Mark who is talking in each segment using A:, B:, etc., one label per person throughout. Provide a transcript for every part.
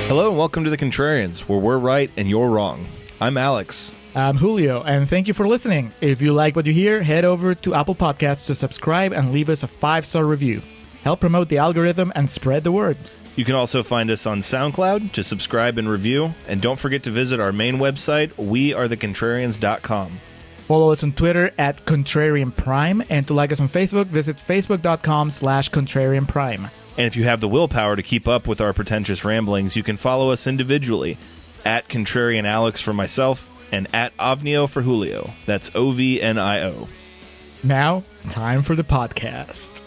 A: Hello and welcome to the Contrarians, where we're right and you're wrong. I'm Alex.
B: I'm Julio, and thank you for listening. If you like what you hear, head over to Apple Podcasts to subscribe and leave us a 5-star review. Help promote the algorithm and spread the word.
A: You can also find us on SoundCloud to subscribe and review, and don't forget to visit our main website, wearethecontrarians.com.
B: Follow us on Twitter at Contrarian Prime, and to like us on Facebook, visit facebook.com/Contrarian Prime.
A: And if you have the willpower to keep up with our pretentious ramblings, you can follow us individually at Contrarian Alex for myself and at Ovnio for Julio. That's OVNIO.
B: Now, time for the podcast.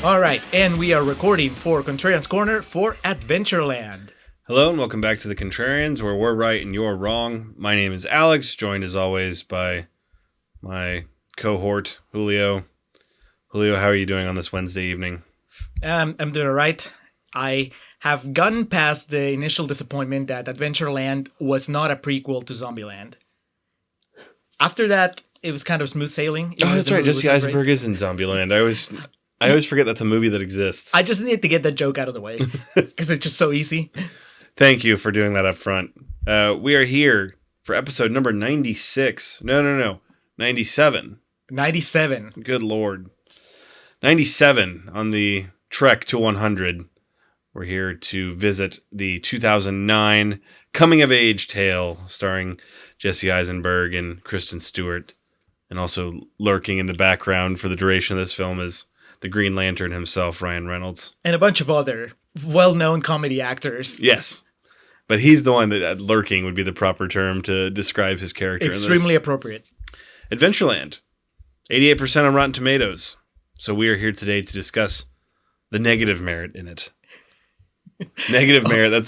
B: All right, and we are recording for Contrarians Corner for Adventureland.
C: Hello and welcome back to the Contrarians, where we're right and you're wrong. My name is Alex, joined as always by my cohort, Julio. Julio, how are you doing on this Wednesday evening?
B: I'm doing all right. I have gotten past the initial disappointment that Adventureland was not a prequel to Zombieland. After that, it was kind of smooth sailing.
C: Oh, that's right. Jesse Eisenberg is in Zombieland. I always forget that's a movie that exists.
B: I just needed to get that joke out of the way because it's just so easy.
C: Thank you for doing that up front. We are here for episode number 96. No. 97.
B: 97.
C: Good Lord. 97 on the trek to 100. We're here to visit the 2009 coming-of-age tale starring Jesse Eisenberg and Kristen Stewart. And also lurking in the background for the duration of this film is the Green Lantern himself, Ryan Reynolds.
B: And a bunch of other well-known comedy actors.
C: Yes. But he's the one that lurking would be the proper term to describe his character.
B: Extremely appropriate.
C: Adventureland. 88% on Rotten Tomatoes. So we are here today to discuss the negative merit in it. Negative merit, that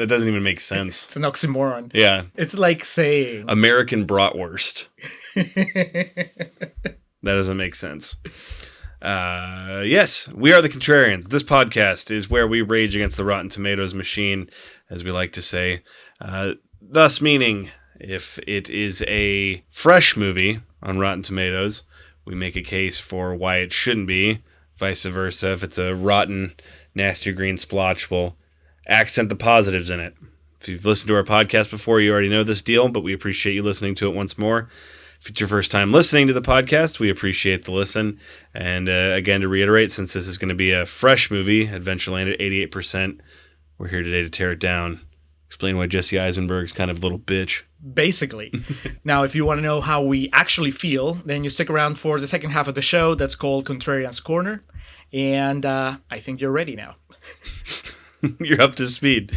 C: doesn't even make sense.
B: It's an oxymoron.
C: Yeah.
B: It's like saying
C: American bratwurst. That doesn't make sense. Yes, we are the Contrarians. This podcast is where we rage against the Rotten Tomatoes machine, as we like to say. Thus meaning, if it is a fresh movie on Rotten Tomatoes, we make a case for why it shouldn't be. Vice versa, if it's a rotten, nasty green splotch, we'll accent the positives in it. If you've listened to our podcast before, you already know this deal, but we appreciate you listening to it once more. If it's your first time listening to the podcast, we appreciate the listen. And again, to reiterate, since this is going to be a fresh movie, Adventureland at 88%, we're here today to tear it down. Explain why Jesse Eisenberg's kind of a little bitch.
B: Basically. Now, if you want to know how we actually feel, then you stick around for the second half of the show that's called Contrarians Corner. And I think you're ready now.
C: You're up to speed.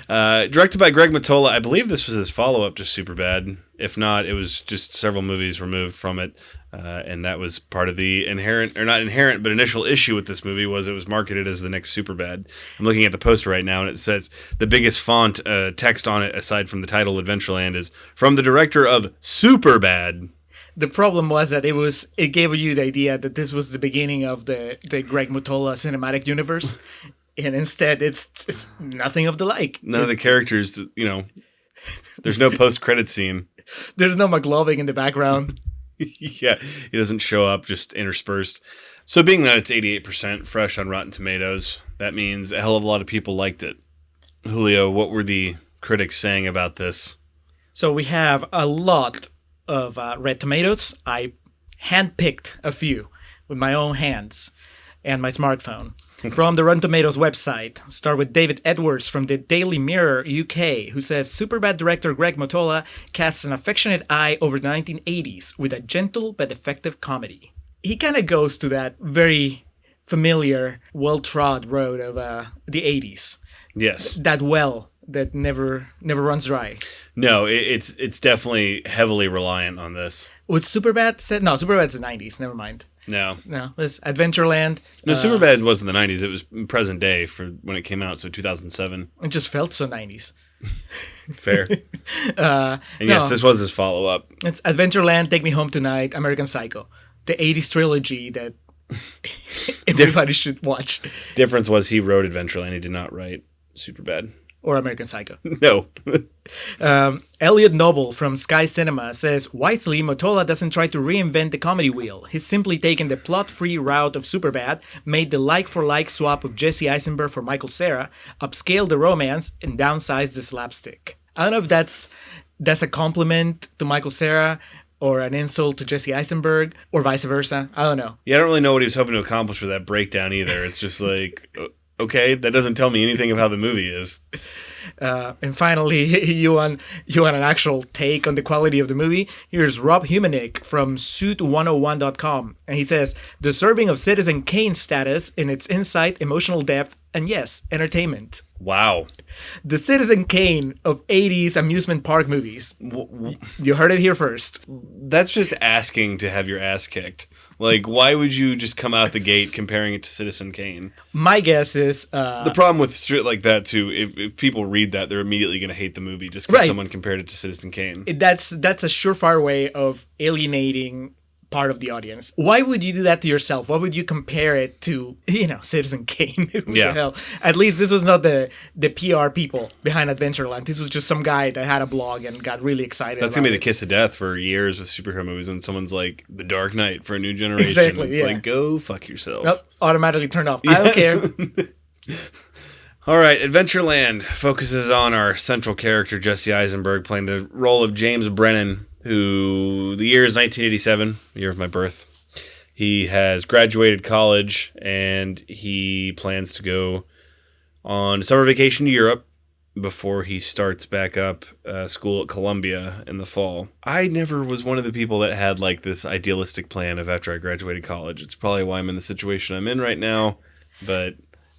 C: Directed by Greg Mottola. I believe this was his follow-up to Superbad. If not, it was just several movies removed from it. And that was part of the initial issue with this movie was it was marketed as the next Superbad. I'm looking at the poster right now, and it says the biggest font text on it, aside from the title Adventureland, is from the director of Superbad.
B: The problem was that it gave you the idea that this was the beginning of the Greg Mottola cinematic universe. And instead, it's nothing of the like.
C: None of the characters, there's no post-credit scene.
B: There's no McLovin in the background.
C: Yeah, he doesn't show up, just interspersed. So being that it's 88% fresh on Rotten Tomatoes, that means a hell of a lot of people liked it. Julio, what were the critics saying about this?
B: So we have a lot of red tomatoes. I handpicked a few with my own hands and my smartphone. From the Rotten Tomatoes website, start with David Edwards from the Daily Mirror UK, who says Superbad director Greg Mottola casts an affectionate eye over the 1980s with a gentle but effective comedy. He kind of goes to that very familiar, well-trod road of the 80s.
C: Yes.
B: That well that never runs dry.
C: No, it's definitely heavily reliant on this.
B: With Superbad said no, Superbad's the 90s. Never mind.
C: No,
B: it was Adventureland.
C: No, Superbad wasn't the 90s. It was present day for when it came out, so 2007.
B: It just felt so 90s.
C: Fair. And yes, this was his follow-up.
B: It's Adventureland, Take Me Home Tonight, American Psycho. The 80s trilogy that everybody should watch.
C: Difference was he wrote Adventureland. He did not write Superbad.
B: Or American Psycho.
C: No.
B: Elliot Noble from Sky Cinema says, wisely, Mottola doesn't try to reinvent the comedy wheel. He's simply taken the plot-free route of Superbad, made the like-for-like swap of Jesse Eisenberg for Michael Cera, upscaled the romance, and downsized the slapstick. I don't know if that's a compliment to Michael Cera or an insult to Jesse Eisenberg or vice versa. I don't know.
C: Yeah, I don't really know what he was hoping to accomplish with that breakdown either. It's just like, okay, that doesn't tell me anything of how the movie is.
B: And finally, you want an actual take on the quality of the movie? Here's Rob Humanick from Suit101.com. And he says, deserving of Citizen Kane status in its insight, emotional depth, and yes, entertainment.
C: Wow.
B: The Citizen Kane of 80s amusement park movies. You heard it here first.
C: That's just asking to have your ass kicked. Like, why would you just come out the gate comparing it to Citizen Kane?
B: My guess is...
C: the problem with shit like that, too, if people read that, they're immediately going to hate the movie just because someone compared it to Citizen Kane.
B: That's a surefire way of alienating part of the audience. Why would you do that to yourself? Why would you compare it to, Citizen Kane? What the hell? At least this was not the PR people behind Adventureland. This was just some guy that had a blog and got really excited.
C: That's going to be the kiss of death for years with superhero movies when someone's like, The Dark Knight for a new generation.
B: Exactly,
C: it's like, go fuck yourself.
B: Nope, automatically turned off. I don't care.
C: All right, Adventureland focuses on our central character, Jesse Eisenberg, playing the role of James Brennan, who the year is 1987, the year of my birth. He has graduated college, and he plans to go on summer vacation to Europe before he starts back up school at Columbia in the fall. I never was one of the people that had like this idealistic plan of after I graduated college. It's probably why I'm in the situation I'm in right now, but...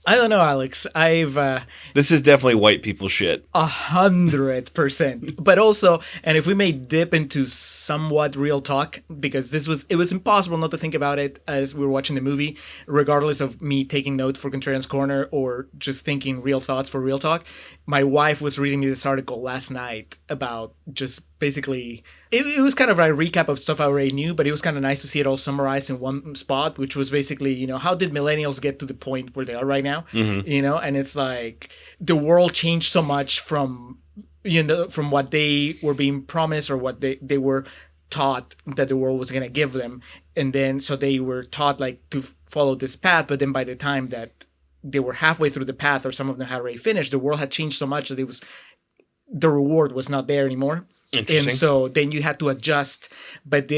B: I don't know, Alex.
C: This is definitely white people shit.
B: 100%. But also, and if we may dip into somewhat real talk, because it was impossible not to think about it as we were watching the movie, regardless of me taking notes for Contrarians Corner or just thinking real thoughts for real talk. My wife was reading me this article last night about just basically... It was kind of a recap of stuff I already knew, but it was kind of nice to see it all summarized in one spot, which was basically, how did millennials get to the point where they are right now? Mm-hmm. And it's like the world changed so much from what they were being promised or what they were taught that the world was going to give them. And then so they were taught like to follow this path, but then by the time that they were halfway through the path or some of them had already finished, the world had changed so much that the reward was not there anymore. And so then you had to adjust, but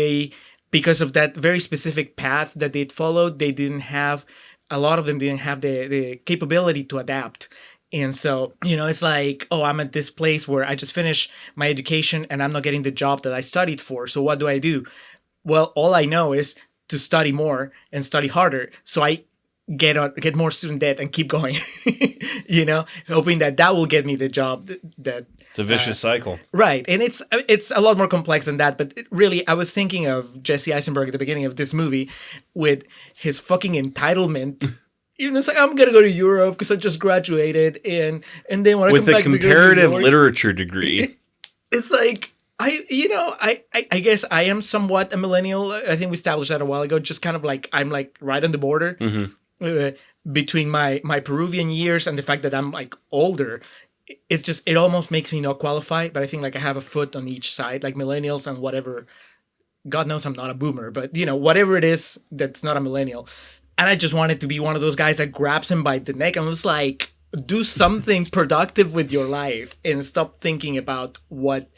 B: because of that very specific path that they'd followed, a lot of them didn't have the capability to adapt. And so, it's like, oh, I'm at this place where I just finished my education and I'm not getting the job that I studied for. So what do I do? Well, all I know is to study more and study harder. So I get more student debt and keep going, hoping that will get me the job that...
C: It's a vicious cycle.
B: Right. And it's a lot more complex than that. But really, I was thinking of Jesse Eisenberg at the beginning of this movie with his fucking entitlement. It's like, I'm going to go to Europe because I just graduated. And then when I come back to
C: with a comparative literature degree.
B: It's like, I guess I am somewhat a millennial. I think we established that a while ago. Just kind of like, I'm like right on the border between my Peruvian years and the fact that I'm like older. It almost makes me not qualify, but I think like I have a foot on each side, like millennials and whatever. God knows I'm not a boomer, but whatever it is that's not a millennial. And I just wanted to be one of those guys that grabs him by the neck and was like, do something productive with your life and stop thinking about what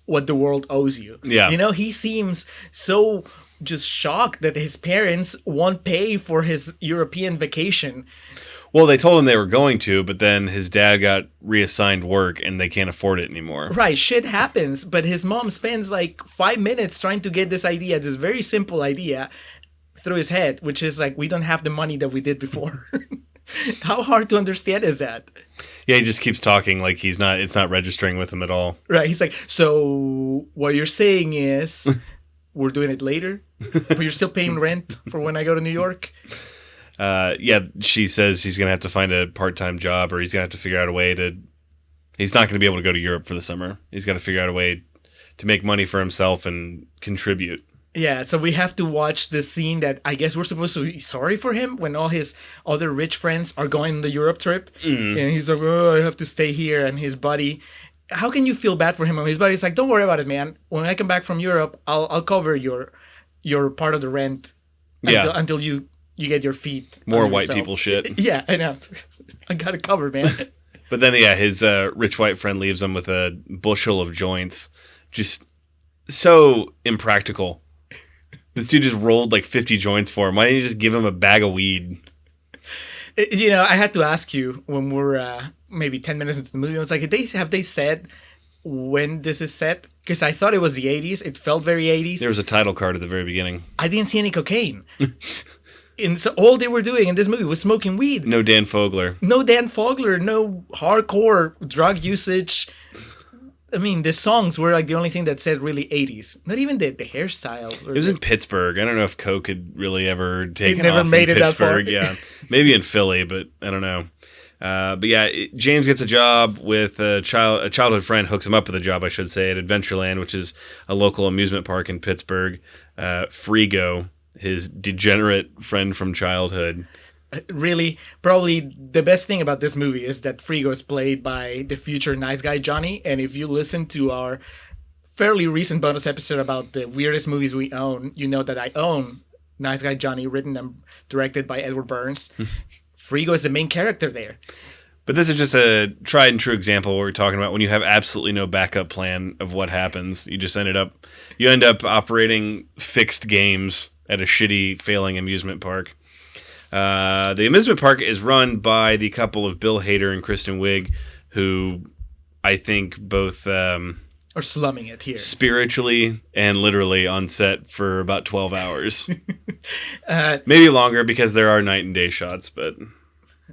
B: the world owes you.
C: Yeah.
B: He seems so just shocked that his parents won't pay for his European vacation.
C: Well, they told him they were going to, but then his dad got reassigned work and they can't afford it anymore.
B: Right, shit happens, but his mom spends like 5 minutes trying to get this very simple idea through his head, which is like, we don't have the money that we did before. How hard to understand is that?
C: Yeah, he just keeps talking like it's not registering with him at all.
B: Right, he's like, so what you're saying is we're doing it later, but you're still paying rent for when I go to New York?
C: She says he's going to have to find a part-time job or he's going to have to figure out a way he's not going to be able to go to Europe for the summer. He's got to figure out a way to make money for himself and contribute.
B: Yeah, so we have to watch the scene that I guess we're supposed to be sorry for him when all his other rich friends are going on the Europe trip. And he's like, oh, I have to stay here. And his buddy, how can you feel bad for him? And his buddy's like, don't worry about it, man. When I come back from Europe, I'll cover your part of the rent until you get your feet.
C: More
B: under
C: white
B: yourself."
C: people shit.
B: Yeah, I know. I got it covered, man.
C: But then, yeah, his rich white friend leaves him with a bushel of joints. Just so impractical. This dude just rolled like 50 joints for him. Why didn't you just give him a bag of weed?
B: You know, I had to ask you when we're maybe 10 minutes into the movie. I was like, have they said when this is set? Because I thought it was the 80s. It felt very 80s.
C: There was a title card at the very beginning.
B: I didn't see any cocaine. And so all they were doing in this movie was smoking weed.
C: No Dan Fogler.
B: No Dan Fogler. No hardcore drug usage. I mean, the songs were like the only thing that said really 80s. Not even the hairstyle.
C: It was in Pittsburgh. I don't know if Coke had really ever taken
B: never
C: off
B: made
C: in
B: it that far.
C: Pittsburgh. Yeah, maybe in Philly, but I don't know. But yeah, James gets a job with a childhood friend hooks him up with a job, I should say, at Adventureland, which is a local amusement park in Pittsburgh. Frigo, his degenerate friend from childhood.
B: Really, probably the best thing about this movie is that Frigo is played by the future nice guy Johnny. And if you listen to our fairly recent bonus episode about the weirdest movies we own, you know that I own Nice Guy Johnny, written and directed by Edward Burns. Frigo is the main character there.
C: But this is just a tried and true example of what we're talking about when you have absolutely no backup plan of what happens. You end up operating fixed games at a shitty, failing amusement park. The amusement park is run by the couple of Bill Hader and Kristen Wiig, who I think both
B: Or slumming it here.
C: spiritually and literally on set for about 12 hours. Maybe longer because there are night and day shots, but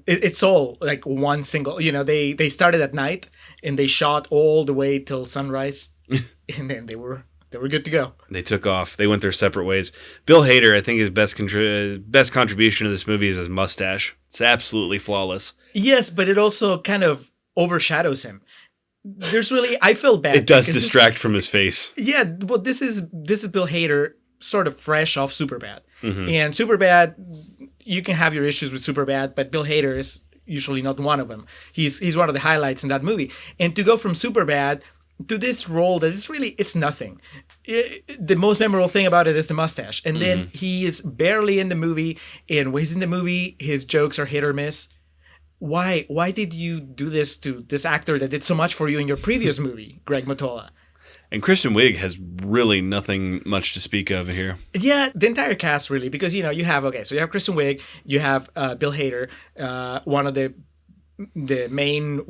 B: It's all like one single, they started at night and they shot all the way till sunrise and then they were good to go.
C: they took off. They went their separate ways. Bill Hader, I think his best contribution to this movie is his mustache. It's absolutely flawless.
B: Yes, but it also kind of overshadows him. I feel bad.
C: It does
B: because
C: distract from his face.
B: Yeah, well, this is Bill Hader, sort of fresh off Superbad,
C: Mm-hmm.
B: and Superbad, you can have your issues with Superbad, but Bill Hader is usually not one of them. He's one of the highlights in that movie, and to go from Superbad to this role that it's nothing. The most memorable thing about it is the mustache, and then he is barely in the movie, and when he's in the movie, his jokes are hit or miss. Why did you do this to this actor that did so much for you in your previous movie, Greg Mottola?
C: And Kristen Wiig has really nothing much to speak of here.
B: Yeah, the entire cast really, because you have Kristen Wiig, you have Bill Hader, one of the main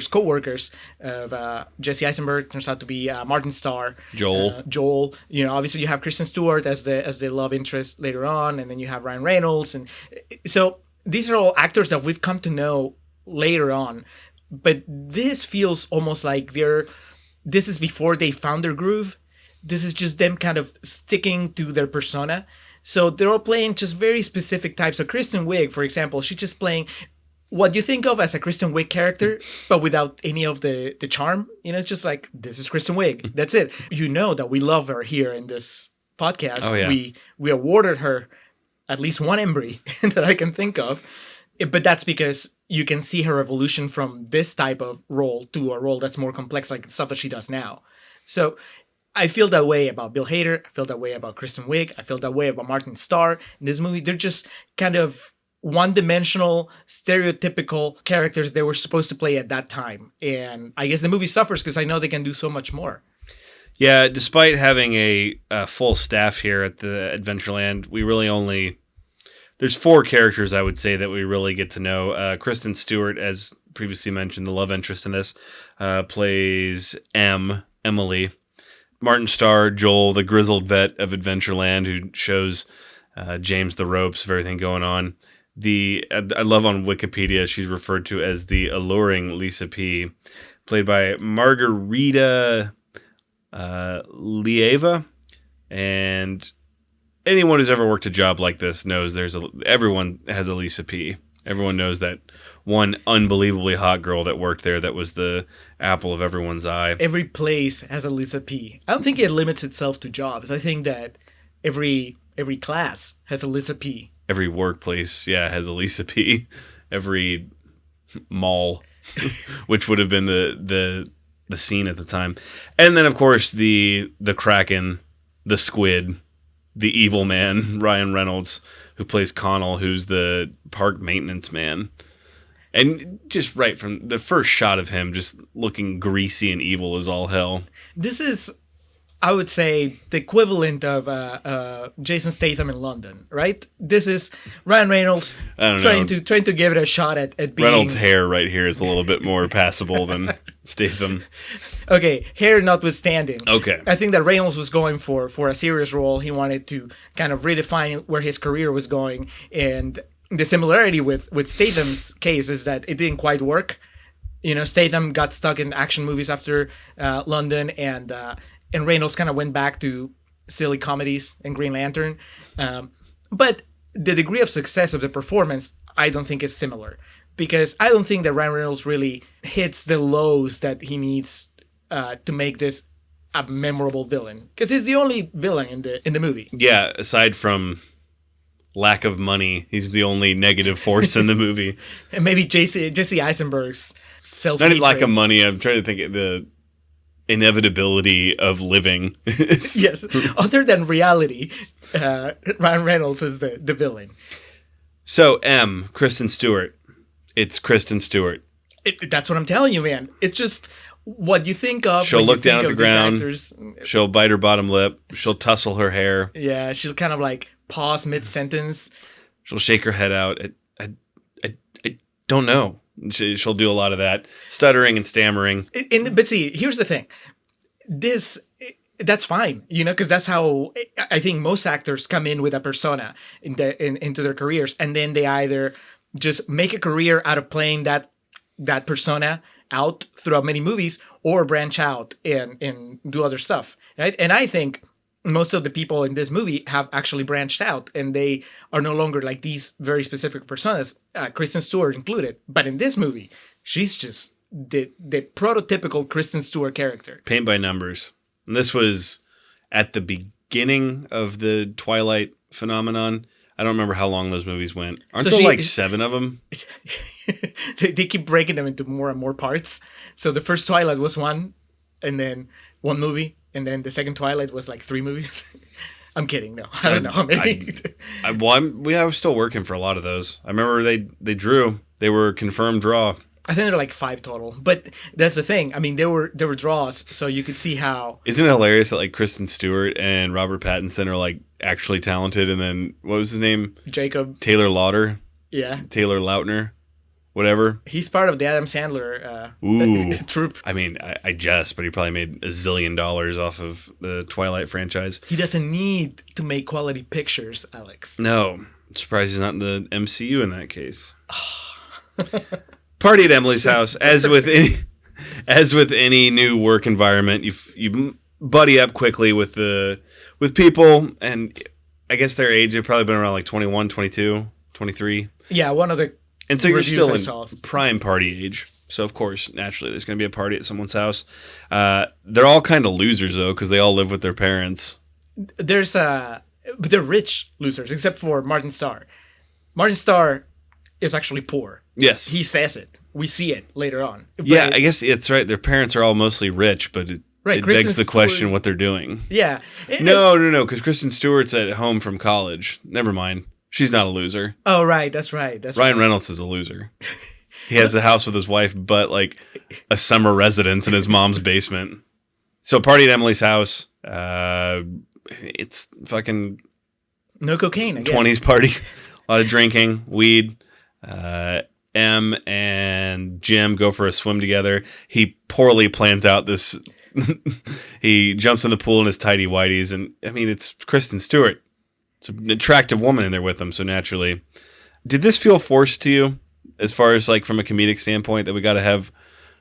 B: co-workers of Jesse Eisenberg turns out to be Martin Starr. Joel. Obviously you have Kristen Stewart as the love interest later on, and then you have Ryan Reynolds, and so these are all actors that we've come to know later on. But this feels almost like this is before they found their groove. This is just them kind of sticking to their persona. So they're all playing just very specific types. So Kristen Wiig, for example, she's just playing what you think of as a Kristen Wiig character, but without any of the charm. It's just like, this is Kristen Wiig. That's it. You know that we love her here in this podcast.
C: Oh, yeah.
B: We awarded her at least one Embry that I can think of. But that's because you can see her evolution from this type of role to a role that's more complex, like the stuff that she does now. So I feel that way about Bill Hader. I feel that way about Kristen Wiig. I feel that way about Martin Starr. In this movie, they're just kind of one-dimensional, stereotypical characters they were supposed to play at that time. And I guess the movie suffers because I know they can do so much more.
C: Yeah, despite having a full staff here at the Adventureland, we really there's 4 characters, I would say, that we really get to know. Kristen Stewart, as previously mentioned, the love interest in this, plays Emily. Martin Starr, Joel, the grizzled vet of Adventureland, who shows James the ropes of everything going on. I love on Wikipedia, she's referred to as the alluring Lisa P., played by Margarita Lieva. And anyone who's ever worked a job like this knows everyone has a Lisa P. Everyone knows that one unbelievably hot girl that worked there that was the apple of everyone's eye.
B: Every place has a Lisa P. I don't think it limits itself to jobs. I think that every class has a Lisa P.
C: Every workplace, has a Lisa P. Every mall, which would have been the scene at the time. And then, of course, the Kraken, the Squid, the evil man, Ryan Reynolds, who plays Connell, who's the park maintenance man. And just right from the first shot of him, just looking greasy and evil as all hell.
B: This is, I would say, the equivalent of Jason Statham in London, right? This is Ryan Reynolds trying to give it a shot at being...
C: Reynolds' hair right here is a little bit more passable than Statham.
B: Okay, hair notwithstanding.
C: Okay.
B: I think that Reynolds was going for a serious role. He wanted to kind of redefine where his career was going. And the similarity with Statham's case is that it didn't quite work. You know, Statham got stuck in action movies after London, and Reynolds kind of went back to silly comedies and Green Lantern. But the degree of success of the performance, I don't think is similar. Because I don't think that Ryan Reynolds really hits the lows that he needs to make this a memorable villain. Because he's the only villain in the movie.
C: Yeah, aside from lack of money, he's the only negative force in the movie.
B: And maybe Jesse Eisenberg's self-hatred.
C: Not even lack of money, I'm trying to think of the inevitability of living.
B: Yes. Other than reality, Ryan Reynolds is the villain.
C: So, Kristen Stewart. It's Kristen Stewart.
B: That's what I'm telling you, man. It's just what you think of.
C: She'll look down at the ground.
B: Actors.
C: She'll bite her bottom lip. She'll tussle her hair.
B: Yeah, she'll kind of like pause mid-sentence.
C: She'll shake her head out. I don't know. She'll do a lot of that. Stuttering and stammering.
B: But see, here's the thing. That's fine, you know, because that's how I think most actors come in with a persona into their careers. And then they either just make a career out of playing that persona out throughout many movies, or branch out and do other stuff, right? And I think most of the people in this movie have actually branched out, and they are no longer like these very specific personas, Kristen Stewart included. But in this movie, she's just the prototypical Kristen Stewart character.
C: Paint by numbers. And this was at the beginning of the Twilight phenomenon. I don't remember how long those movies went. Aren't there like 7 of them?
B: They keep breaking them into more and more parts. So the first Twilight was 1, and then 1 movie, and then the second Twilight was like 3 movies. I'm kidding. No, I don't know. Maybe.
C: I was still working for a lot of those. I remember they drew. They were confirmed draw.
B: I think there are like 5 total. But that's the thing. I mean, there were draws, so you could see how.
C: Isn't it hilarious that like Kristen Stewart and Robert Pattinson are like actually talented, and then what was his name?
B: Jacob
C: Taylor Lauder.
B: Yeah.
C: Taylor Lautner. Whatever.
B: He's part of the Adam Sandler troupe.
C: I mean, I jest, but he probably made $1 zillion off of the Twilight franchise.
B: He doesn't need to make quality pictures, Alex.
C: No. I'm surprised he's not in the MCU in that case. Party at Emily's house. As with any new work environment, you buddy up quickly with people, and I guess their age, they've probably been around like 21, 22, 23.
B: Yeah, one of the
C: And so you're still in prime party age. So, of course, naturally, there's going to be a party at someone's house. They're all kind of losers, though, because they all live with their parents.
B: But they're rich losers, except for Martin Starr. Martin Starr is actually poor.
C: Yes.
B: He says it. We see it later on.
C: Yeah, I guess it's right. Their parents are all mostly rich, but it begs the question what they're doing.
B: Yeah.
C: No, because Kristen Stewart's at home from college. Never mind. She's not a loser.
B: Oh, right. That's right.
C: Ryan Reynolds is a loser. He has a house with his wife, but like a summer residence in his mom's basement. So, party at Emily's house. It's fucking
B: no cocaine again.
C: 20s party. A lot of drinking, weed. Em and Jim go for a swim together. He poorly plans out this. He jumps in the pool in his tidy whities, and I mean, it's Kristen Stewart. It's an attractive woman in there with him, so naturally. Did this feel forced to you, as far as like from a comedic standpoint, that we got to have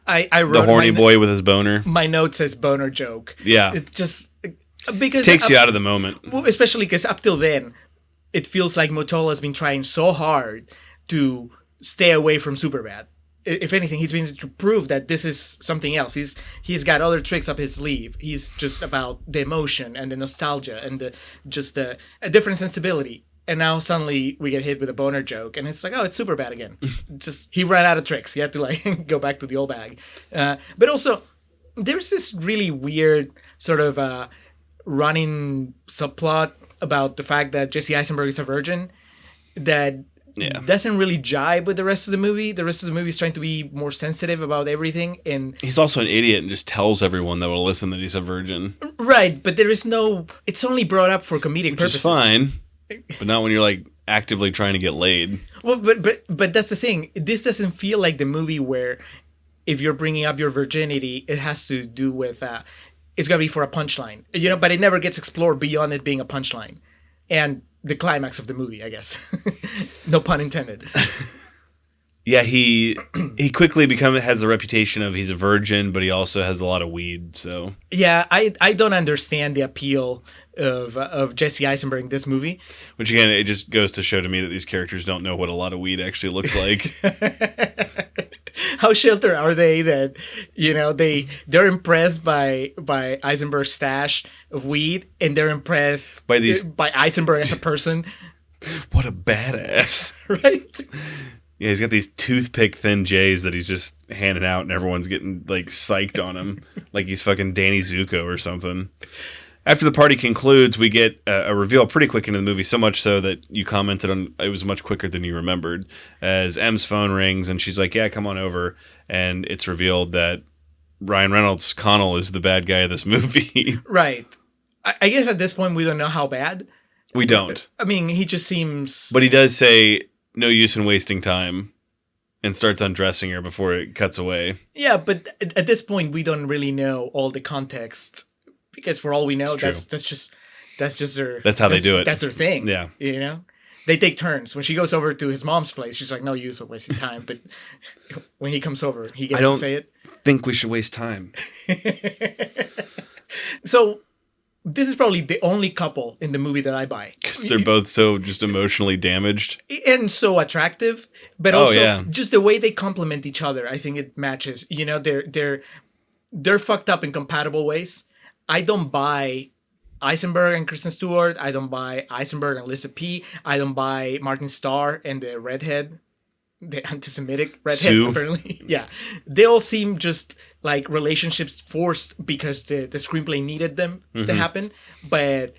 B: I wrote
C: the horny boy with his boner?
B: My note says boner joke.
C: Yeah.
B: It just because
C: takes you out of the moment.
B: Well, especially because up till then, it feels like Mottola has been trying so hard to stay away from Superbad. if anything, he's been to prove that this is something else. He's got other tricks up his sleeve. He's just about the emotion and the nostalgia and a different sensibility. And now suddenly we get hit with a boner joke, and it's like, oh, it's Superbad again. Just he ran out of tricks. He had to like go back to the old bag. But also, there's this really weird sort of running subplot about the fact that Jesse Eisenberg is a virgin that doesn't really jibe with the rest of the movie. The rest of the movie is trying to be more sensitive about everything, and
C: he's also an idiot and just tells everyone that will listen that he's a virgin.
B: Right, but there is no. It's only brought up for comedic purposes.
C: Which is fine. But not when you're like actively trying to get laid.
B: Well, but that's the thing. This doesn't feel like the movie where if you're bringing up your virginity, it has to do with it's gonna be for a punchline, But it never gets explored beyond it being a punchline, and the climax of the movie, I guess. No pun intended.
C: Yeah, he quickly has the reputation of he's a virgin, but he also has a lot of weed. So
B: yeah, I don't understand the appeal of Jesse Eisenberg in this movie.
C: Which again, it just goes to show to me that these characters don't know what a lot of weed actually looks like.
B: How sheltered are they that they're impressed by Eisenberg's stash of weed, and they're impressed by Eisenberg as a person.
C: What a badass!
B: Right.
C: Yeah, he's got these toothpick thin J's that he's just handing out, and everyone's getting like psyched on him, like he's fucking Danny Zuko or something. After the party concludes, we get a reveal pretty quick into the movie, so much so that you commented on it was much quicker than you remembered. As M's phone rings, and she's like, "Yeah, come on over," and it's revealed that Ryan Reynolds, Connell, is the bad guy of this movie.
B: Right. I guess at this point we don't know how bad.
C: We don't.
B: I mean, he just seems.
C: But he does say, "No use in wasting time," and starts undressing her before it cuts away.
B: Yeah, but at this point we don't really know all the context, because for all we know, that's just their.
C: That's how they do it.
B: That's her thing.
C: Yeah,
B: they take turns. When she goes over to his mom's place, she's like, "No use of wasting time." But when he comes over, he gets to say it.
C: Think we should waste time.
B: So. This is probably the only couple in the movie that I buy.
C: Because they're both so just emotionally damaged.
B: And so attractive. But also, just the way they complement each other, I think it matches. They're fucked up in compatible ways. I don't buy Eisenberg and Kristen Stewart. I don't buy Eisenberg and Lisa P. I don't buy Martin Starr and the redhead. The anti-Semitic redhead,
C: Sue.
B: Apparently. Yeah. They all seem just like relationships forced because the screenplay needed them to happen. But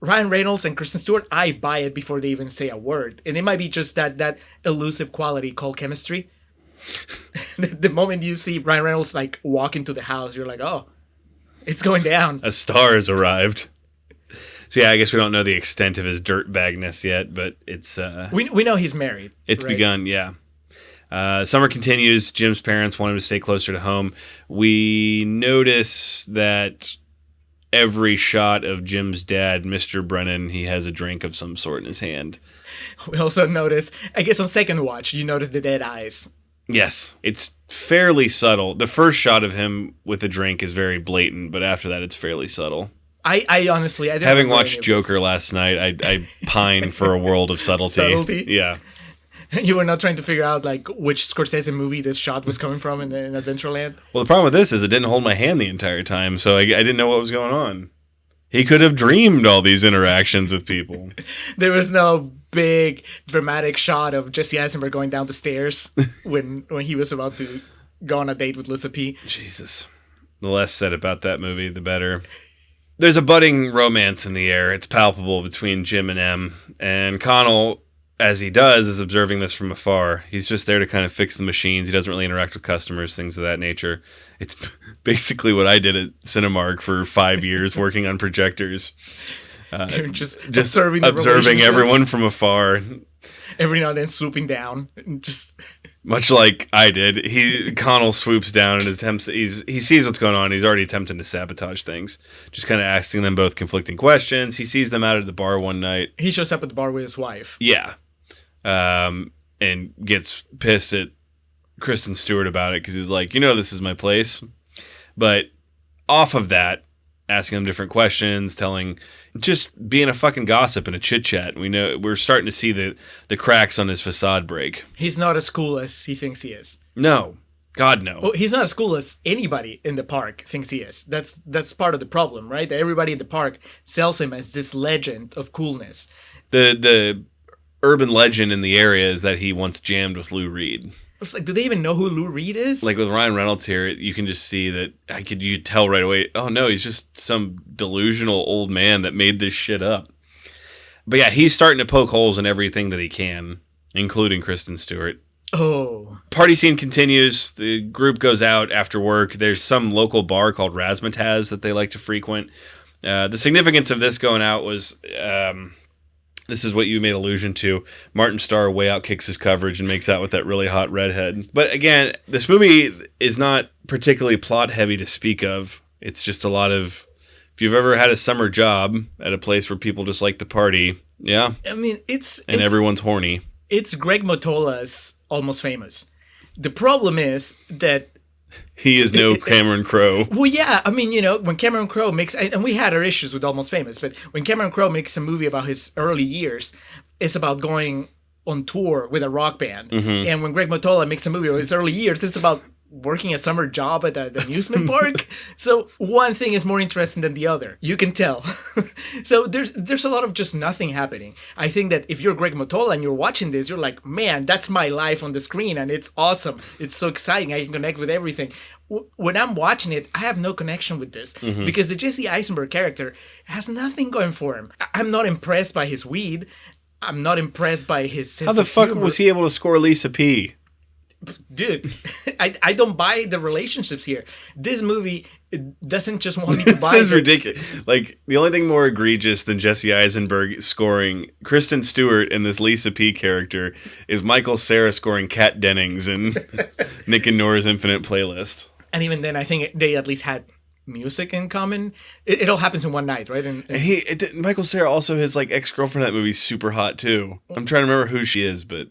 B: Ryan Reynolds and Kristen Stewart, I buy it before they even say a word. And it might be just that elusive quality called chemistry. The moment you see Ryan Reynolds like walk into the house, you're like, oh, it's going down.
C: A star has arrived. So yeah, I guess we don't know the extent of his dirtbagness yet, but it's...
B: We know he's married.
C: It's begun, yeah. Summer continues. Jim's parents want him to stay closer to home. We notice that every shot of Jim's dad, Mr. Brennan, he has a drink of some sort in his hand.
B: We also notice, I guess on second watch, you notice the dead eyes.
C: Yes, it's fairly subtle. The first shot of him with a drink is very blatant, but after that it's fairly subtle.
B: I honestly... I didn't
C: Having watched Joker last night, I pine for a world of subtlety.
B: Subtlety?
C: Yeah.
B: You were not trying to figure out like which Scorsese movie this shot was coming from in Adventureland?
C: Well, the problem with this is it didn't hold my hand the entire time, so I didn't know what was going on. He could have dreamed all these interactions with people.
B: There was no big dramatic shot of Jesse Eisenberg going down the stairs when he was about to go on a date with Lisa P.
C: Jesus. The less said about that movie, the better. There's a budding romance in the air. It's palpable between Jim and Em. And Connell, as he does, is observing this from afar. He's just there to kind of fix the machines. He doesn't really interact with customers, things of that nature. It's basically what I did at Cinemark for 5 years, working on projectors.
B: Just observing
C: everyone from afar.
B: Every now and then swooping down. Just...
C: Much like I did, Connell swoops down and attempts. He sees what's going on. He's already attempting to sabotage things. Just kind of asking them both conflicting questions. He sees them out at the bar one night.
B: He shows up at the bar with his wife.
C: Yeah, and gets pissed at Kristen Stewart about it because he's like, this is my place. But off of that, asking them different questions, just being a fucking gossip and a chit chat. We're starting to see the cracks on his facade break.
B: He's not as cool as he thinks he is.
C: No. God, no.
B: Well, he's not as cool as anybody in the park thinks he is. That's part of the problem, right? That everybody in the park sells him as this legend of coolness.
C: The urban legend in the area is that he once jammed with Lou Reed.
B: It's like, do they even know who Lou Reed is?
C: Like with Ryan Reynolds here, you can just see that you tell right away, oh no, he's just some delusional old man that made this shit up. But yeah, he's starting to poke holes in everything that he can, including Kristen Stewart.
B: Oh.
C: Party scene continues. The group goes out after work. There's some local bar called Razzmatazz that they like to frequent. The significance of this going out was... this is what you made allusion to. Martin Starr way out kicks his coverage and makes out with that really hot redhead. But again, this movie is not particularly plot heavy to speak of. It's just a lot of... If you've ever had a summer job at a place where people just like to party, yeah.
B: I mean,
C: And everyone's horny.
B: It's Greg Mottola's Almost Famous. The problem is that...
C: He is no Cameron Crowe.
B: Well, yeah. I mean, when Cameron Crowe makes... And we had our issues with Almost Famous, but when Cameron Crowe makes a movie about his early years, it's about going on tour with a rock band. Mm-hmm. And when Greg Mottola makes a movie about his early years, it's about working a summer job at an amusement park. So one thing is more interesting than the other. You can tell. So there's a lot of just nothing happening. I think that if you're Greg Mottola and you're watching this, you're like, man, that's my life on the screen and it's awesome. It's so exciting. I can connect with everything. When I'm watching it, I have no connection with this because the Jesse Eisenberg character has nothing going for him. I'm not impressed by his weed. I'm not impressed by his sense
C: How the
B: of
C: fuck
B: humor.
C: was he able to score Lisa P?
B: Dude, I don't buy the relationships here. This movie doesn't just want me to buy
C: This is ridiculous. Like, the only thing more egregious than Jesse Eisenberg scoring Kristen Stewart and this Lisa P character is Michael Cera scoring Kat Dennings in Nick and Nora's Infinite Playlist.
B: And even then, I think they at least had music in common. It all happens in one night, right? And
C: Michael Cera also, his like ex-girlfriend in that movie is super hot too. I'm trying to remember who she is, but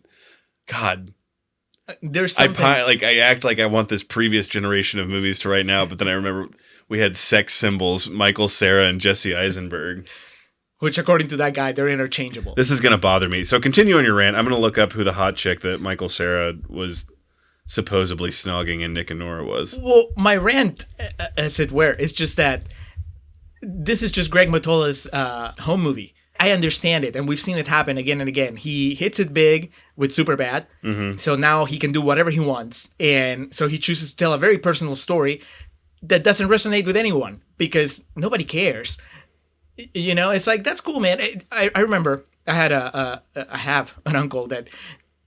C: God...
B: There's something...
C: I act like I want this previous generation of movies to right now, but then I remember we had sex symbols, Michael Cera and Jesse Eisenberg.
B: Which, according to that guy, they're interchangeable.
C: This is going to bother me. So continue on your rant. I'm going to look up who the hot chick that Michael Cera was supposedly snogging in Nick and Nora was.
B: Well, my rant, as it were, is just that this is just Greg Mottola's home movie. I understand it, and we've seen it happen again and again. He hits it big with Superbad, so now he can do whatever he wants. And so he chooses to tell a very personal story that doesn't resonate with anyone because nobody cares. It's like, that's cool, man. I remember I have an uncle that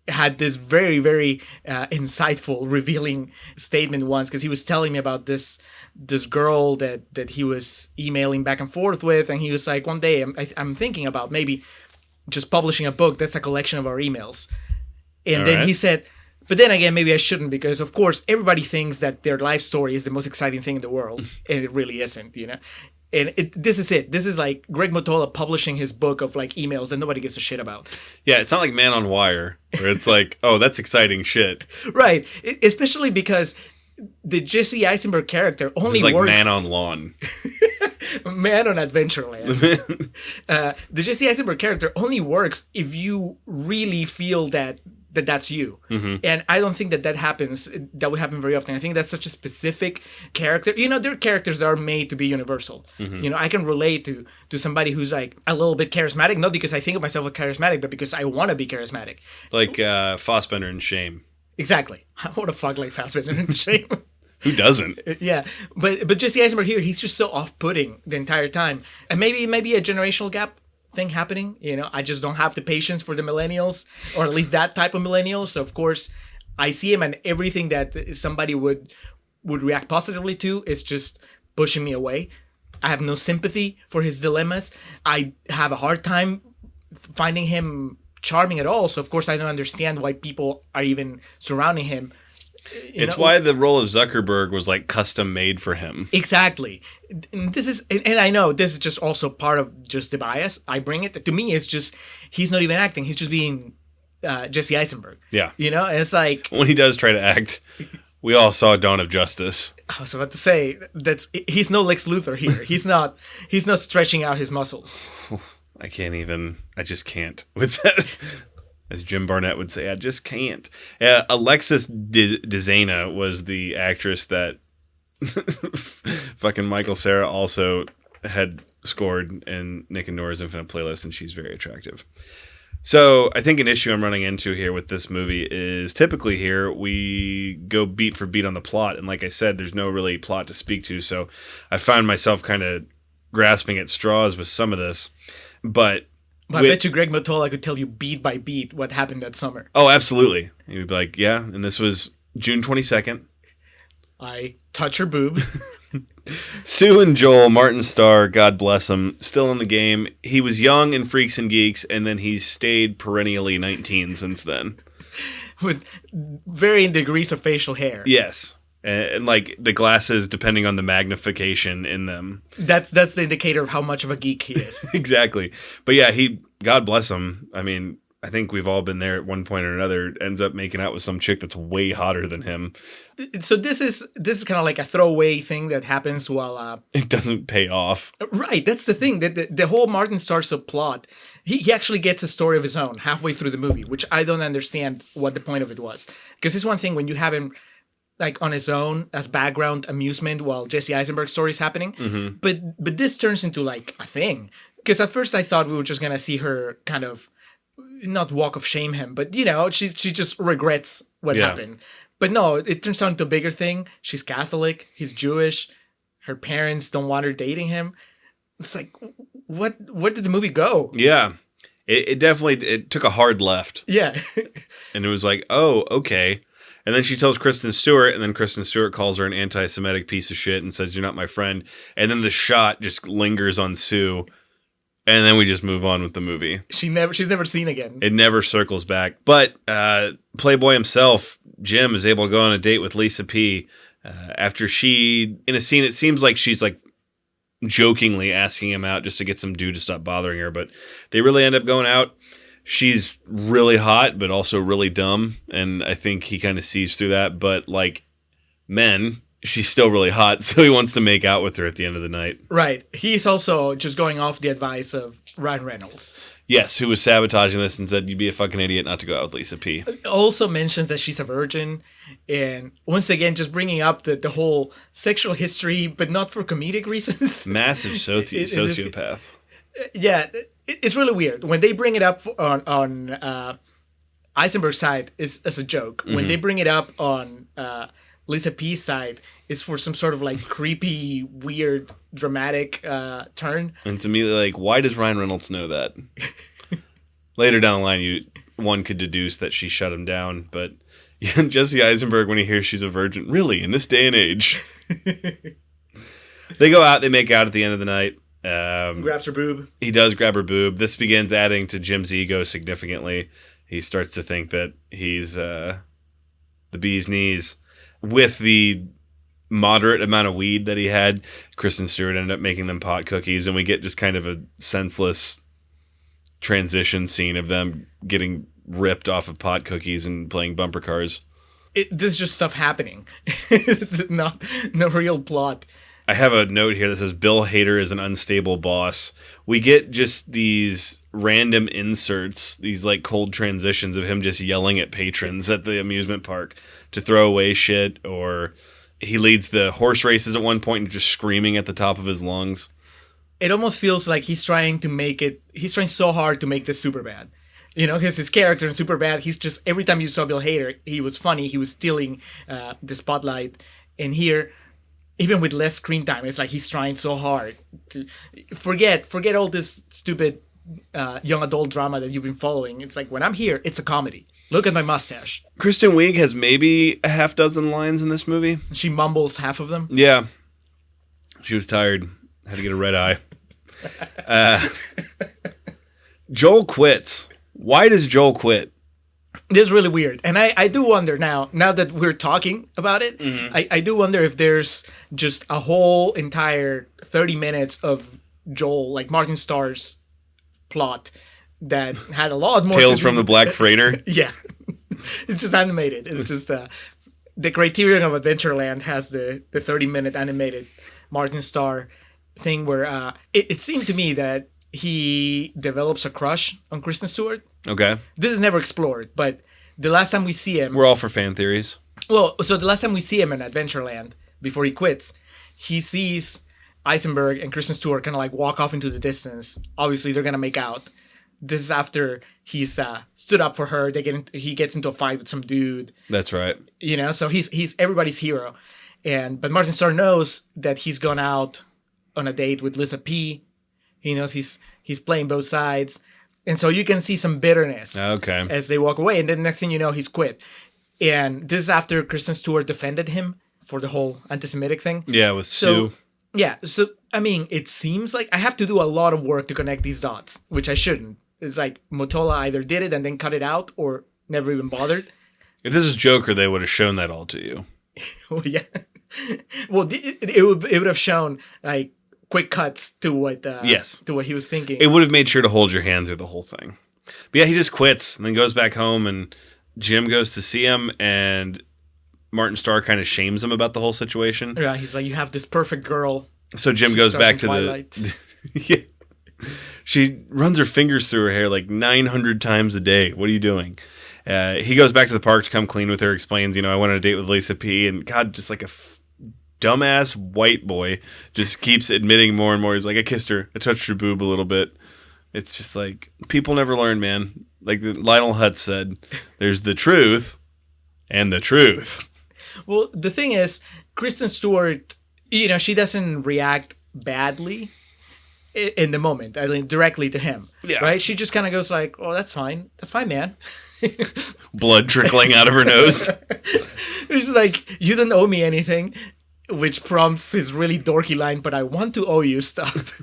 B: had this very, very insightful, revealing statement once because he was telling me about this girl that he was emailing back and forth with, and he was like, one day I'm thinking about maybe just publishing a book that's a collection of our emails. And then he said, but then again, maybe I shouldn't because, of course, everybody thinks that their life story is the most exciting thing in the world, and it really isn't, And this is it. This is like Greg Mottola publishing his book of like emails that nobody gives a shit about.
C: Yeah, it's not like Man on Wire, where it's like, oh, that's exciting shit.
B: Right. Especially because the Jesse Eisenberg character only
C: it's like
B: works...
C: Man on Lawn.
B: Man on Adventureland. The Jesse Eisenberg character only works if you really feel that's you. And I don't think that happens. That would happen very often. I think that's such a specific character. There are characters that are made to be universal. I can relate to somebody who's like a little bit charismatic, not because I think of myself as charismatic, but because I want to be charismatic.
C: Like Fassbender in Shame.
B: Exactly. I want to fuck like Fassbender in Shame.
C: Who doesn't?
B: Yeah, but Jesse Eisenberg here, he's just so off-putting the entire time. And maybe a generational gap thing happening. I just don't have the patience for the millennials, or at least that type of millennials. So of course, I see him, and everything that somebody would react positively to is just pushing me away. I have no sympathy for his dilemmas. I have a hard time finding him charming at all. So of course, I don't understand why people are even surrounding him.
C: It's why the role of Zuckerberg was like custom made for him.
B: Exactly. And I know this is just also part of just the bias I bring it. To me, it's just, he's not even acting. He's just being Jesse Eisenberg. Yeah. And it's like...
C: When he does try to act, we all saw Dawn of Justice.
B: I was about to say, he's no Lex Luthor here. He's not stretching out his muscles.
C: I just can't with that. As Jim Barnett would say, I just can't. Alexis DeZena was the actress that fucking Michael Cera also had scored in Nick and Nora's Infinite Playlist, and she's very attractive. So I think an issue I'm running into here with this movie is typically here we go beat for beat on the plot. And like I said, there's no really plot to speak to. So I find myself kind of grasping at straws with some of this. But
B: I bet you Greg Mottola could tell you beat by beat what happened that summer.
C: Oh, absolutely. He would be like, yeah, and this was June 22nd.
B: I touch her boob.
C: Sue and Joel, Martin Starr, God bless him, still in the game. He was young in Freaks and Geeks, and then he's stayed perennially 19 since then.
B: With varying degrees of facial hair.
C: Yes. And like the glasses, depending on the magnification in them.
B: That's the indicator of how much of a geek he is.
C: Exactly. But yeah, God bless him. I mean, I think we've all been there at one point or another. Ends up making out with some chick that's way hotter than him.
B: So this is kind of like a throwaway thing that happens while
C: it doesn't pay off. Right.
B: That's the thing. The whole Martin Starr subplot, he actually gets a story of his own halfway through the movie, which I don't understand what the point of it was. Because it's one thing when you have him like on his own as background amusement while Jesse Eisenberg's story is happening.
C: Mm-hmm.
B: But this turns into like a thing. Because at first I thought we were just gonna see her kind of not walk of shame him, but you know, she just regrets what happened. But no, it turns out into a bigger thing. She's Catholic, he's Jewish, her parents don't want her dating him. It's like, where did the movie go?
C: Yeah. It definitely took a hard left.
B: Yeah.
C: And it was like, oh, okay. And then she tells Kristen Stewart, and then Kristen Stewart calls her an anti-Semitic piece of shit and says, you're not my friend. And then the shot just lingers on Sue. And then we just move on with the movie.
B: She's never seen again.
C: It never circles back. But Playboy himself, Jim, is able to go on a date with Lisa P. After she, in a scene, it seems like she's like jokingly asking him out just to get some dude to stop bothering her. But they really end up going out. She's really hot, but also really dumb. And I think he kind of sees through that. But like men, she's still really hot, so he wants to make out with her at the end of the night.
B: Right. He's also just going off the advice of Ryan Reynolds.
C: Yes, who was sabotaging this and said, you'd be a fucking idiot not to go out with Lisa P.
B: Also mentions that she's a virgin. And once again, just bringing up the whole sexual history, but not for comedic reasons.
C: Massive sociopath.
B: Yeah, it's really weird. When they bring it up on Eisenberg's side, it's as a joke. Mm-hmm. When they bring it up on Lisa P's side, it's for some sort of like creepy, weird, dramatic turn.
C: And it's immediately like, why does Ryan Reynolds know that? Later down the line, one could deduce that she shut him down. But yeah, Jesse Eisenberg, when he hears she's a virgin, really, in this day and age. They go out, they make out at the end of the night.
B: Grabs her boob.
C: He does grab her boob. This begins adding to Jim's ego significantly. He starts to think that he's the bee's knees. With the moderate amount of weed that he had, Kristen Stewart ended up making them pot cookies, and we get just kind of a senseless transition scene of them getting ripped off of pot cookies and playing bumper cars.
B: There's just stuff happening. No real plot.
C: I have a note here that says Bill Hader is an unstable boss. We get just these random inserts, these like cold transitions of him just yelling at patrons at the amusement park to throw away shit, or he leads the horse races at one point and just screaming at the top of his lungs.
B: It almost feels like he's trying so hard to make this super bad. You know, because his character in Superbad, he's just, every time you saw Bill Hader, he was funny, he was stealing the spotlight. And here, even with less screen time, it's like he's trying so hard to forget all this stupid young adult drama that you've been following. It's like, when I'm here, it's a comedy. Look at my mustache.
C: Kristen Wiig has maybe a half dozen lines in this movie.
B: She mumbles half of them.
C: Yeah. She was tired. Had to get a red eye. Joel quits. Why does Joel quit?
B: This is really weird. And I do wonder now that we're talking about it, mm-hmm. I do wonder if there's just a whole entire 30 minutes of Joel, like Martin Starr's plot, that had a lot more
C: Tales from the Black Freighter.
B: Yeah. It's just animated. It's just the Criterion of Adventureland has the 30-minute animated Martin Starr thing where it seemed to me that he develops a crush on Kristen Stewart.
C: Okay.
B: This is never explored, but the last time we see him...
C: We're all for fan theories.
B: Well, so the last time we see him in Adventureland, before he quits, he sees Eisenberg and Kristen Stewart kind of like walk off into the distance. Obviously, they're going to make out. This is after he's stood up for her. He gets into a fight with some dude.
C: That's right.
B: You know, so he's everybody's hero. But Martin Starr knows that he's gone out on a date with Lisa P. He knows he's playing both sides. And so you can see some bitterness as they walk away. And then the next thing you know, he's quit. And this is after Kristen Stewart defended him for the whole anti-Semitic thing.
C: Yeah, with Sue.
B: Yeah, so, I mean, it seems like I have to do a lot of work to connect these dots, which I shouldn't. It's like Mottola either did it and then cut it out or never even bothered.
C: If this is Joker, they would have shown that all to you.
B: Well, yeah. Well, it would have shown, like, quick cuts to what to what he was thinking.
C: It would have made sure to hold your hand through the whole thing. But yeah, he just quits and then goes back home, and Jim goes to see him, and Martin Starr kind of shames him about the whole situation.
B: Yeah, he's like, you have this perfect girl.
C: So Jim goes back to the... Yeah. She runs her fingers through her hair like 900 times a day. What are you doing? He goes back to the park to come clean with her, explains, I went on a date with Lisa P. And God, just like a dumbass white boy just keeps admitting more and more. He's like, I kissed her. I touched her boob a little bit. It's just like, people never learn, man. Like Lionel Hutz said, there's the truth and the truth.
B: Well, the thing is, Kristen Stewart, she doesn't react badly in the moment. I mean, directly to him. Yeah. Right? She just kind of goes like, oh, that's fine. That's fine, man.
C: Blood trickling out of her nose.
B: It's like, you don't owe me anything, which prompts his really dorky line, but I want to owe you stuff.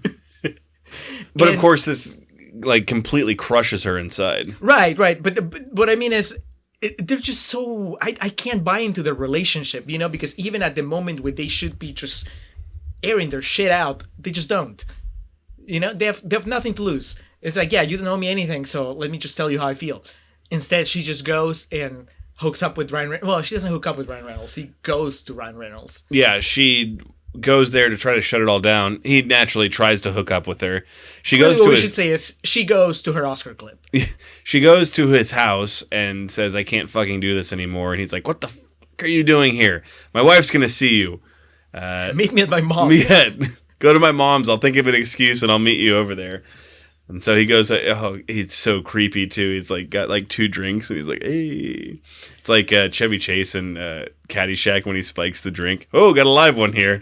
C: But of course, this like completely crushes her inside.
B: Right. But what I mean is, they're just so... I can't buy into their relationship, because even at the moment where they should be just airing their shit out, they just don't. They have nothing to lose. It's like, yeah, you don't owe me anything, so let me just tell you how I feel. Instead, she just goes and hooks up with Ryan Reynolds. Well, she doesn't hook up with Ryan Reynolds. He goes to Ryan Reynolds.
C: Yeah, she goes there to try to shut it all down. He naturally tries to hook up with her. She goes
B: what we should say is she goes to her Oscar clip.
C: She goes to his house and says, I can't fucking do this anymore. And he's like, what the fuck are you doing here? My wife's going to see you.
B: Meet me at my mom's.
C: Yeah, go to my mom's. I'll think of an excuse and I'll meet you over there. And so he goes, oh, he's so creepy too. He's like got like 2 drinks and he's like, hey. It's like Chevy Chase in Caddyshack when he spikes the drink. Oh, got a live one here.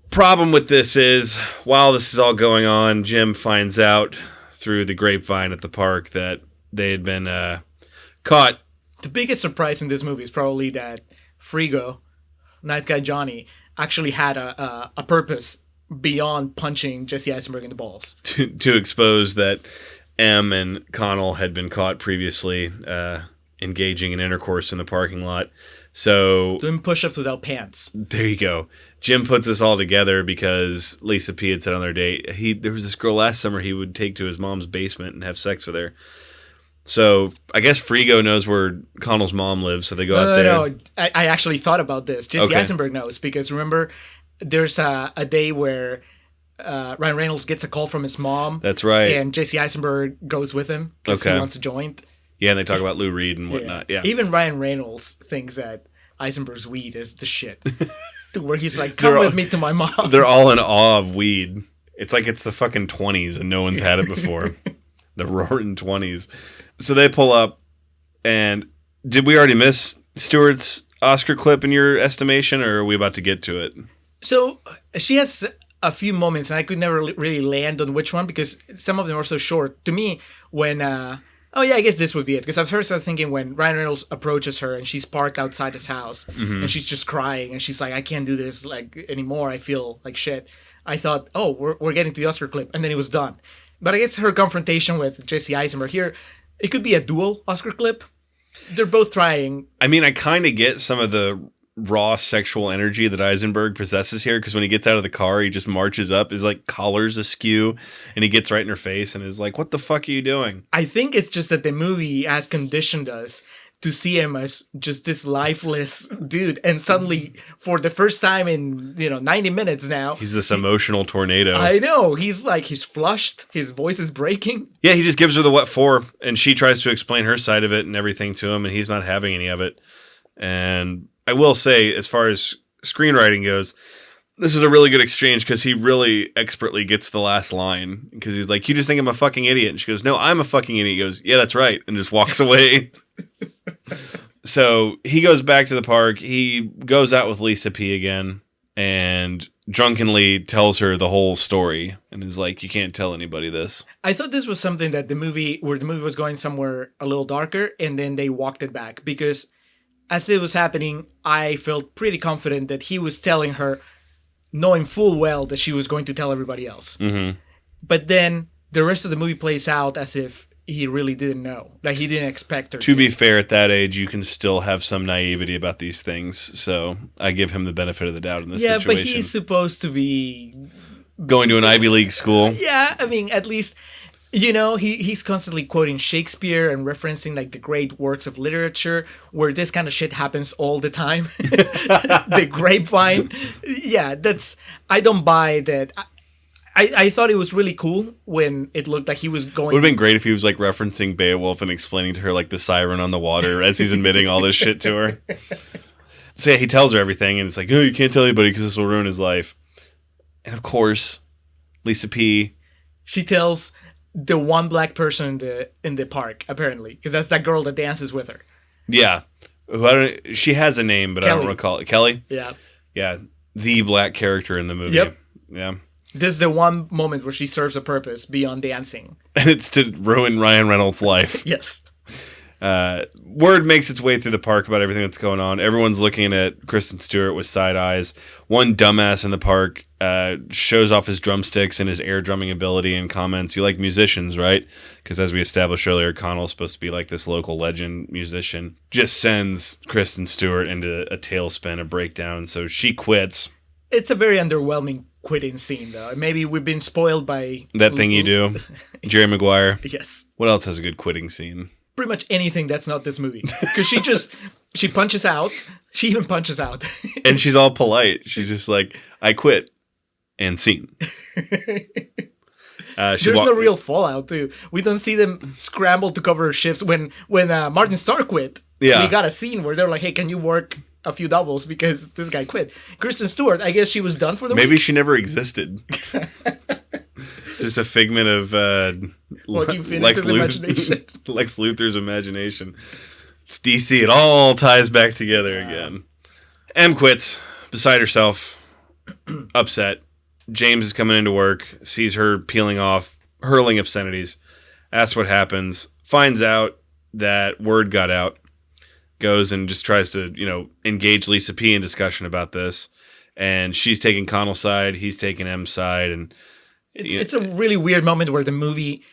C: Problem with this is, while this is all going on, Jim finds out through the grapevine at the park that they had been caught.
B: The biggest surprise in this movie is probably that Frigo, Nice Guy Johnny, actually had a purpose beyond punching Jesse Eisenberg in the balls.
C: To expose that M and Connell had been caught previously engaging in intercourse in the parking lot. So
B: doing push-ups without pants.
C: There you go. Jim puts this all together because Lisa P had said on their date, there was this girl last summer he would take to his mom's basement and have sex with her. So I guess Frigo knows where Connell's mom lives, so they go out there.
B: No, I actually thought about this. Jesse Eisenberg knows, because remember, there's a day where Ryan Reynolds gets a call from his mom.
C: That's right.
B: And Jesse Eisenberg goes with him because he wants a joint.
C: Yeah, and they talk about Lou Reed and whatnot. Yeah.
B: Even Ryan Reynolds thinks that Eisenberg's weed is the shit. Where he's like, come with me to my mom.
C: They're all in awe of weed. It's like it's the fucking 20s and no one's had it before. The roaring 20s. So they pull up, and did we already miss Stewart's Oscar clip in your estimation, or are we about to get to it?
B: So she has a few moments, and I could never really land on which one because some of them are so short. To me, when... I guess this would be it. Because at first I was thinking when Ryan Reynolds approaches her and she's parked outside his house and she's just crying and she's like, I can't do this anymore. I feel like shit. I thought, we're getting to the Oscar clip. And then it was done. But I guess her confrontation with Jesse Eisenberg here, it could be a dual Oscar clip. They're both trying. I
C: mean, I kind of get some of the raw sexual energy that Eisenberg possesses here, because when he gets out of the car, he just marches up, his like collar's askew, and he gets right in her face and is like, what the fuck are you doing?
B: I think it's just that the movie has conditioned us to see him as just this lifeless dude, and suddenly, for the first time in 90 minutes now,
C: He's this emotional tornado.
B: I know he's flushed. His voice is breaking.
C: Yeah, he just gives her the what for, and she tries to explain her side of it and everything to him, and he's not having any of it. And I will say, as far as screenwriting goes, this is a really good exchange because he really expertly gets the last line, because he's like, "You just think I'm a fucking idiot," and she goes, "No, I'm a fucking idiot." He goes, "Yeah, that's right," and just walks away. So he goes back to the park. He goes out with Lisa P again and drunkenly tells her the whole story and is like, "You can't tell anybody this."
B: I thought this was something that the movie was going somewhere a little darker, and then they walked it back, because as it was happening, I felt pretty confident that he was telling her, knowing full well that she was going to tell everybody else.
C: Mm-hmm.
B: But then the rest of the movie plays out as if he really didn't know. Like, he didn't expect her
C: To be fair, at that age, you can still have some naivety about these things. So I give him the benefit of the doubt in this situation.
B: Yeah, but he's supposed to be
C: going to an Ivy League school.
B: Yeah, I mean, at least, he's constantly quoting Shakespeare and referencing like the great works of literature where this kind of shit happens all the time. The grapevine. Yeah, I don't buy that. I thought it was really cool when it looked like he was going...
C: Would have been great if he was like referencing Beowulf and explaining to her like the siren on the water as he's admitting all this shit to her. So yeah, he tells her everything, and it's like, "Oh, you can't tell anybody because this will ruin his life." And of course, Lisa P.
B: She tells the one black person in the park, apparently, because that's that girl that dances with her.
C: Yeah. She has a name, but
B: Kelly.
C: I don't recall it. Kelly?
B: Yeah.
C: Yeah. The black character in the movie.
B: Yep.
C: Yeah.
B: This is the one moment where she serves a purpose beyond dancing.
C: And it's to ruin Ryan Reynolds' life.
B: Yes.
C: Word makes its way through the park about everything that's going on. Everyone's looking at Kristen Stewart with side eyes. One dumbass in the park shows off his drumsticks and his air drumming ability and comments, "You like musicians, right?" Because as we established earlier, Connell's supposed to be like this local legend musician. Just sends Kristen Stewart into a tailspin, a breakdown. So she quits.
B: It's a very underwhelming quitting scene, though. Maybe we've been spoiled by...
C: That thing you do. Jerry Maguire.
B: Yes.
C: What else has a good quitting scene?
B: Pretty much anything that's not this movie. Because she punches out. She even punches out.
C: And she's all polite. She's just like, "I quit." And scene.
B: There's no real fallout, too. We don't see them scramble to cover shifts when Martin Starr quit.
C: Yeah.
B: We got a scene where they're like, "Hey, can you work a few doubles because this guy quit?" Kristen Stewart, I guess she was done for the week.
C: Maybe she never existed. It's just a figment of Lex Luthor's imagination. It's DC. It all ties back together again. Em quits, beside herself, upset. James is coming into work, sees her peeling off, hurling obscenities, asks what happens, finds out that word got out, goes and just tries to, engage Lisa P in discussion about this. And she's taking Connell's side, he's taking M's side, and
B: it's a really weird moment where the movie,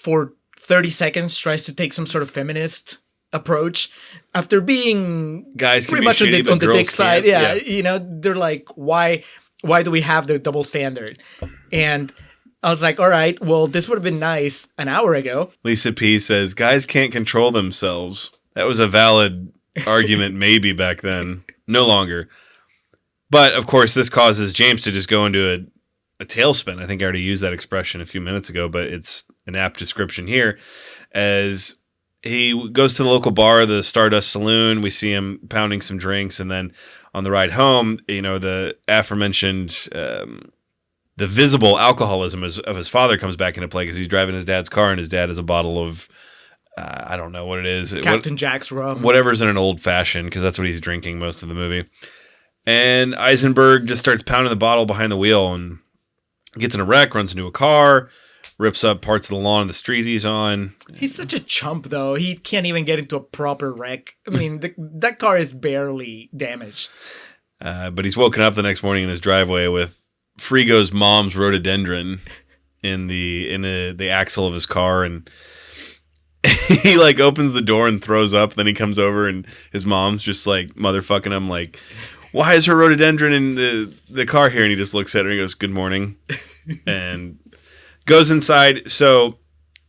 B: for 30 seconds, tries to take some sort of feminist approach after being
C: guys can
B: pretty
C: be
B: much
C: shitty,
B: on the
C: girls
B: dick side.
C: can't.
B: Yeah, they're like, why do we have the double standard? And I was like, all right, well, this would have been nice an hour ago.
C: Lisa P says, "Guys can't control themselves." That was a valid argument maybe back then. No longer. But, of course, this causes James to just go into a tailspin. I think I already used that expression a few minutes ago, but it's an apt description here. As he goes to the local bar, the Stardust Saloon, we see him pounding some drinks, and then on the ride home, the aforementioned, the visible alcoholism of his father comes back into play because he's driving his dad's car, and his dad has a bottle of, I don't know what it is.
B: Captain Jack's rum.
C: Whatever's in an old fashioned, because that's what he's drinking most of the movie. And Eisenberg just starts pounding the bottle behind the wheel and gets in a wreck, runs into a car, rips up parts of the lawn of the street he's on.
B: He's such a chump, though. He can't even get into a proper wreck. I mean, that car is barely damaged.
C: But he's woken up the next morning in his driveway with Frigo's mom's rhododendron in the axle of his car, and he like opens the door and throws up. Then he comes over and his mom's just like motherfucking him, like, "Why is her rhododendron in the car here?" And he just looks at her and goes, "Good morning," and goes inside. So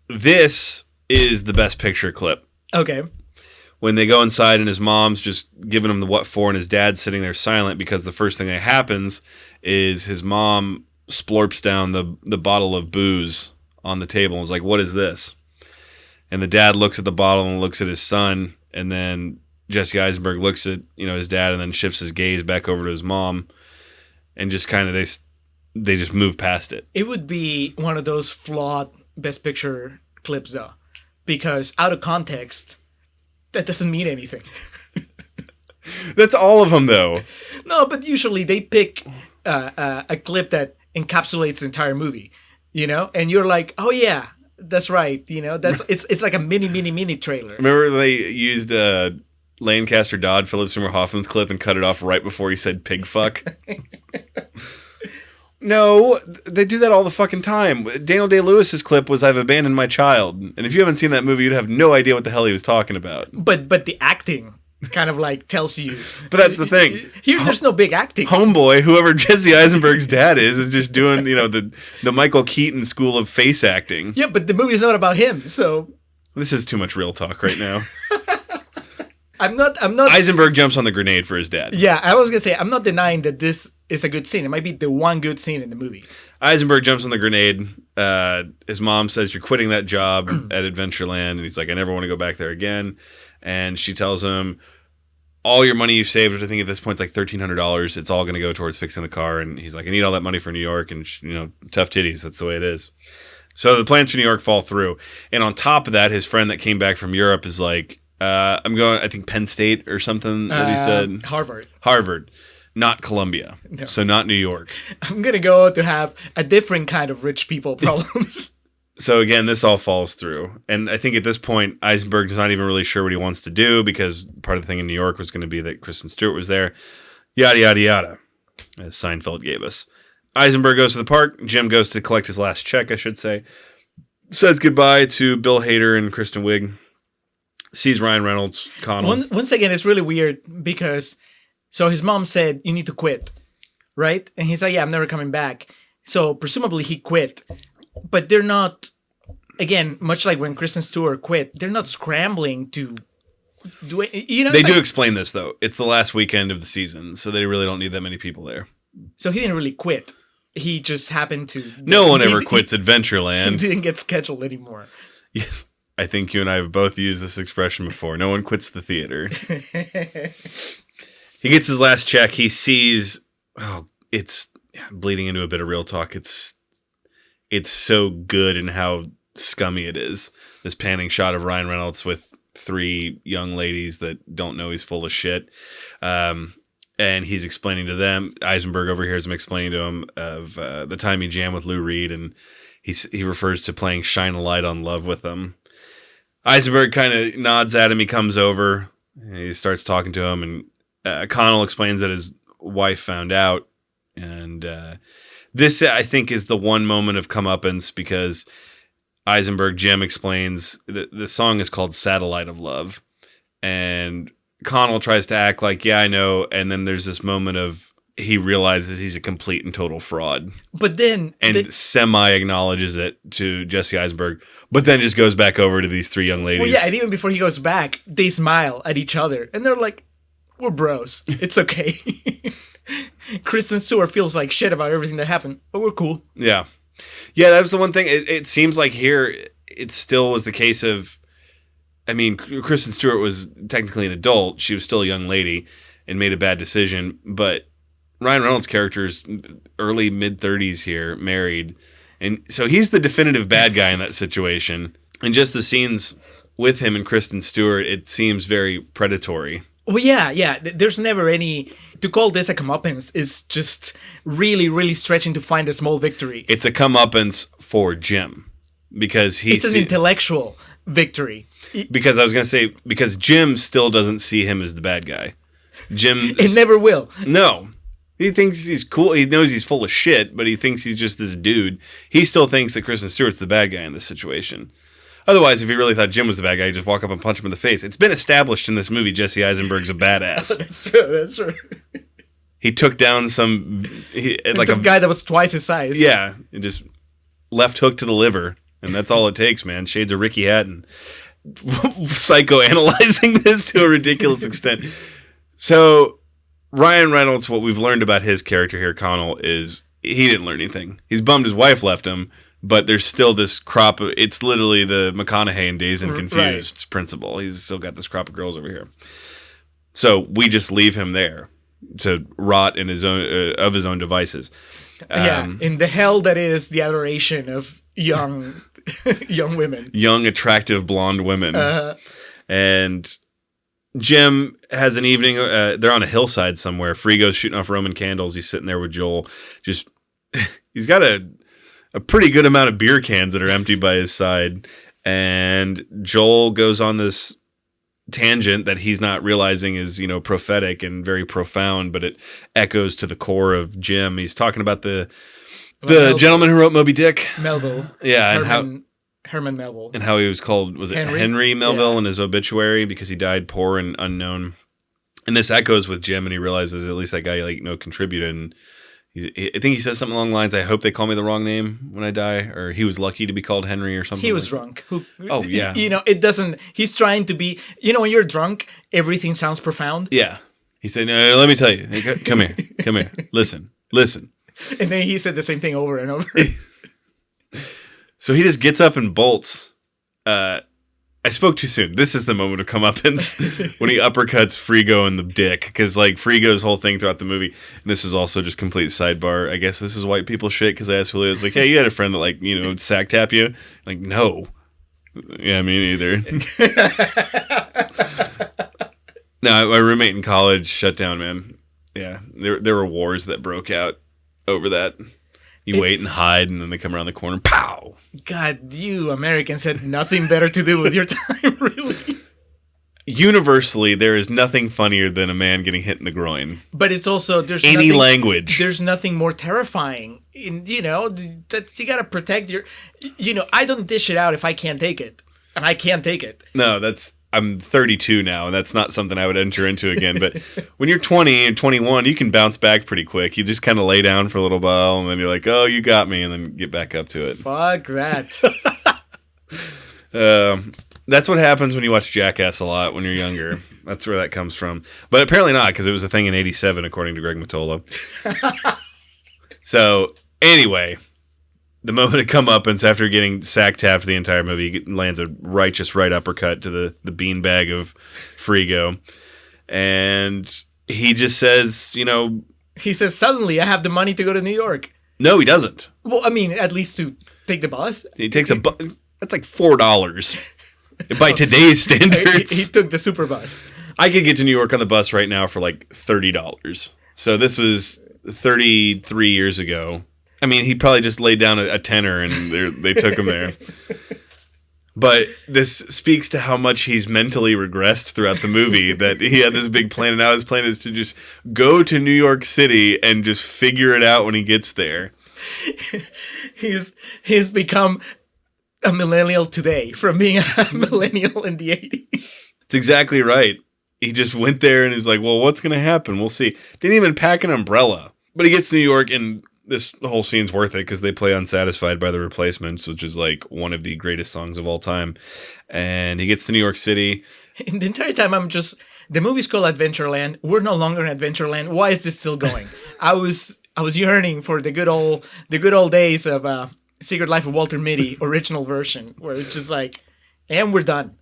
C: this is the best picture clip.
B: Okay.
C: when they go inside and his mom's just giving him the what for, and his dad's sitting there silent because the first thing that happens is his mom splorps down the bottle of booze on the table and was like, what is this? And the dad looks at the bottle and looks at his son, and then Jesse Eisenberg looks at his dad and then shifts his gaze back over to his mom, and just kind of they just move past it.
B: It would be one of those flawed Best Picture clips, though, because out of context, that doesn't mean anything.
C: That's all of them, though.
B: No, but usually they pick a clip that encapsulates the entire movie, and you're like, oh yeah, that's right, that's it's like a mini trailer.
C: Remember they used Lancaster Dodd, Philip Seymour Hoffman's clip, and cut it off right before he said pig fuck? No, they do that all the fucking time. Daniel Day-Lewis's clip was "I've abandoned my child," and if you haven't seen that movie, you'd have no idea what the hell he was talking about.
B: But the acting kind of like tells you.
C: But that's the thing.
B: Here, there's no big acting.
C: Homeboy, whoever Jesse Eisenberg's dad is just doing the Michael Keaton school of face acting.
B: Yeah, but the movie's not about him, so.
C: This is too much real talk right now.
B: I'm not.
C: Eisenberg jumps on the grenade for his dad.
B: Yeah, I was gonna say I'm not denying that this is a good scene. It might be the one good scene in the movie.
C: Eisenberg jumps on the grenade. His mom says, "You're quitting that job at Adventureland," and he's like, "I never want to go back there again." And she tells him, "All your money you've saved, which I think at this point is like $1,300, it's all going to go towards fixing the car." And he's like, "I need all that money for New York," and tough titties. That's the way it is. So the plans for New York fall through. And on top of that, his friend that came back from Europe is like, I'm going, I think Penn State or something that he said. Harvard, not Columbia. No. So not New York.
B: I'm going to go to have a different kind of rich people problems.
C: So again, this all falls through. And I think at this point, Eisenberg is not even really sure what he wants to do, because part of the thing in New York was going to be that Kristen Stewart was there. Yada, yada, yada, as Seinfeld gave us. Eisenberg goes to the park. Jim goes to collect his last check, I should say. Says goodbye to Bill Hader and Kristen Wiig. Sees Ryan Reynolds, Connell.
B: Once again, it's really weird because, so his mom said, you need to quit, right? And he's like, yeah, I'm never coming back. So presumably he quit. But they're not, again, much like when Kristen Stewart quit, they're not scrambling to do it.
C: They do explain this, though. It's the last weekend of the season, so they really don't need that many people there.
B: So he didn't really quit. He just happened to...
C: No one ever quits Adventureland.
B: He didn't get scheduled anymore.
C: Yes. I think you and I have both used this expression before. No one quits the theater. He gets his last check. He sees... Oh, it's bleeding into a bit of real talk. It's so good in how scummy it is. This panning shot of Ryan Reynolds with 3 young ladies that don't know he's full of shit. And he's explaining to them, Eisenberg overhears him explaining to him of the time he jammed with Lou Reed, and he refers to playing Shine a Light on Love with them. Eisenberg kind of nods at him. He comes over. He starts talking to him, and Connell explains that his wife found out. And this, I think, is the one moment of comeuppance, because Jim explains that the song is called Satellite of Love. And Connell tries to act like, yeah, I know. And then there's this moment of he realizes he's a complete and total fraud.
B: But then...
C: And semi-acknowledges it to Jesse Eisenberg, but then just goes back over to these 3 young ladies.
B: Well, yeah, and even before he goes back, they smile at each other. And they're like, we're bros. It's okay. Kristen Stewart feels like shit about everything that happened, but we're cool.
C: Yeah. Yeah, that was the one thing. It seems like here it still was the case of... I mean, Kristen Stewart was technically an adult. She was still a young lady and made a bad decision. But Ryan Reynolds' character is early, mid-30s here, married. And so he's the definitive bad guy in that situation. And just the scenes with him and Kristen Stewart, it seems very predatory.
B: Well, yeah. There's never any... To call this a comeuppance is just really, really stretching to find a small victory.
C: It's a comeuppance for Jim. Because
B: it's an intellectual victory.
C: Because I was going to say, because Jim still doesn't see him as the bad guy. Jim...
B: It never will.
C: No. He thinks he's cool. He knows he's full of shit, but he thinks he's just this dude. He still thinks that Kristen Stewart's the bad guy in this situation. Otherwise, if he really thought Jim was the bad guy, he'd just walk up and punch him in the face. It's been established in this movie Jesse Eisenberg's a badass.
B: That's true.
C: He took down some...
B: like a guy that was twice his size.
C: Yeah. Just left hook to the liver. And that's all it takes, man. Shades of Ricky Hatton. psychoanalyzing this to a ridiculous extent. So Ryan Reynolds, what we've learned about his character here, Connell, is he didn't learn anything. He's bummed his wife left him, but there's still this crop of, it's literally the McConaughey in Dazed and Confused principle. He's still got this crop of girls over here. So we just leave him there to rot in his own of his own devices.
B: In the hell that is the adoration of young women.
C: Young, attractive, blonde women. And Jim has an evening. They're on a hillside somewhere. Frigo's shooting off Roman candles. He's sitting there with Joel. He's got a pretty good amount of beer cans that are empty by his side. And Joel goes on this tangent that he's not realizing is, prophetic and very profound, but it echoes to the core of Jim. He's talking about the gentleman who wrote Moby Dick.
B: Melville.
C: Yeah,
B: Herman Melville.
C: And how he was called, was it Henry Melville in his obituary because he died poor and unknown. And this echoes with Jim, and he realizes at least that guy contributed. And I think he says something along the lines, I hope they call me the wrong name when I die, or he was lucky to be called Henry or something.
B: He was drunk.
C: Oh, yeah.
B: It doesn't, he's trying to be, when you're drunk, everything sounds profound.
C: Yeah. He said, no, let me tell you. Hey, come here. Listen.
B: And then he said the same thing over and over.
C: So he just gets up and bolts. I spoke too soon. This is the moment of comeuppance when he uppercuts Frigo in the dick. Because, Frigo's whole thing throughout the movie, and this is also just complete sidebar. I guess this is white people shit, because I asked Julio, it's like, hey, you had a friend that, sack tap you? Like, no. Yeah, me neither. No, my roommate in college shut down, man. Yeah, there were wars that broke out over that. You wait and hide, and then they come around the corner, pow!
B: God, you Americans had nothing better to do with your time, really.
C: Universally, there is nothing funnier than a man getting hit in the groin.
B: But it's also, there's
C: language.
B: There's nothing more terrifying. That you gotta protect your... I don't dish it out if I can't take it. And I can't take it.
C: No, I'm 32 now, and that's not something I would enter into again. But when you're 20 and 21, you can bounce back pretty quick. You just kind of lay down for a little while, and then you're like, oh, you got me, and then get back up to it.
B: Fuck that.
C: That's what happens when you watch Jackass a lot when you're younger. That's where that comes from. But apparently not, because it was a thing in 87, according to Greg Mottola. So, anyway... The moment of comeuppance after getting sack tapped the entire movie, he lands a righteous right uppercut to the beanbag of Frigo. And he just says,
B: He says, suddenly I have the money to go to New York.
C: No, he doesn't.
B: Well, I mean, at least to take the bus.
C: He takes that's like $4. By today's standards.
B: He took the super bus.
C: I could get to New York on the bus right now for like $30. So this was 33 years ago. I mean, he probably just laid down a tenner and they took him there. But this speaks to how much he's mentally regressed throughout the movie, that he had this big plan, and now his plan is to just go to New York City and just figure it out when he gets there.
B: He's become a millennial today from being a millennial in the 80s.
C: It's exactly right. He just went there and is like, well, what's going to happen? We'll see. Didn't even pack an umbrella. But he gets to New York, and the whole scene's worth it because they play Unsatisfied by the Replacements, which is like one of the greatest songs of all time. And he gets to New York City.
B: And the entire time the movie's called Adventureland. We're no longer in Adventureland. Why is this still going? I was yearning for the good old days of Secret Life of Walter Mitty original version, where it's just like, and we're done.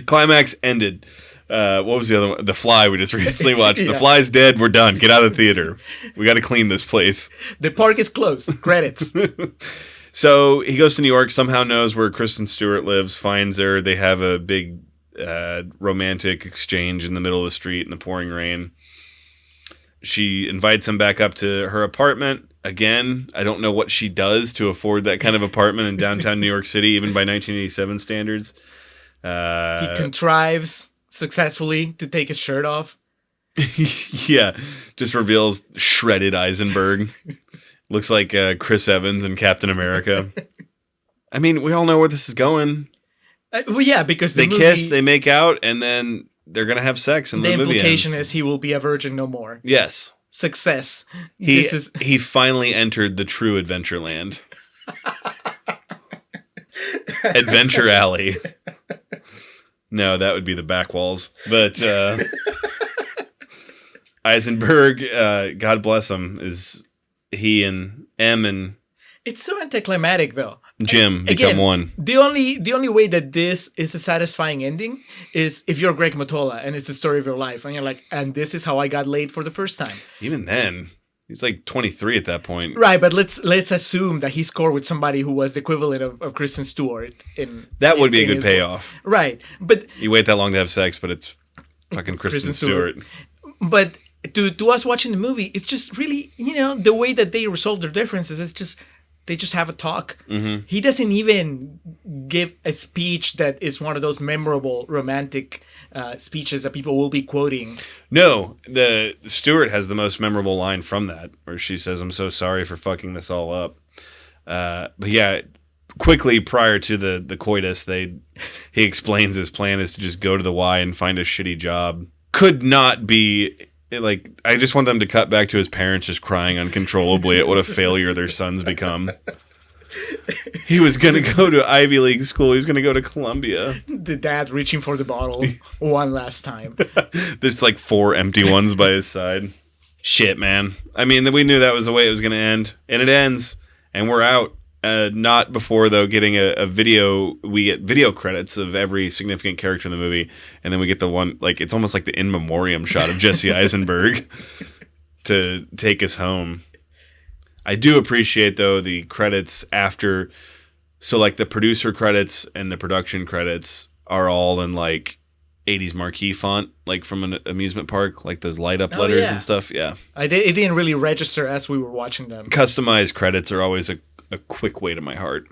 C: Climax ended. What was the other one? The Fly we just recently watched.
B: Yeah.
C: The Fly's dead. We're done. Get out of the theater. We got to clean this place.
B: The park is closed. Credits.
C: So he goes to New York, somehow knows where Kristen Stewart lives, finds her. They have a big romantic exchange in the middle of the street in the pouring rain. She invites him back up to her apartment. Again, I don't know what she does to afford that kind of apartment in downtown New York City, even by 1987 standards.
B: He contrives successfully to take his shirt off.
C: Yeah, just reveals shredded Eisenberg. Looks like Chris Evans and Captain America. I mean, we all know where this is going.
B: Well, yeah, because
C: they kiss, they make out, and then they're gonna have sex, and the movie
B: implication
C: ends.
B: is he will be a virgin no more.
C: Yes,
B: success.
C: He finally entered the true Adventureland. Adventure Alley. No, that would be the back walls. But Eisenberg, God bless him, is he and M and
B: It's so anticlimactic, though.
C: Jim become one.
B: The only way that this is a satisfying ending is if you're Greg Mottola and it's the story of your life, and you're like, and this is how I got laid for the first time.
C: Even then, he's like 23 at that point.
B: Right, but let's assume that he scored with somebody who was the equivalent of Kristen Stewart.
C: That would be a good payoff.
B: Right, but
C: you wait that long to have sex, but it's fucking Kristen Stewart.
B: But to us watching the movie, it's just really, the way that they resolve their differences is just, they just have a talk. Mm-hmm. He doesn't even give a speech that is one of those memorable romantic speeches that people will be quoting.
C: No, the Stewart has the most memorable line from that, where she says, "I'm so sorry for fucking this all up." But yeah, quickly prior to the coitus, he explains his plan is to just go to the Y and find a shitty job. Could not be. Like, I just want them to cut back to his parents just crying uncontrollably at what a failure their son's become. He was going to go to Ivy League school. He was going to go to Columbia.
B: The dad reaching for the bottle one last time.
C: There's like 4 empty ones by his side. Shit, man. I mean, we knew that was the way it was going to end. And it ends. And we're out. Not before, though, getting a video. We get video credits of every significant character in the movie, and then we get the one, like, it's almost like the in memoriam shot of Jesse Eisenberg to take us home. I do appreciate, though, the credits after. So, like, the producer credits and the production credits are all in, like, 80s marquee font, like from an amusement park, like those light up letters and stuff. Yeah.
B: It didn't really register as we were watching them.
C: Customized credits are always a quick way to my heart.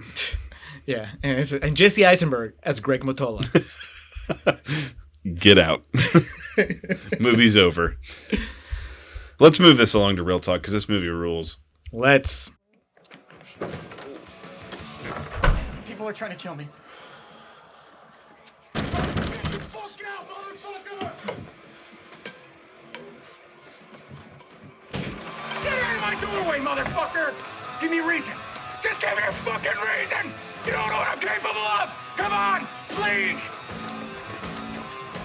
B: Yeah, and Jesse Eisenberg as Greg Mottola.
C: Get out. Movie's over. Let's move this along to Real Talk, because this movie rules.
B: Let's.
D: People are trying to kill me. Fuck out, motherfucker! Get out of my doorway, motherfucker! Give me a reason. Just give me a fucking reason! You don't know what I'm capable of! Come on, please!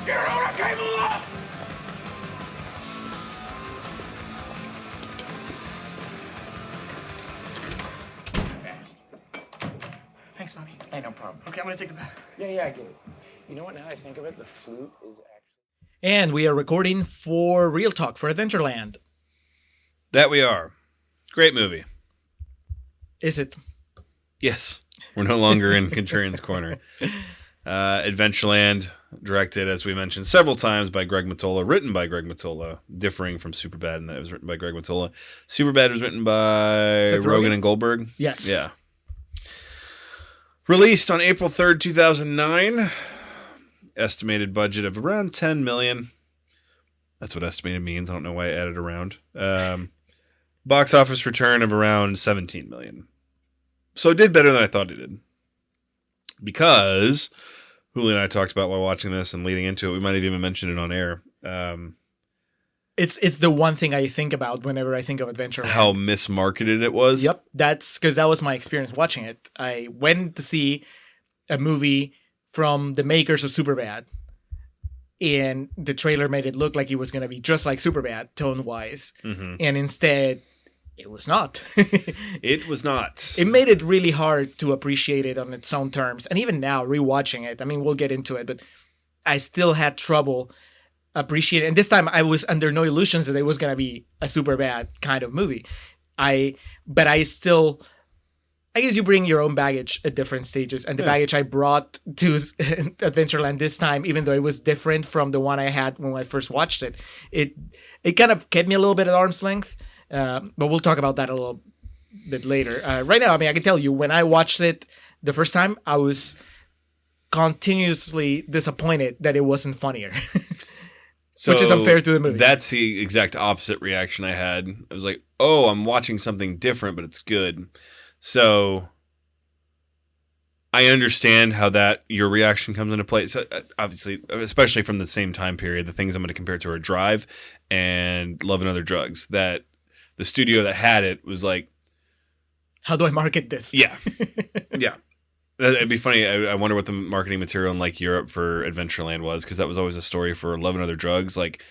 D: You don't know what I'm capable of! Thanks, Bobby. Hey, no problem. Okay, I'm gonna take the bag.
E: Yeah, I get it. You know what, now I think of it, the flute is actually...
B: And we are recording for Real Talk for Adventureland.
C: That we are. Great movie.
B: Is it?
C: Yes. We're no longer in Contrarians Corner. Adventureland, directed, as we mentioned several times, by Greg Mottola, written by Greg Mottola, differing from Superbad in that it was written by Greg Mottola. Superbad was written by
B: Seth
C: Rogen
B: Rogen?
C: and Goldberg.
B: Yes.
C: Yeah. Released on April 3rd, 2009. Estimated budget of around $10 million. That's what estimated means. I don't know why I added around. Box office return of around $17 million. So it did better than I thought it did. Because Julio and I talked about while watching this and leading into it. We might have even mentioned it on air.
B: It's the one thing I think about whenever I think of Adventureland.
C: How mismarketed it was.
B: Yep. That's because that was my experience watching it. I went to see a movie from the makers of Superbad. And the trailer made it look like it was going to be just like Superbad, tone-wise. Mm-hmm. And instead, it was not.
C: It was not.
B: It made it really hard to appreciate it on its own terms. And even now, rewatching it, I mean, we'll get into it, but I still had trouble appreciating. And this time, I was under no illusions that it was going to be a Superbad kind of movie. But I still... I guess you bring your own baggage at different stages. And the baggage I brought to Adventureland this time, even though it was different from the one I had when I first watched it, it kind of kept me a little bit at arm's length. But we'll talk about that a little bit later. Right now, I mean, I can tell you, when I watched it the first time, I was continuously disappointed that it wasn't funnier. Which is unfair to the movie.
C: That's the exact opposite reaction I had. I was like, oh, I'm watching something different, but it's good. So I understand how that your reaction comes into play. So obviously, especially from the same time period, the things I'm going to compare to are Drive and Love and Other Drugs. That the studio that had it was like,
B: how do I market this?
C: Yeah, yeah. It'd be funny. I wonder what the marketing material in like Europe for Adventureland was, because that was always a story for Love and Other Drugs. Like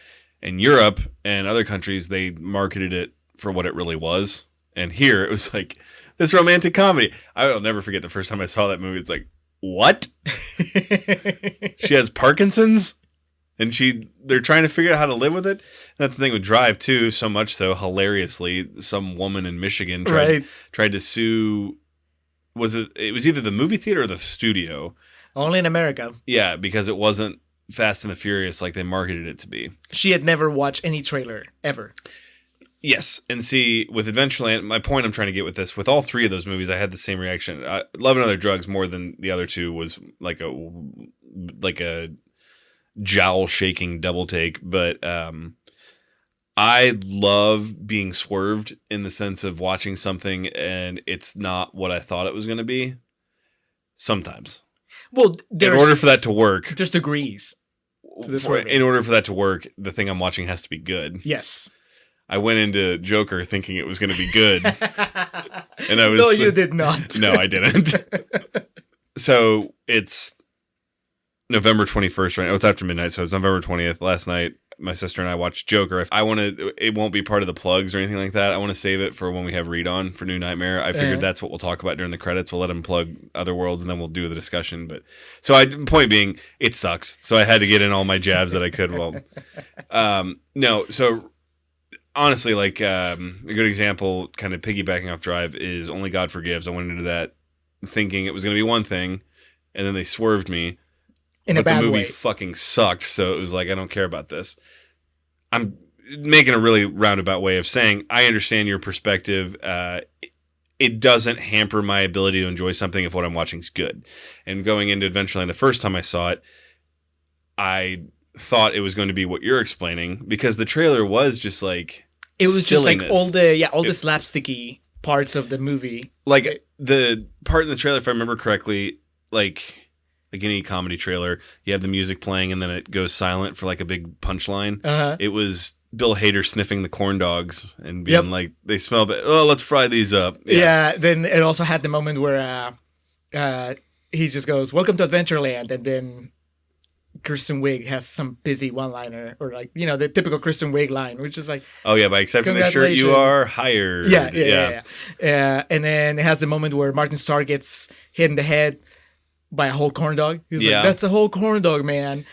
C: in Europe and other countries, they marketed it for what it really was, and here it was like this romantic comedy. I'll never forget the first time I saw that movie. It's like, what? She has Parkinson's, and they're trying to figure out how to live with it. And that's the thing with Drive too. So much so, hilariously, some woman in Michigan tried to sue. It was either the movie theater or the studio.
B: Only in America.
C: Yeah, because it wasn't Fast and the Furious like they marketed it to be.
B: She had never watched any trailer, ever.
C: Yes, and see, with Adventureland, my point I'm trying to get with this, with all three of those movies, I had the same reaction. Love and Other Drugs, more than the other two, was like a jowl-shaking double take, but I love being swerved in the sense of watching something and it's not what I thought it was going to be. Sometimes.
B: Well,
C: in order for that to work,
B: there's degrees.
C: In order for that to work, the thing I'm watching has to be good.
B: Yes.
C: I went into Joker thinking it was going to be good. And I was
B: No, you did not.
C: No, I didn't. So it's November 21st right now. It's after midnight, so it's November 20th. Last night, my sister and I watched Joker. It won't be part of the plugs or anything like that. I want to save it for when we have Reed on for New Nightmare. I figured that's what we'll talk about during the credits. We'll let him plug Other Worlds and then we'll do the discussion. But point being, it sucks. So I had to get in all my jabs that I could. No. So honestly, like a good example, kind of piggybacking off Drive, is Only God Forgives. I went into that thinking it was going to be one thing, and then they swerved me. But the movie fucking sucked, so it was like, I don't care about this. I'm making a really roundabout way of saying, I understand your perspective. It doesn't hamper my ability to enjoy something if what I'm watching is good. And going into Adventureland, the first time I saw it, I thought it was going to be what you're explaining, because the trailer was just like
B: it was
C: silliness.
B: Just like all the slapsticky parts of the movie.
C: Like the part in the trailer, if I remember correctly, like any comedy trailer, you have the music playing and then it goes silent for like a big punchline.
B: Uh-huh.
C: It was Bill Hader sniffing the corn dogs and being like, they smell bad. Oh, let's fry these up.
B: Yeah. Then it also had the moment where he just goes, "Welcome to Adventureland," and then Kristen Wiig has some pithy one-liner, or like, the typical Kristen Wiig line, which is like,
C: "Oh yeah, by accepting the shirt, you are hired."
B: Yeah. And then it has the moment where Martin Starr gets hit in the head by a whole corn dog. He's like, "That's a whole corn dog, man."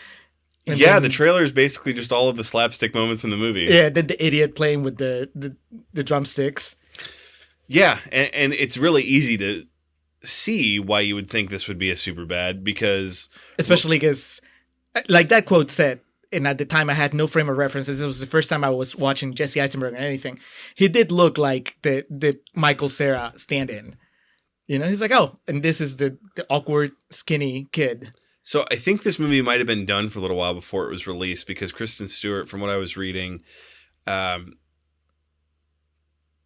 B: And
C: then, the trailer is basically just all of the slapstick moments in the movie.
B: Yeah, then the idiot playing with the drumsticks.
C: Yeah, and it's really easy to see why you would think this would be a super bad, because...
B: Especially because, like that quote said, and at the time I had no frame of references. It was the first time I was watching Jesse Eisenberg or anything. He did look like the Michael Cera stand-in. He's like, oh, and this is the awkward, skinny kid.
C: So I think this movie might have been done for a little while before it was released, because Kristen Stewart, from what I was reading,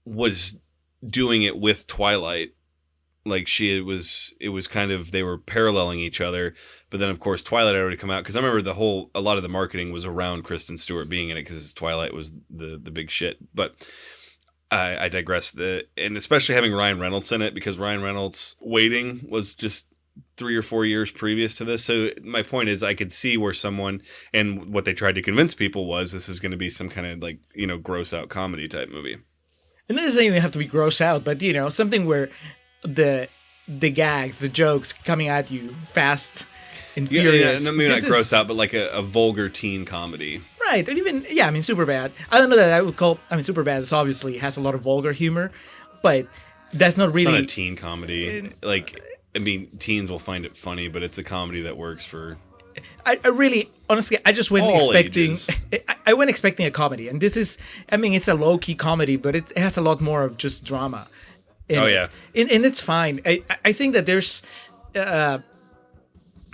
C: was doing it with Twilight. Like it was kind of, they were paralleling each other. But then, of course, Twilight had already come out. Because I remember a lot of the marketing was around Kristen Stewart being in it, because Twilight was the big shit. But... I digress. And especially having Ryan Reynolds in it, because Ryan Reynolds' Waiting was just 3 or 4 years previous to this. So my point is, I could see where someone, and what they tried to convince people was, this is going to be some kind of like, gross out comedy type movie.
B: And it doesn't even have to be gross out, but something where the gags, the jokes coming at you fast and furious.
C: Yeah, maybe not gross out, but like a vulgar teen comedy.
B: Right, and even, Superbad. I don't know that I would call... Superbad obviously has a lot of vulgar humor, but that's not really...
C: It's not a teen comedy. Teens will find it funny, but it's a comedy that works for...
B: I really, honestly, I just went expecting... I went expecting a comedy, and this is... it's a low-key comedy, but it has a lot more of just drama. And it's fine. I think that there's...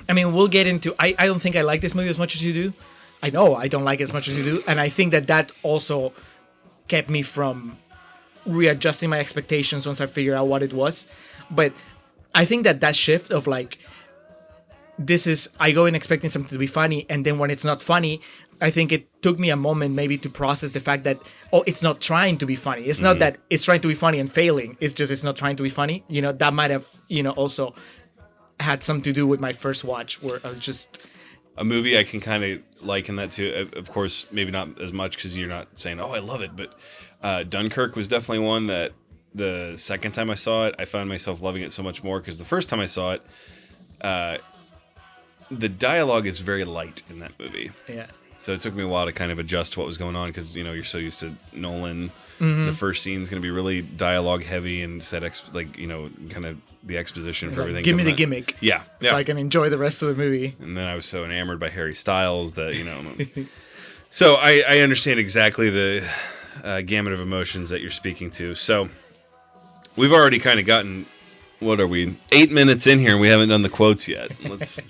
B: we'll get into... I don't think I like this movie as much as you do. I know I don't like it as much as you do, and I think that also kept me from readjusting my expectations once I figured out what it was. But I think that shift of like, I go in expecting something to be funny, and then when it's not funny, I think it took me a moment maybe to process the fact that, it's not trying to be funny. It's not that it's trying to be funny and failing. It's just it's not trying to be funny. That might have, also had something to do with my first watch, where I was just
C: A movie I can kind of liken that to, of course, maybe not as much because you're not saying, oh, I love it, but Dunkirk was definitely one that the second time I saw it, I found myself loving it so much more because the first time I saw it, the dialogue is very light in that movie.
B: yeah.
C: So it took me a while to kind of adjust to what was going on because, you're so used to Nolan. The first scene is going to be really dialogue heavy and kind of the exposition for everything.
B: Give me the
C: coming out.
B: gimmick.
C: Yeah.
B: So I can enjoy the rest of the movie.
C: And then I was so enamored by Harry Styles that, So I understand exactly the gamut of emotions that you're speaking to. So we've already kind of gotten, what are we, 8 minutes in here and we haven't done the quotes yet. Let's...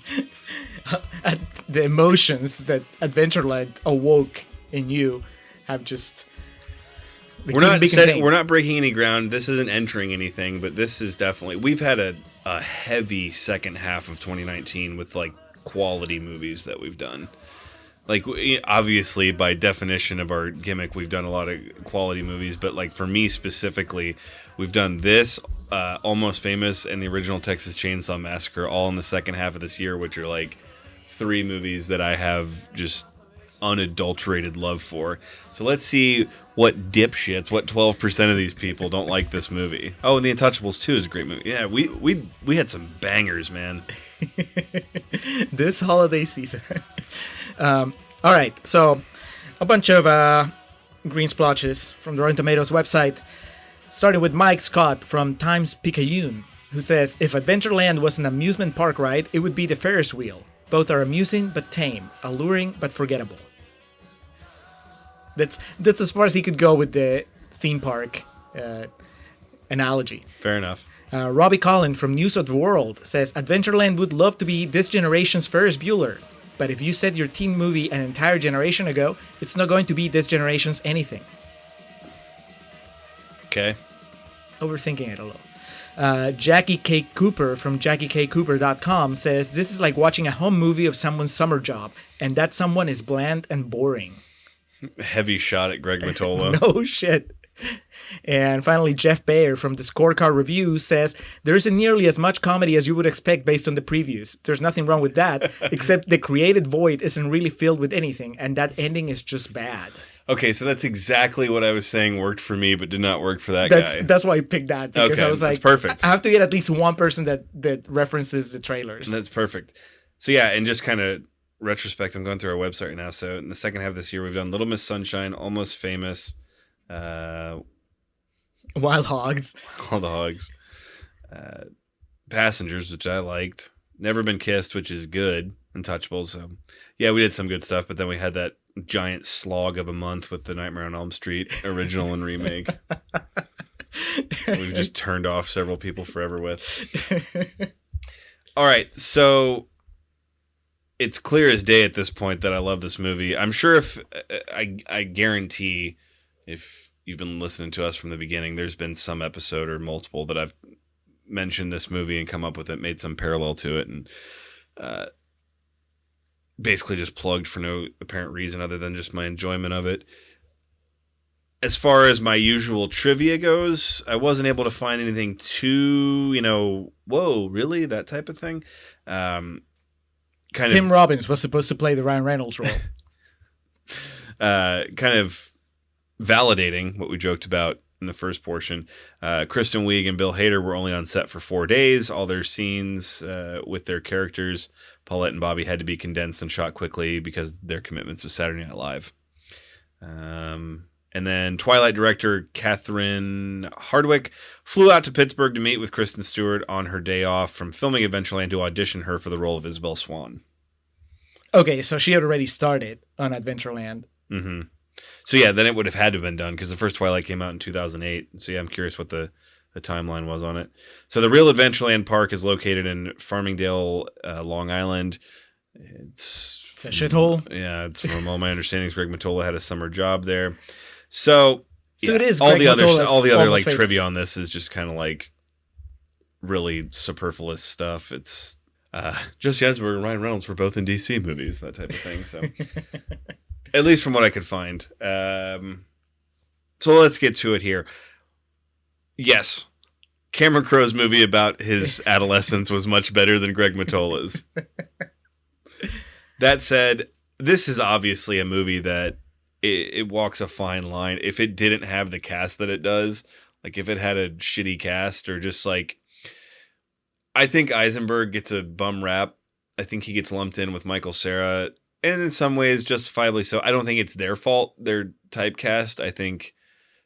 B: The emotions that Adventureland awoke in you have just...
C: We're not breaking any ground. This isn't entering anything, but this is definitely... We've had a heavy second half of 2019 with, quality movies that we've done. Obviously, by definition of our gimmick, we've done a lot of quality movies, but, for me specifically, we've done this, Almost Famous, and the original Texas Chainsaw Massacre all in the second half of this year, which are, 3 movies that I have just unadulterated love for. So let's see what dipshits, what 12% of these people don't like this movie. Oh, and The Untouchables 2 is a great movie. Yeah, we had some bangers, man.
B: This holiday season. All right, so a bunch of green splotches from the Rotten Tomatoes website, starting with Mike Scott from Times-Picayune, who says, if Adventureland was an amusement park ride, it would be the Ferris wheel. Both are amusing but tame, alluring but forgettable. That's as far as he could go with the theme park analogy.
C: Fair enough.
B: Robbie Collin from News of the World says, Adventureland would love to be this generation's Ferris Bueller. But if you said your teen movie an entire generation ago, it's not going to be this generation's anything.
C: Okay.
B: Overthinking it a little. Jackie K. Cooper from JackieKCooper.com says, this is like watching a home movie of someone's summer job, and that someone is bland and boring.
C: Heavy shot at Greg Mottola.
B: No shit. And finally, Jeff Bayer from the Scorecard Review says, there isn't nearly as much comedy as you would expect based on the previews. There's nothing wrong with that, except the created void isn't really filled with anything, and that ending is just bad.
C: Okay, so that's exactly what I was saying worked for me, but did not work for that guy.
B: That's why I picked that, because
C: okay,
B: I was like,
C: that's perfect.
B: I have to get at least one person that references the trailers.
C: That's perfect. So yeah, and just kind of retrospect, I'm going through our website right now. So in the second half of this year, we've done Little Miss Sunshine, Almost Famous,
B: Wild Hogs,
C: Passengers, which I liked, Never Been Kissed, which is good, Untouchables. So yeah, we did some good stuff, but then we had that giant slog of a month with the Nightmare on Elm Street original and remake. We've just turned off several people forever with. All right, so it's clear as day at this point that I love this movie. I'm sure if I guarantee if you've been listening to us from the beginning, there's been some episode or multiple that I've mentioned this movie and come up with it, made some parallel to it, and basically just plugged for no apparent reason other than just my enjoyment of it. As far as my usual trivia goes, I wasn't able to find anything too, whoa, really? That type of thing.
B: Tim Robbins was supposed to play the Ryan Reynolds role.
C: Kind of validating what we joked about in the first portion. Kristen Wiig and Bill Hader were only on set for 4 days. All their scenes with their characters, Paulette and Bobby, had to be condensed and shot quickly because their commitments with Saturday Night Live. And then Twilight director Catherine Hardwicke flew out to Pittsburgh to meet with Kristen Stewart on her day off from filming Adventureland to audition her for the role of Isabel Swan. Okay,
B: so she had already started on Adventureland.
C: Mm-hmm. So yeah, then it would have had to have been done because the first Twilight came out in 2008. So yeah, I'm curious what the timeline was on it. So the real Adventureland park is located in Farmingdale, Long Island. It's
B: a shithole.
C: Yeah, it's from all my understandings, Greg Mottola had a summer job there. So yeah,
B: it is
C: all
B: Greg
C: the other
B: Mottola's
C: trivia on this is just kind of really superfluous stuff. It's Jesse Eisenberg and Ryan Reynolds were both in DC movies, that type of thing. So at least from what I could find. So let's get to it here. Yes, Cameron Crowe's movie about his adolescence was much better than Greg Mottola's. That said, this is obviously a movie that it walks a fine line. If it didn't have the cast that it does, like if it had a shitty cast or just like, I think Eisenberg gets a bum rap. I think he gets lumped in with Michael Cera, and in some ways justifiably so. I don't think it's their fault, they're typecast. I think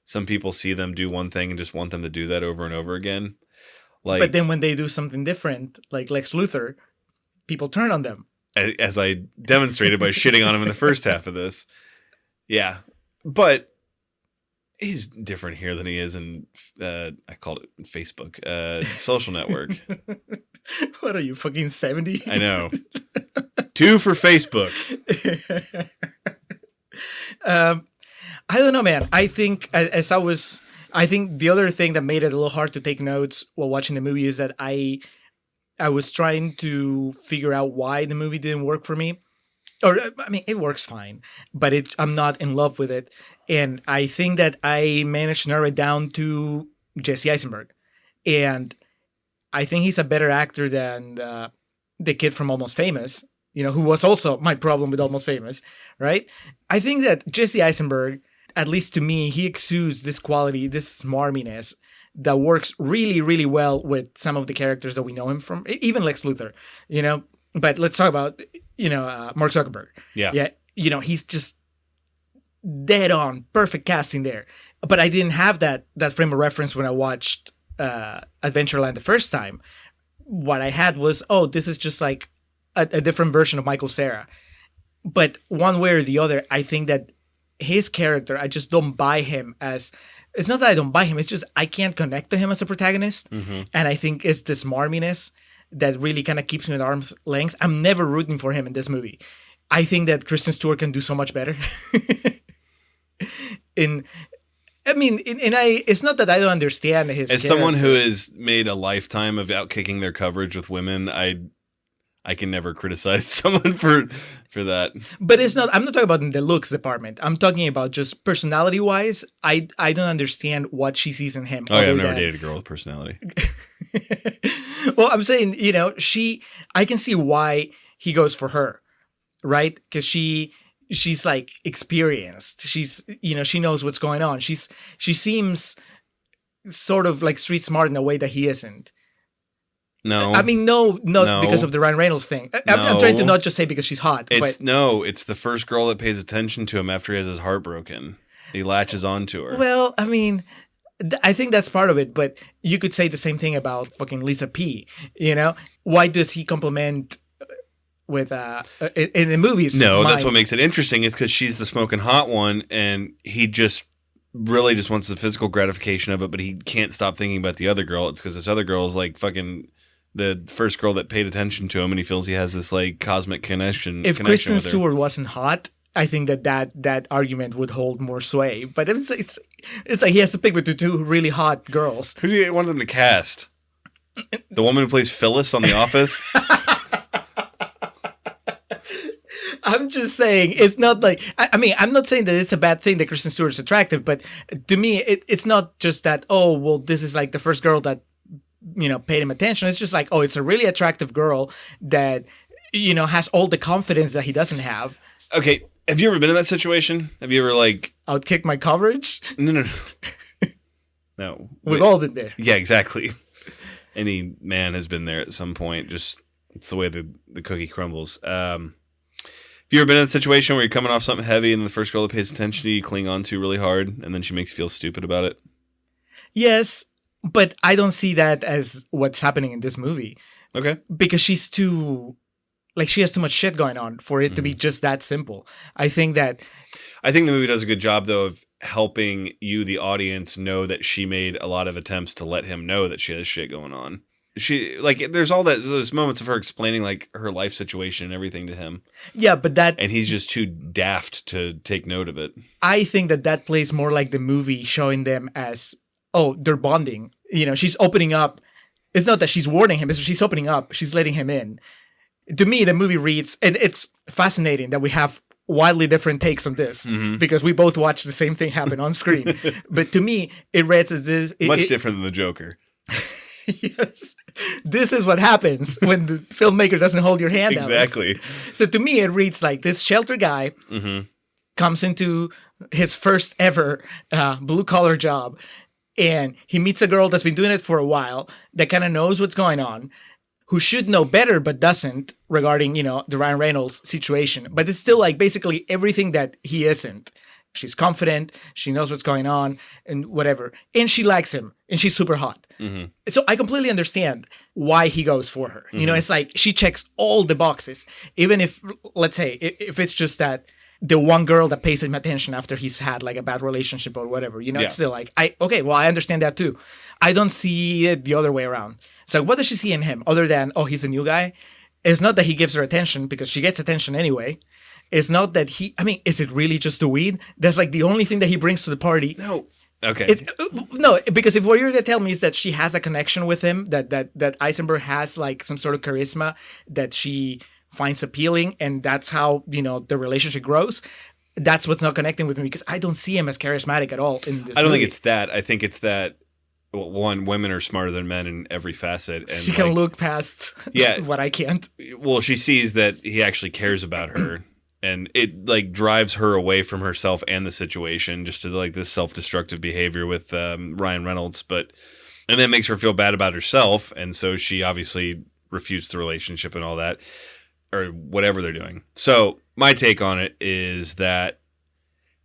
C: some people see them do one thing and just want them to do that over and over again. Like,
B: but then when they do something different, like Lex Luthor, people turn on them.
C: As I demonstrated by shitting on him in the first half of this. Yeah. But he's different here than he is in, I called it Facebook, social network.
B: What are you, fucking 70?
C: I know. 2 for Facebook.
B: I don't know, man. I think I think the other thing that made it a little hard to take notes while watching the movie is that I was trying to figure out why the movie didn't work for me. Or, I mean, it works fine, but I'm not in love with it. And I think that I managed to narrow it down to Jesse Eisenberg. And I think he's a better actor than the kid from Almost Famous, who was also my problem with Almost Famous, right? I think that Jesse Eisenberg, at least to me, he exudes this quality, this smarminess that works really, really well with some of the characters that we know him from, even Lex Luthor, But let's talk about, Mark Zuckerberg.
C: Yeah.
B: Yeah. He's just dead on, perfect casting there. But I didn't have that frame of reference when I watched Adventureland the first time. What I had was, this is just like a different version of Michael Cera. But one way or the other, I think that his character, I just don't buy him as... It's not that I don't buy him, it's just I can't connect to him as a protagonist. Mm-hmm. And I think it's this smarminess that really kind of keeps me at arm's length. I'm never rooting for him in this movie. I think that Kristen Stewart can do so much better. It's not that I don't understand his
C: As
B: character.
C: someone who has made a lifetime of outkicking their coverage with women, I can never criticize someone for that.
B: But I'm not talking about in the looks department. I'm talking about just personality wise. I don't understand what she sees in him.
C: Oh yeah, I've never dated a girl with personality.
B: Well, I'm saying, I can see why he goes for her, right? Because she's like experienced. She's, she knows what's going on. She seems sort of like street smart in a way that he isn't.
C: No.
B: I mean, no, because of the Ryan Reynolds thing. I'm trying to not just say because she's hot.
C: It's the first girl that pays attention to him after he has his heart broken. He latches onto her.
B: Well, I mean, I think that's part of it, but you could say the same thing about fucking Lisa P. Why does he compliment with in the movies?
C: No, that's what makes it interesting is because she's the smoking hot one, and he just really just wants the physical gratification of it, but he can't stop thinking about the other girl. It's because this other girl is like fucking the first girl that paid attention to him, and he feels he has this like cosmic connection.
B: If Kristen Stewart wasn't hot, I think that argument would hold more sway. But it's like he has to pick between two really hot girls.
C: Who do you want them to cast? The woman who plays Phyllis on The Office?
B: I'm just saying, it's not like... I mean, I'm not saying that it's a bad thing that Kristen Stewart is attractive, but to me, it's not just that, this is like the first girl that, paid him attention. It's just like, it's a really attractive girl that, has all the confidence that he doesn't have.
C: Okay, have you ever been in that situation? Have you ever like...
B: Outkick my coverage?
C: No. No.
B: We've all been there.
C: Yeah, exactly. Any man has been there at some point. Just, it's the way the cookie crumbles. Have you ever been in a situation where you're coming off something heavy and the first girl that pays attention to you cling on to really hard and then she makes you feel stupid about it?
B: Yes, but I don't see that as what's happening in this movie.
C: Okay.
B: Because she's too... Like, she has too much shit going on for it to be just that simple. I think the
C: movie does a good job, though, of helping you, the audience, know that she made a lot of attempts to let him know that she has shit going on. She, like, there's all those moments of her explaining, like, her life situation and everything to him.
B: Yeah, but that...
C: And he's just too daft to take note of it.
B: I think that plays more like the movie showing them as, they're bonding. She's opening up. It's not that she's warning him, it's she's opening up. She's letting him in. To me, the movie reads, and it's fascinating that we have wildly different takes on this because we both watch the same thing happen on screen. But to me, it reads as this.
C: Much different than the Joker.
B: Yes. This is what happens when the filmmaker doesn't hold your hand out.
C: Exactly.
B: So to me, it reads like this shelter guy comes into his first ever blue-collar job, and he meets a girl that's been doing it for a while, that kind of knows what's going on, who should know better but doesn't regarding, the Ryan Reynolds situation. But it's still like basically everything that he isn't. She's confident, she knows what's going on, and whatever. And she likes him, and she's super hot. So I completely understand why he goes for her. It's like she checks all the boxes. Even if, let's say, if it's just that the one girl that pays him attention after he's had like a bad relationship or whatever, it's still like, I understand that too. I don't see it the other way around. So what does she see in him other than, oh, he's a new guy? It's not that he gives her attention, because she gets attention anyway. It's not that is it really just the weed? That's like the only thing that he brings to the party.
C: No. Okay.
B: No, because if what you're going to tell me is that she has a connection with him, that Eisenberg has like some sort of charisma that she finds appealing, and that's how, the relationship grows, that's what's not connecting with me, because I don't see him as charismatic at all in this
C: I don't
B: movie.
C: think it's that. I think it's that, one, women are smarter than men in every facet. And
B: she can look past what I can't.
C: Well, she sees that he actually cares about her. And it like drives her away from herself and the situation, just to like this self-destructive behavior with Ryan Reynolds. And then makes her feel bad about herself. And so she obviously refutes the relationship and all that, or whatever they're doing. So my take on it is that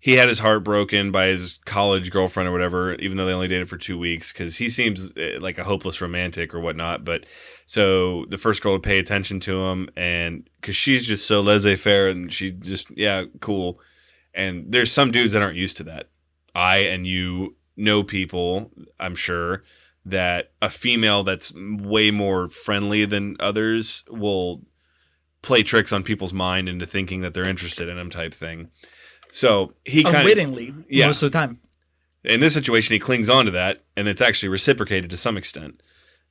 C: he had his heart broken by his college girlfriend or whatever, even though they only dated for 2 weeks, because he seems like a hopeless romantic or whatnot. But so the first girl to pay attention to him, and because she's just so laissez-faire and she just, cool. And there's some dudes that aren't used to that. I and you know people, I'm sure, that a female that's way more friendly than others will play tricks on people's mind into thinking that they're interested in them type thing. So he kind of
B: unwittingly most of the time.
C: In this situation, he clings on to that, and it's actually reciprocated to some extent.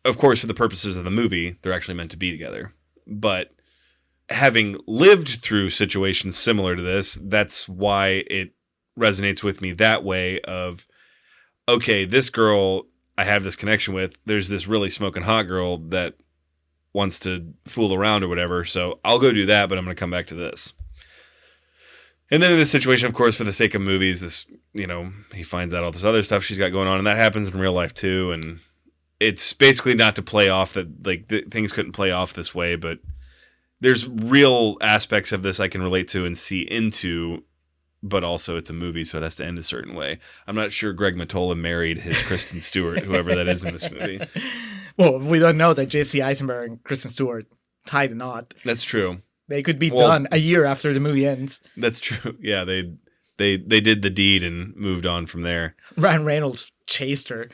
C: Of course, for the purposes of the movie, they're actually meant to be together. But having lived through situations similar to this, that's why it resonates with me that way of, okay, this girl I have this connection with, there's this really smoking hot girl that wants to fool around or whatever, so I'll go do that, but I'm going to come back to this. And then in this situation, of course, for the sake of movies, this, he finds out all this other stuff she's got going on, and that happens in real life too. And it's basically not to play off that, like, things couldn't play off this way, but there's real aspects of this I can relate to and see into, but also it's a movie, so it has to end a certain way. I'm not sure Greg Mottola married his Kristen Stewart, whoever that is in this movie.
B: Well, we don't know that Jesse Eisenberg and Kristen Stewart tied the knot.
C: That's true.
B: They could be done a year after the movie ends.
C: That's true. Yeah, they did the deed and moved on from there.
B: Ryan Reynolds chased her.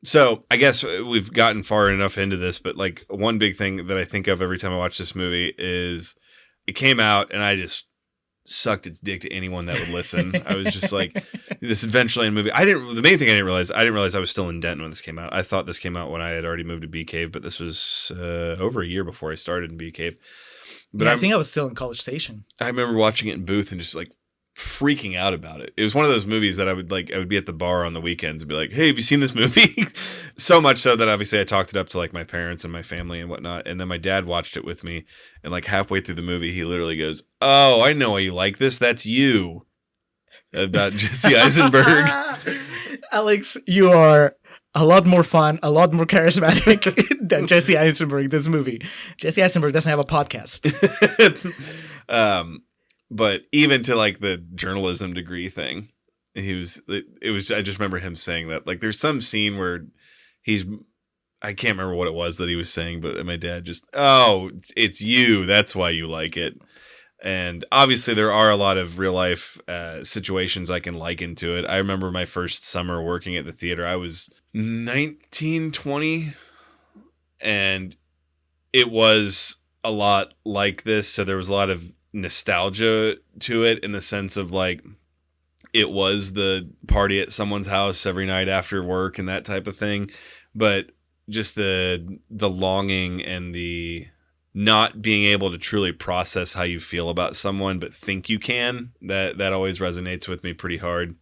C: So I guess we've gotten far enough into this, but like one big thing that I think of every time I watch this movie is it came out and I just sucked its dick to anyone that would listen. I was just like, this Adventureland movie. The main thing I didn't realize I was still in Denton when this came out. I thought this came out when I had already moved to Bee Cave, but this was over a year before I started in Bee Cave. But
B: I think I was still in College Station.
C: I remember watching it in booth and just like freaking out about it. It was one of those movies that I would be at the bar on the weekends and be like, hey, have you seen this movie? So much so that obviously I talked it up to like my parents and my family and whatnot. And then my dad watched it with me. And like halfway through the movie, he literally goes, oh, I know why you like this. That's you. About Jesse Eisenberg.
B: Alex, you are a lot more fun, a lot more charismatic than Jesse Eisenberg in this movie. Jesse Eisenberg doesn't have a podcast.
C: But even to like the journalism degree thing, I just remember him saying that, like, there's some scene where I can't remember what it was that he was saying, but my dad just, oh, it's you. That's why you like it. And obviously there are a lot of real life situations I can liken to it. I remember my first summer working at the theater. I was 19, 20, and it was a lot like this. So there was a lot of nostalgia to it in the sense of like, it was the party at someone's house every night after work and that type of thing. But just the longing and the not being able to truly process how you feel about someone, but think you can, that always resonates with me pretty hard.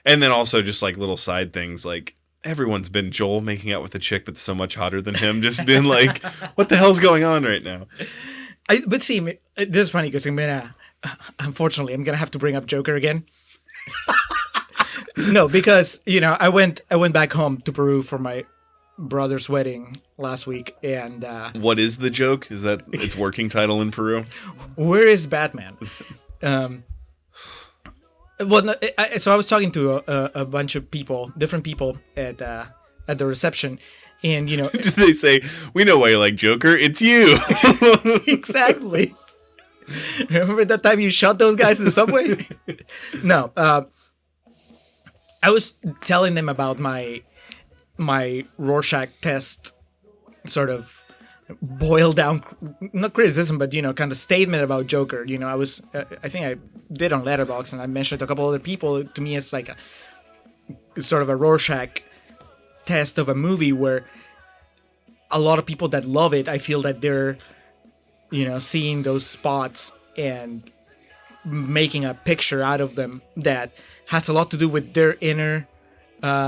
C: And then also just like little side things, like everyone's been Joel making out with a chick that's so much hotter than him, just been like, what the hell's going on right now?
B: But see, this is funny because unfortunately, I'm gonna have to bring up Joker again. No, because I went back home to Peru for my brother's wedding last week, and
C: What is the joke? Is that its working title in Peru?
B: where is Batman? Well, no, so I was talking to a bunch of people, different people at the reception, and
C: Did they say, we know why you like Joker? It's you.
B: exactly. Remember that time you shot those guys in the subway? No, I was telling them about my Rorschach test, sort of boiled down, not criticism, but kind of statement about Joker. I think I did on Letterboxd, and I mentioned to a couple other people. To me, it's like sort of a Rorschach test of a movie where a lot of people that love it, I feel that they're seeing those spots and making a picture out of them that has a lot to do with their inner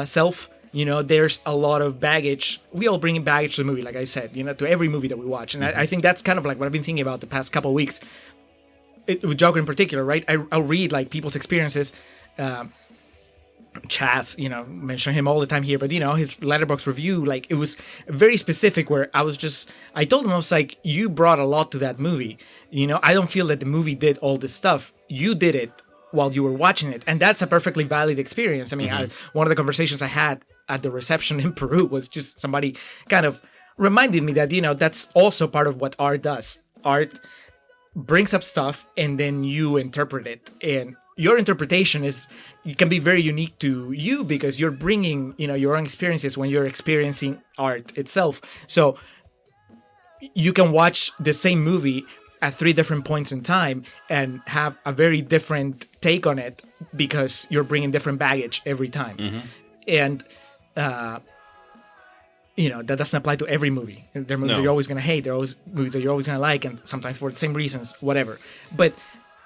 B: self. There's a lot of baggage. We all bring baggage to the movie, like I said, to every movie that we watch. And I think that's kind of like what I've been thinking about the past couple of weeks, with Joker in particular, right? I'll read like people's experiences. Chaz, mention him all the time here, but his Letterboxd review, like it was very specific where I told him, I was like, you brought a lot to that movie. I don't feel that the movie did all this stuff. You did it while you were watching it. And that's a perfectly valid experience. I mean, one of the conversations I had at the reception in Peru was just somebody kind of reminded me that, that's also part of what art does. Art brings up stuff and then you interpret it. And your interpretation can be very unique to you because you're bringing, your own experiences when you're experiencing art itself. So you can watch the same movie at 3 different points in time and have a very different take on it because you're bringing different baggage every time. And, that doesn't apply to every movie. There are movies that you're always going to hate. There are always movies that you're always going to like, and sometimes for the same reasons, whatever. But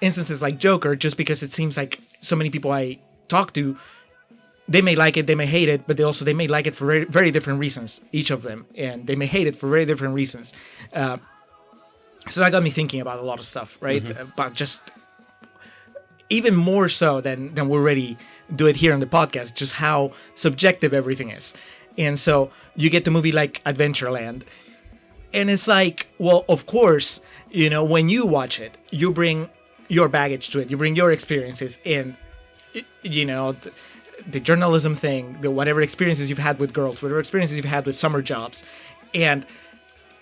B: instances like Joker, just because it seems like so many people I talk to, they may like it, they may hate it, but they may like it for very, very different reasons, each of them, and they may hate it for very different reasons. So that got me thinking about a lot of stuff, right? But just even more so than we already do it here on the podcast, just how subjective everything is. And so you get the movie like Adventureland, and it's like, well, of course, when you watch it, you bring your baggage to it, you bring your experiences in, the journalism thing, the whatever experiences you've had with girls, whatever experiences you've had with summer jobs. And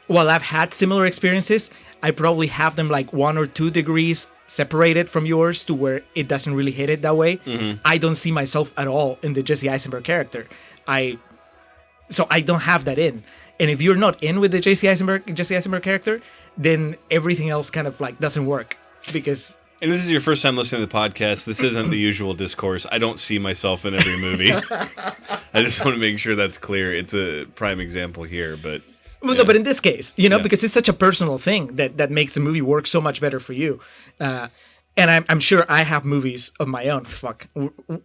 B: while I've had similar experiences, I probably have them like 1 or 2 degrees separated from yours to where it doesn't really hit it that way. I don't see myself at all in the Jesse Eisenberg character. So I don't have that in. And if you're not in with the Jesse Eisenberg character, then everything else kind of like doesn't work. Because,
C: and this is your first time listening to the podcast. This isn't the usual discourse. I don't see myself in every movie. I just want to make sure that's clear. It's a prime example here, but
B: well, no, but in this case, because it's such a personal thing that makes the movie work so much better for you. And I'm sure I have movies of my own. Fuck,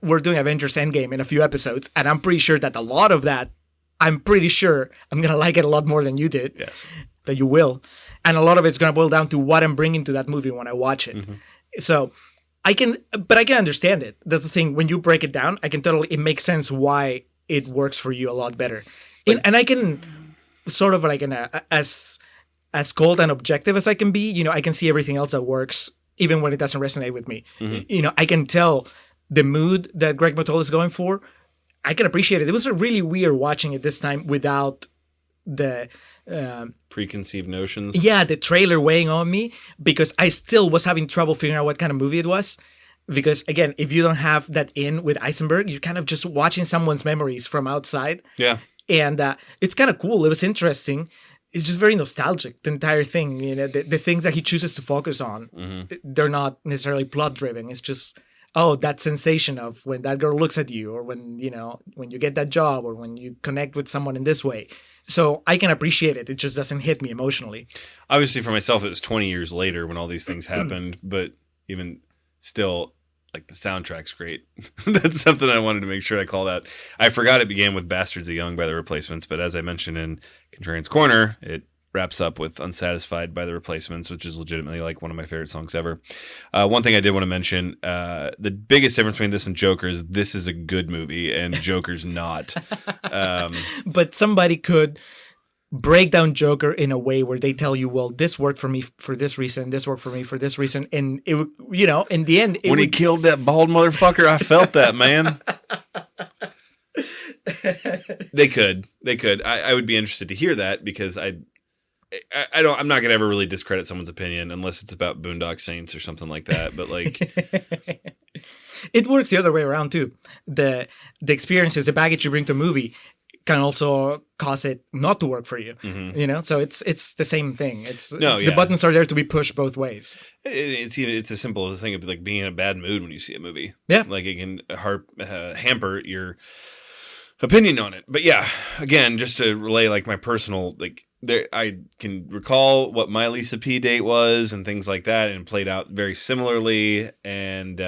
B: we're doing Avengers Endgame in a few episodes, and I'm pretty sure that a lot of that, I'm pretty sure I'm gonna like it a lot more than you did.
C: Yes,
B: that you will. And a lot of it's going to boil down to what I'm bringing to that movie when I watch it. So I can understand it. That's the thing. When you break it down, it makes sense why it works for you a lot better. And I can sort of like as cold and objective as I can be, I can see everything else that works, even when it doesn't resonate with me. I can tell the mood that Greg Mottola is going for. I can appreciate it. It was really weird watching it this time without the
C: preconceived notions.
B: Yeah, the trailer weighing on me, because I still was having trouble figuring out what kind of movie it was. Because again, if you don't have that in with Eisenberg, you're kind of just watching someone's memories from outside.
C: Yeah.
B: And it's kind of cool. It was interesting. It's just very nostalgic, the entire thing. The things that he chooses to focus on, they're not necessarily plot driven. It's just, that sensation of when that girl looks at you, or when you get that job, or when you connect with someone in this way. So I can appreciate it. It just doesn't hit me emotionally.
C: Obviously, for myself, it was 20 years later when all these things happened. But even still, like the soundtrack's great. That's something I wanted to make sure I called out. I forgot it began with Bastards of Young by the Replacements, but as I mentioned in Contrarians Corner, it wraps up with Unsatisfied by the Replacements, which is legitimately like one of my favorite songs ever. One thing I did want to mention, the biggest difference between this and Joker is this is a good movie and Joker's not.
B: But somebody could break down Joker in a way where they tell you, well, this worked for me for this reason, this worked for me for this reason, and it, you know, in the end,
C: when he killed that bald motherfucker, I felt that, man. They could. I would be interested to hear that because I'm not gonna ever really discredit someone's opinion unless it's about Boondock Saints or something like that. But like,
B: it works the other way around too. The experiences, the baggage you bring to a movie can also cause it not to work for you.
C: Mm-hmm.
B: You know, so it's the same thing.
C: Yeah.
B: The buttons are there to be pushed both ways.
C: It's as simple as a thing of like being in a bad mood when you see a movie.
B: Yeah,
C: like it can hamper your opinion on it. But yeah, again, just to relay like my personal like. There, I can recall what my Lisa P date was and things like that, and played out very similarly. And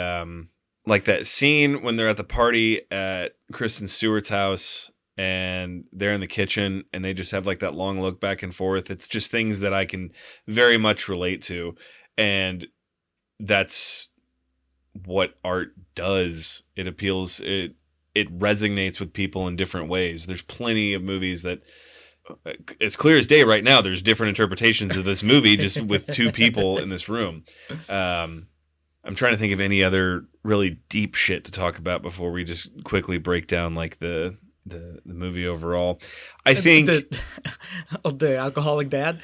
C: like that scene when they're at the party at Kristen Stewart's house and they're in the kitchen and they just have like that long look back and forth. It's just things that I can very much relate to. And that's what art does. It appeals, it resonates with people in different ways. There's plenty of movies that, it's clear as day right now, there's different interpretations of this movie just with two people in this room. I'm trying to think of any other really deep shit to talk about before we just quickly break down like the movie overall. I think
B: the alcoholic dad.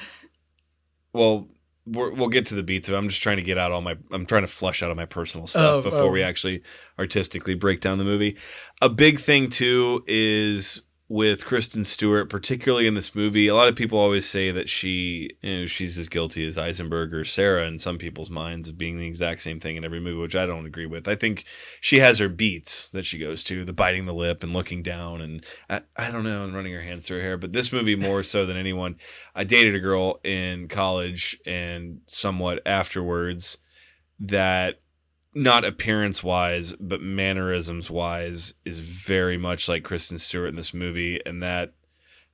C: Well, we'll get to the beats of it. I'm just trying to get out I'm trying to flush out all my personal stuff before we actually artistically break down the movie. A big thing too is with Kristen Stewart, particularly in this movie. A lot of people always say that she's as guilty as Eisenberg or Sarah in some people's minds of being the exact same thing in every movie, which I don't agree with. I think she has her beats that she goes to, the biting the lip and looking down and I don't know, and running her hands through her hair. But this movie more so than anyone. I dated a girl in college and somewhat afterwards that, not appearance-wise, but mannerisms-wise, is very much like Kristen Stewart in this movie, and that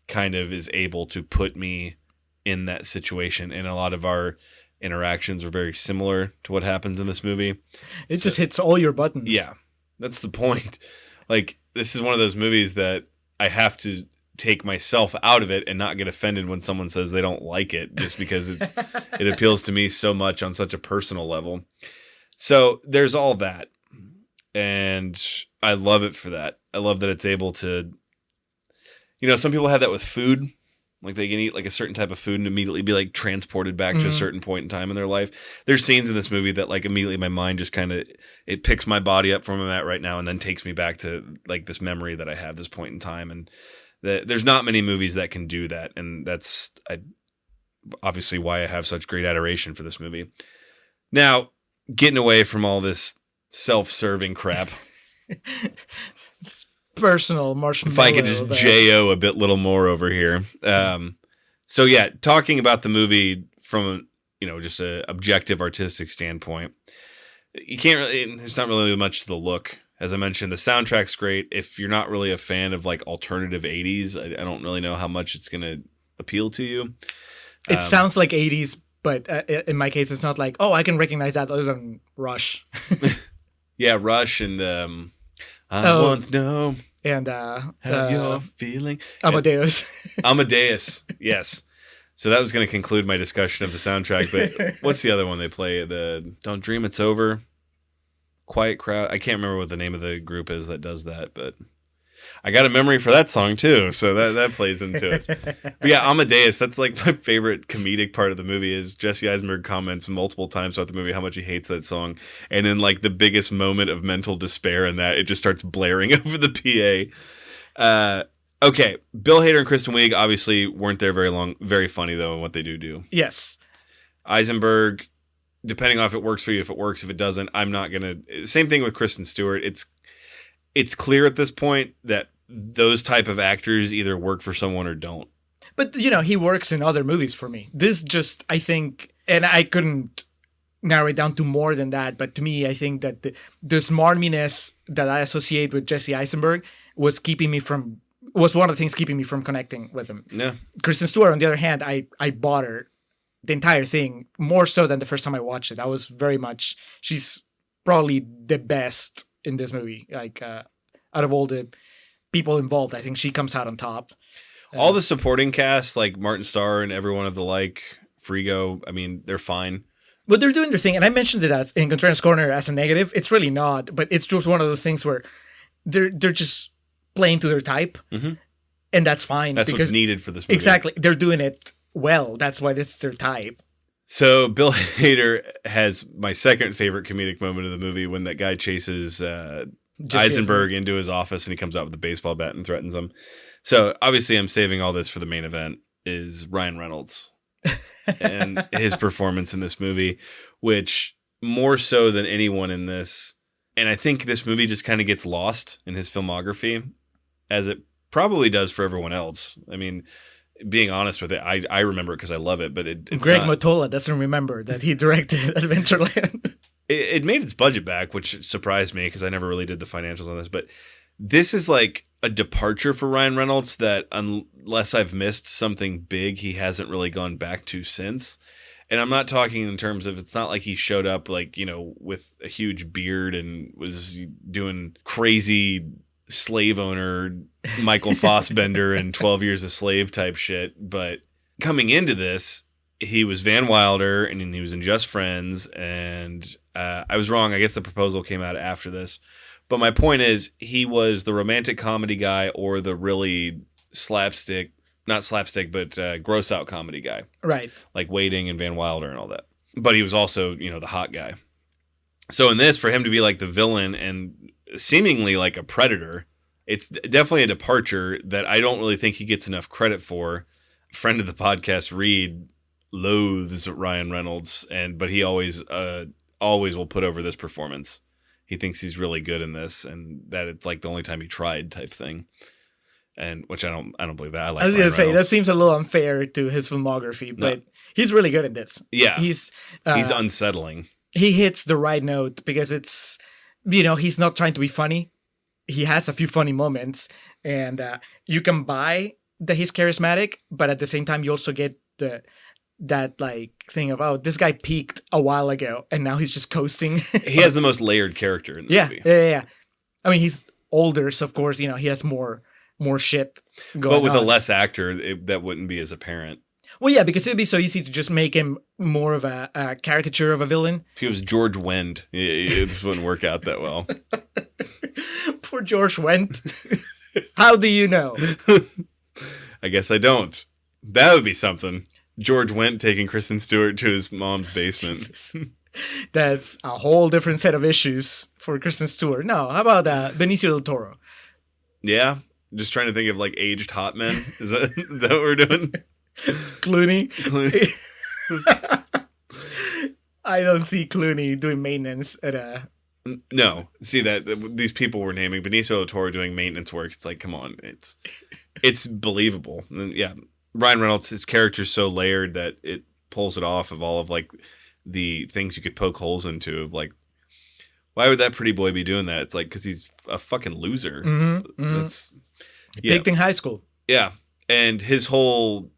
C: kind of is able to put me in that situation. And a lot of our interactions are very similar to what happens in this movie.
B: It just hits all your buttons.
C: Yeah, that's the point. Like, this is one of those movies that I have to take myself out of it and not get offended when someone says they don't like it, just because it appeals to me so much on such a personal level. So there's all that, and I love it for that. I love that it's able to, some people have that with food, like they can eat like a certain type of food and immediately be like transported back to a certain point in time in their life. There's scenes in this movie that like immediately my mind just kind of, it picks my body up from where I'm at right now and then takes me back to like this memory that I have this point in time. And there's not many movies that can do that. And that's obviously why I have such great adoration for this movie. Now, getting away from all this self-serving crap.
B: Personal marshmallow.
C: If I could just J.O. a bit little more over here. So yeah, talking about the movie from, just an objective artistic standpoint, you can't really, there's not really much to the look. As I mentioned, the soundtrack's great. If you're not really a fan of like alternative 80s, I don't really know how much it's going to appeal to you.
B: It sounds like 80s, but in my case, it's not like, oh, I can recognize that other than Rush.
C: Yeah, Rush and I want to know
B: and
C: how you're feeling.
B: Amadeus.
C: Amadeus, yes. So that was going to conclude my discussion of the soundtrack. But what's the other one they play? The Don't Dream It's Over, Quiet Crowd. I can't remember what the name of the group is that does that, but I got a memory for that song too, so that plays into it. But yeah, Amadeus, that's like my favorite comedic part of the movie is Jesse Eisenberg comments multiple times throughout the movie how much he hates that song. And in like the biggest moment of mental despair in that, it just starts blaring over the PA. Okay, Bill Hader and Kristen Wiig obviously weren't there very long. Very funny though in what they do.
B: Yes.
C: Eisenberg, depending on if it works for you, if it works, if it doesn't, I'm not going to... Same thing with Kristen Stewart. It's clear at this point that those type of actors either work for someone or don't.
B: But, he works in other movies for me. This just, I think, and I couldn't narrow it down to more than that. But to me, I think that the smarminess that I associate with Jesse Eisenberg was one of the things keeping me from connecting with him.
C: Yeah.
B: Kristen Stewart, on the other hand, I bought her the entire thing more so than the first time I watched it. I was very much, she's probably the best in this movie. Like out of all the people involved, I think she comes out on top.
C: All the supporting cast, like Martin Starr and everyone of the like, Frigo, I mean, they're fine.
B: But they're doing their thing, and I mentioned it as in Contrarians Corner as a negative. It's really not, but it's just one of those things where they're just playing to their type, and that's fine.
C: That's what's needed for this movie.
B: Exactly, they're doing it well. That's why it's their type.
C: So Bill Hader has my second favorite comedic moment of the movie when that guy chases Eisenberg into his office and he comes out with a baseball bat and threatens him. So obviously I'm saving all this for the main event, is Ryan Reynolds and his performance in this movie, which more so than anyone in this, and I think this movie just kind of gets lost in his filmography, as it probably does for everyone else. I mean, being honest with it, I remember it because I love it, but it's
B: Greg
C: not...
B: Mottola doesn't remember that he directed Adventureland.
C: It made its budget back, which surprised me because I never really did the financials on this, but this is like a departure for Ryan Reynolds that, unless I've missed something big, he hasn't really gone back to since. And I'm not talking in terms of, it's not like he showed up like, you know, with a huge beard and was doing crazy slave owner Michael Fassbender and 12 Years a Slave type shit. But coming into this, he was Van Wilder and he was in Just Friends. And I was wrong. I guess the proposal came out after this. But my point is, he was the romantic comedy guy or the really slapstick, not slapstick, but gross out comedy guy.
B: Right.
C: Like Waiting and Van Wilder and all that. But he was also, you know, the hot guy. So in this, for him to be like the villain and seemingly like a predator, it's definitely a departure that I don't really think he gets enough credit for. Friend of the podcast, Reed, loathes Ryan Reynolds, but he always will put over this performance. He thinks he's really good in this, and that it's like the only time he tried type thing. And which I don't believe that. I
B: was going to say that seems a little unfair to his filmography, but he's really good at this.
C: Yeah,
B: he's
C: unsettling.
B: He hits the right note because it's, you know, he's not trying to be funny. He has a few funny moments, and you can buy that he's charismatic, but at the same time, you also get that like thing of, oh, this guy peaked a while ago and now he's just coasting.
C: He has the most layered character in the movie.
B: Yeah. I mean, he's older, so of course, you know, he has more shit going on.
C: But with a less actor, that wouldn't be as apparent.
B: Well, yeah, because it'd be so easy to just make him more of a caricature of a villain.
C: If he was George Wendt, this wouldn't work out that well.
B: Poor George Wendt. How do you know?
C: I guess I don't. That would be something. George Wendt taking Kristen Stewart to his mom's basement.
B: That's a whole different set of issues for Kristen Stewart. No, how about Benicio del Toro?
C: Yeah, just trying to think of like aged hot men. Is that what we're doing?
B: Clooney. I don't see Clooney doing maintenance at a...
C: No. See, that these people were naming Benicio del Toro doing maintenance work. It's like, come on. It's believable. And yeah. Ryan Reynolds, his character's so layered that it pulls it off of all of like the things you could poke holes into, of like, why would that pretty boy be doing that? It's like, because he's a fucking loser. That's
B: picked in high school.
C: Yeah. And his whole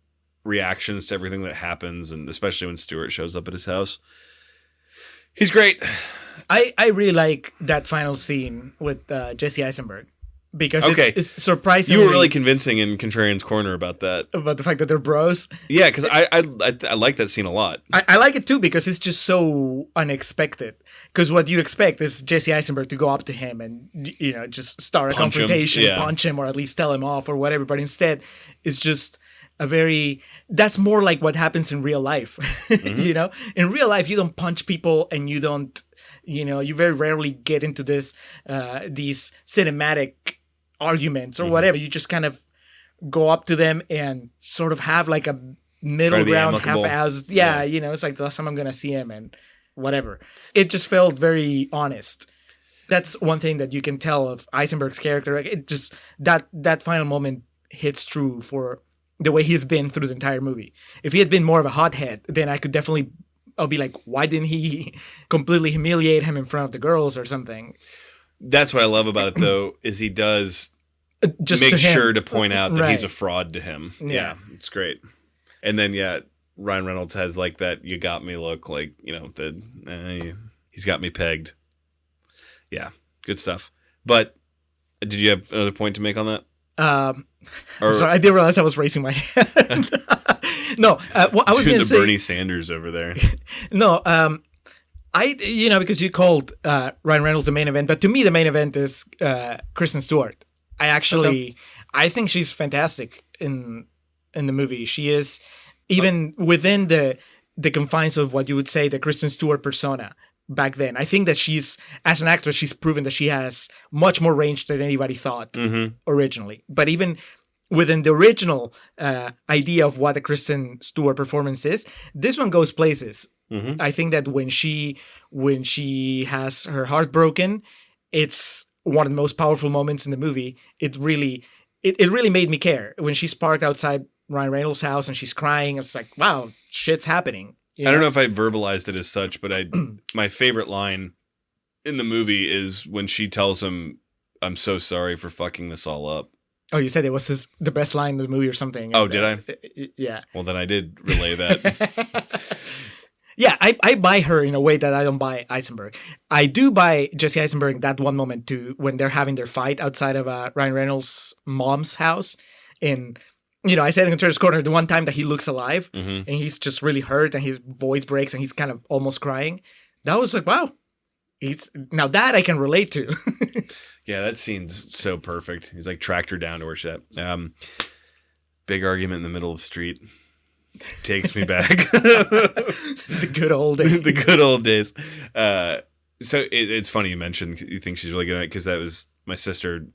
C: reactions to everything that happens, and especially when Stewart shows up at his house, he's great.
B: I really like that final scene with Jesse Eisenberg. Because it's surprisingly...
C: You were really convincing in Contrarians Corner about that.
B: About the fact that they're bros?
C: Yeah, because I like that scene a lot.
B: I like it too because it's just so unexpected. Because what you expect is Jesse Eisenberg to go up to him and, you know, just start a confrontation, punch him, or at least tell him off or whatever. But instead, it's just a very... That's more like what happens in real life. You know? In real life, you don't punch people and you don't... You know, you very rarely get into these cinematic arguments or whatever. You just kind of go up to them and sort of have like a middle ground, half-assed. Yeah, you know, it's like the last time I'm going to see him and whatever. It just felt very honest. That's one thing that you can tell of Eisenberg's character. It just, that final moment hits true for the way he's been through the entire movie. If he had been more of a hothead, then I could definitely I'll be like, why didn't he completely humiliate him in front of the girls or something?
C: That's what I love about it, though, is he does
B: Just
C: make
B: to him.
C: sure to point out that he's
B: Right.
C: a fraud to him.
B: Yeah.
C: It's great. And then, Ryan Reynolds has like that "you got me" look, like, he's got me pegged. Yeah, good stuff. But did you have another point to make on that?
B: I'm sorry, I didn't realize I was raising my hand. No, well, I was
C: doing
B: going to
C: the
B: say
C: Bernie Sanders over there.
B: no. Because you called Ryan Reynolds the main event, but to me the main event is Kristen Stewart. I think she's fantastic in the movie. She is even within the confines of what you would say the Kristen Stewart persona back then. I think that she's, as an actress, she's proven that she has much more range than anybody thought originally. But even within the original idea of what a Kristen Stewart performance is, this one goes places. I think that when she has her heart broken, it's one of the most powerful moments in the movie. It really made me care. When she's parked outside Ryan Reynolds' house and she's crying, it's like, wow, shit's happening.
C: I don't know if I verbalized it as such, but my favorite line in the movie is when she tells him, "I'm so sorry for fucking this all up."
B: Oh, you said it was the best line in the movie or something.
C: Oh, did I?
B: Yeah.
C: Well, then I did relay that.
B: Yeah, I buy her in a way that I don't buy Eisenberg. I do buy Jesse Eisenberg that one moment too, when they're having their fight outside of Ryan Reynolds' mom's house. And, I said in Contrarians Corner, the one time that he looks alive and he's just really hurt and his voice breaks and he's kind of almost crying. That was like, wow. Now that I can relate to.
C: Yeah, that scene's so perfect. He's like tracked her down to where she's at. Big argument in the middle of the street. Takes me back.
B: The good old days.
C: The good old days. So it's funny you mentioned you think she's really good at it, because that was my sister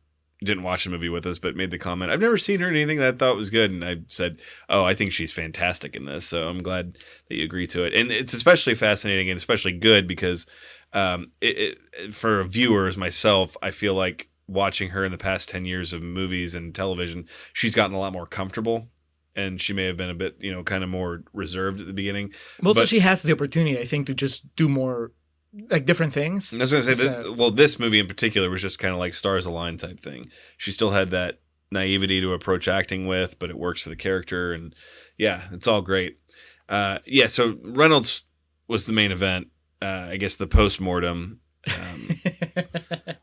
C: didn't watch the movie with us, but made the comment, I've never seen her in anything that I thought was good. And I said, oh, I think she's fantastic in this. So I'm glad that you agree to it. And it's especially fascinating and especially good because for a viewer as myself, I feel like watching her in the past 10 years of movies and television, she's gotten a lot more comfortable. And she may have been a bit, kind of more reserved at the beginning.
B: Also, she has the opportunity, I think, to just do more, like, different things.
C: I was going to say, this movie in particular was just kind of like stars align type thing. She still had that naivety to approach acting with, but it works for the character. And yeah, it's all great. So Reynolds was the main event. I guess the post-mortem.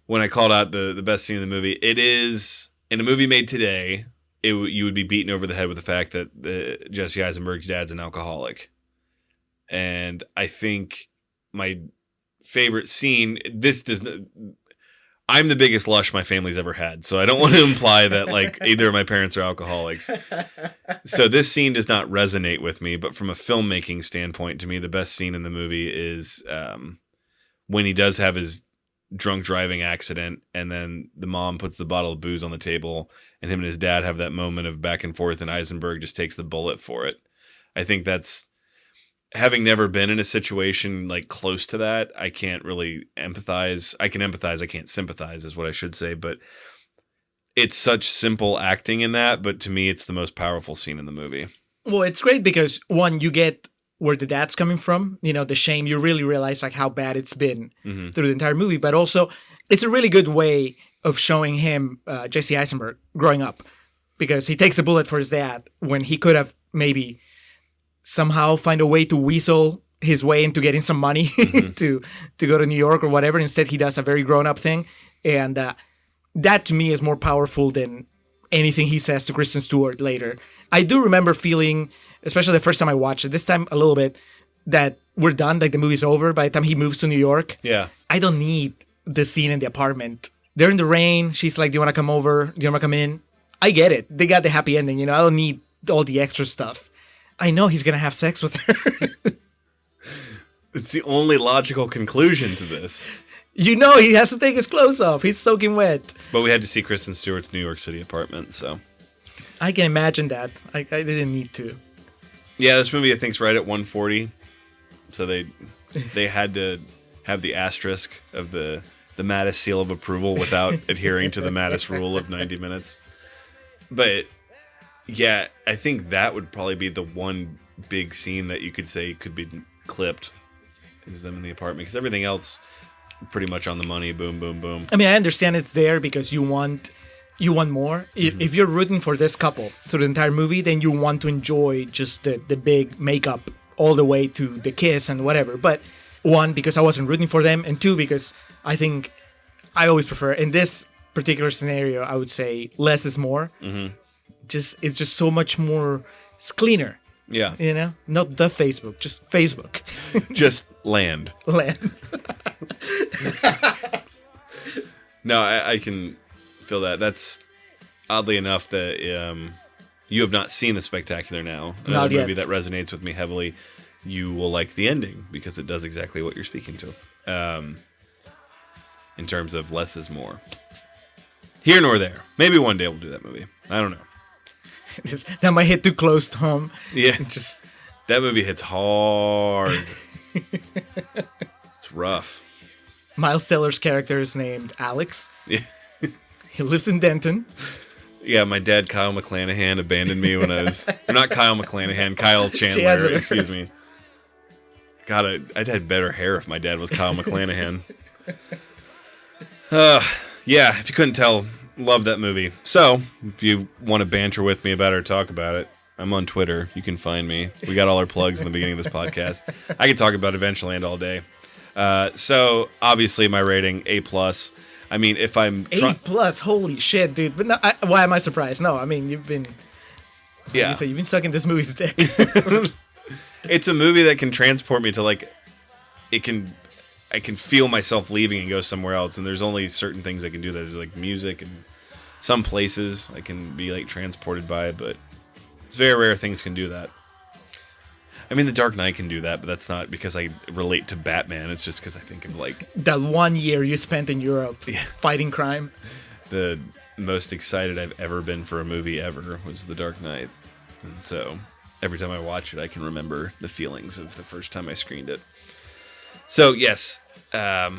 C: When I called out the best scene in the movie, it is, in a movie made today, you would be beaten over the head with the fact that Jesse Eisenberg's dad's an alcoholic. And I think my favorite scene, I'm the biggest lush my family's ever had, so I don't want to imply that like either of my parents are alcoholics. So this scene does not resonate with me, but from a filmmaking standpoint, to me, the best scene in the movie is when he does have his drunk driving accident, and then the mom puts the bottle of booze on the table, and him and his dad have that moment of back and forth, and Eisenberg just takes the bullet for it. I think that's, having never been in a situation like close to that, I can't really empathize. I can empathize, I can't sympathize is what I should say, but it's such simple acting in that, but to me it's the most powerful scene in the movie.
B: Well, it's great because, one, you get where the dad's coming from, the shame, you really realize like how bad it's been through the entire movie, but also it's a really good way of showing him, Jesse Eisenberg, growing up, because he takes a bullet for his dad when he could have maybe somehow find a way to weasel his way into getting some money to go to New York or whatever. Instead, he does a very grown-up thing, and that to me is more powerful than anything he says to Kristen Stewart later. I do remember feeling, especially the first time I watched it, this time a little bit, that we're done, like the movie's over by the time he moves to New York.
C: Yeah.
B: I don't need the scene in the apartment. They're in the rain. She's like, do you want to come over? Do you want to come in? I get it. They got the happy ending. I don't need all the extra stuff. I know he's going to have sex with her.
C: It's the only logical conclusion to this.
B: He has to take his clothes off. He's soaking wet.
C: But we had to see Kristen Stewart's New York City apartment, so.
B: I can imagine that. I didn't need to.
C: Yeah, this movie I think is right at 140. So they had to have the asterisk of the Mattis seal of approval without adhering to the Mattis rule of 90 minutes. But yeah, I think that would probably be the one big scene that you could say could be clipped is them in the apartment, because everything else pretty much on the money. Boom, boom, boom.
B: I mean, I understand it's there because you want more. If you're rooting for this couple through the entire movie, then you want to enjoy just the big makeup all the way to the kiss and whatever. But one, because I wasn't rooting for them, and two, because I think I always prefer, in this particular scenario, I would say less is more. Mm-hmm. It's just so much more, it's cleaner.
C: Yeah.
B: You know? Not the Facebook, just Facebook.
C: Just land.
B: Land.
C: No, I can feel that. That's oddly enough that you have not seen The Spectacular Now. Another movie that resonates with me heavily. You will like the ending because it does exactly what you're speaking to. In terms of less is more. Here nor there. Maybe one day we'll do that movie. I don't know.
B: That might hit too close to home.
C: Yeah. That movie hits hard. It's rough.
B: Miles Teller's character is named Alex.
C: Yeah.
B: He lives in Denton.
C: Yeah, my dad, Kyle McClanahan, abandoned me when I was... not Kyle McClanahan, Kyle Chandler. Excuse me. God, I'd had better hair if my dad was Kyle McClanahan. Yeah, if you couldn't tell, love that movie. So, if you want to banter with me about it or talk about it, I'm on Twitter. You can find me. We got all our plugs in the beginning of this podcast. I could talk about Adventureland all day. So, obviously, my rating, A+. I mean, if I'm...
B: A+, holy shit, dude. But no, why am I surprised? No, I mean, you've been...
C: Yeah.
B: You've been sucking this movie's dick.
C: It's a movie that can transport me to, like... I can feel myself leaving and go somewhere else, and there's only certain things I can do that. There's, like, music, and some places I can be, like, transported by it, but it's very rare things can do that. I mean, The Dark Knight can do that, but that's not because I relate to Batman. It's just because I think of, like...
B: That 1 year you spent in Europe fighting crime.
C: The most excited I've ever been for a movie ever was The Dark Knight. And so, every time I watch it, I can remember the feelings of the first time I screened it. So, yes, I'll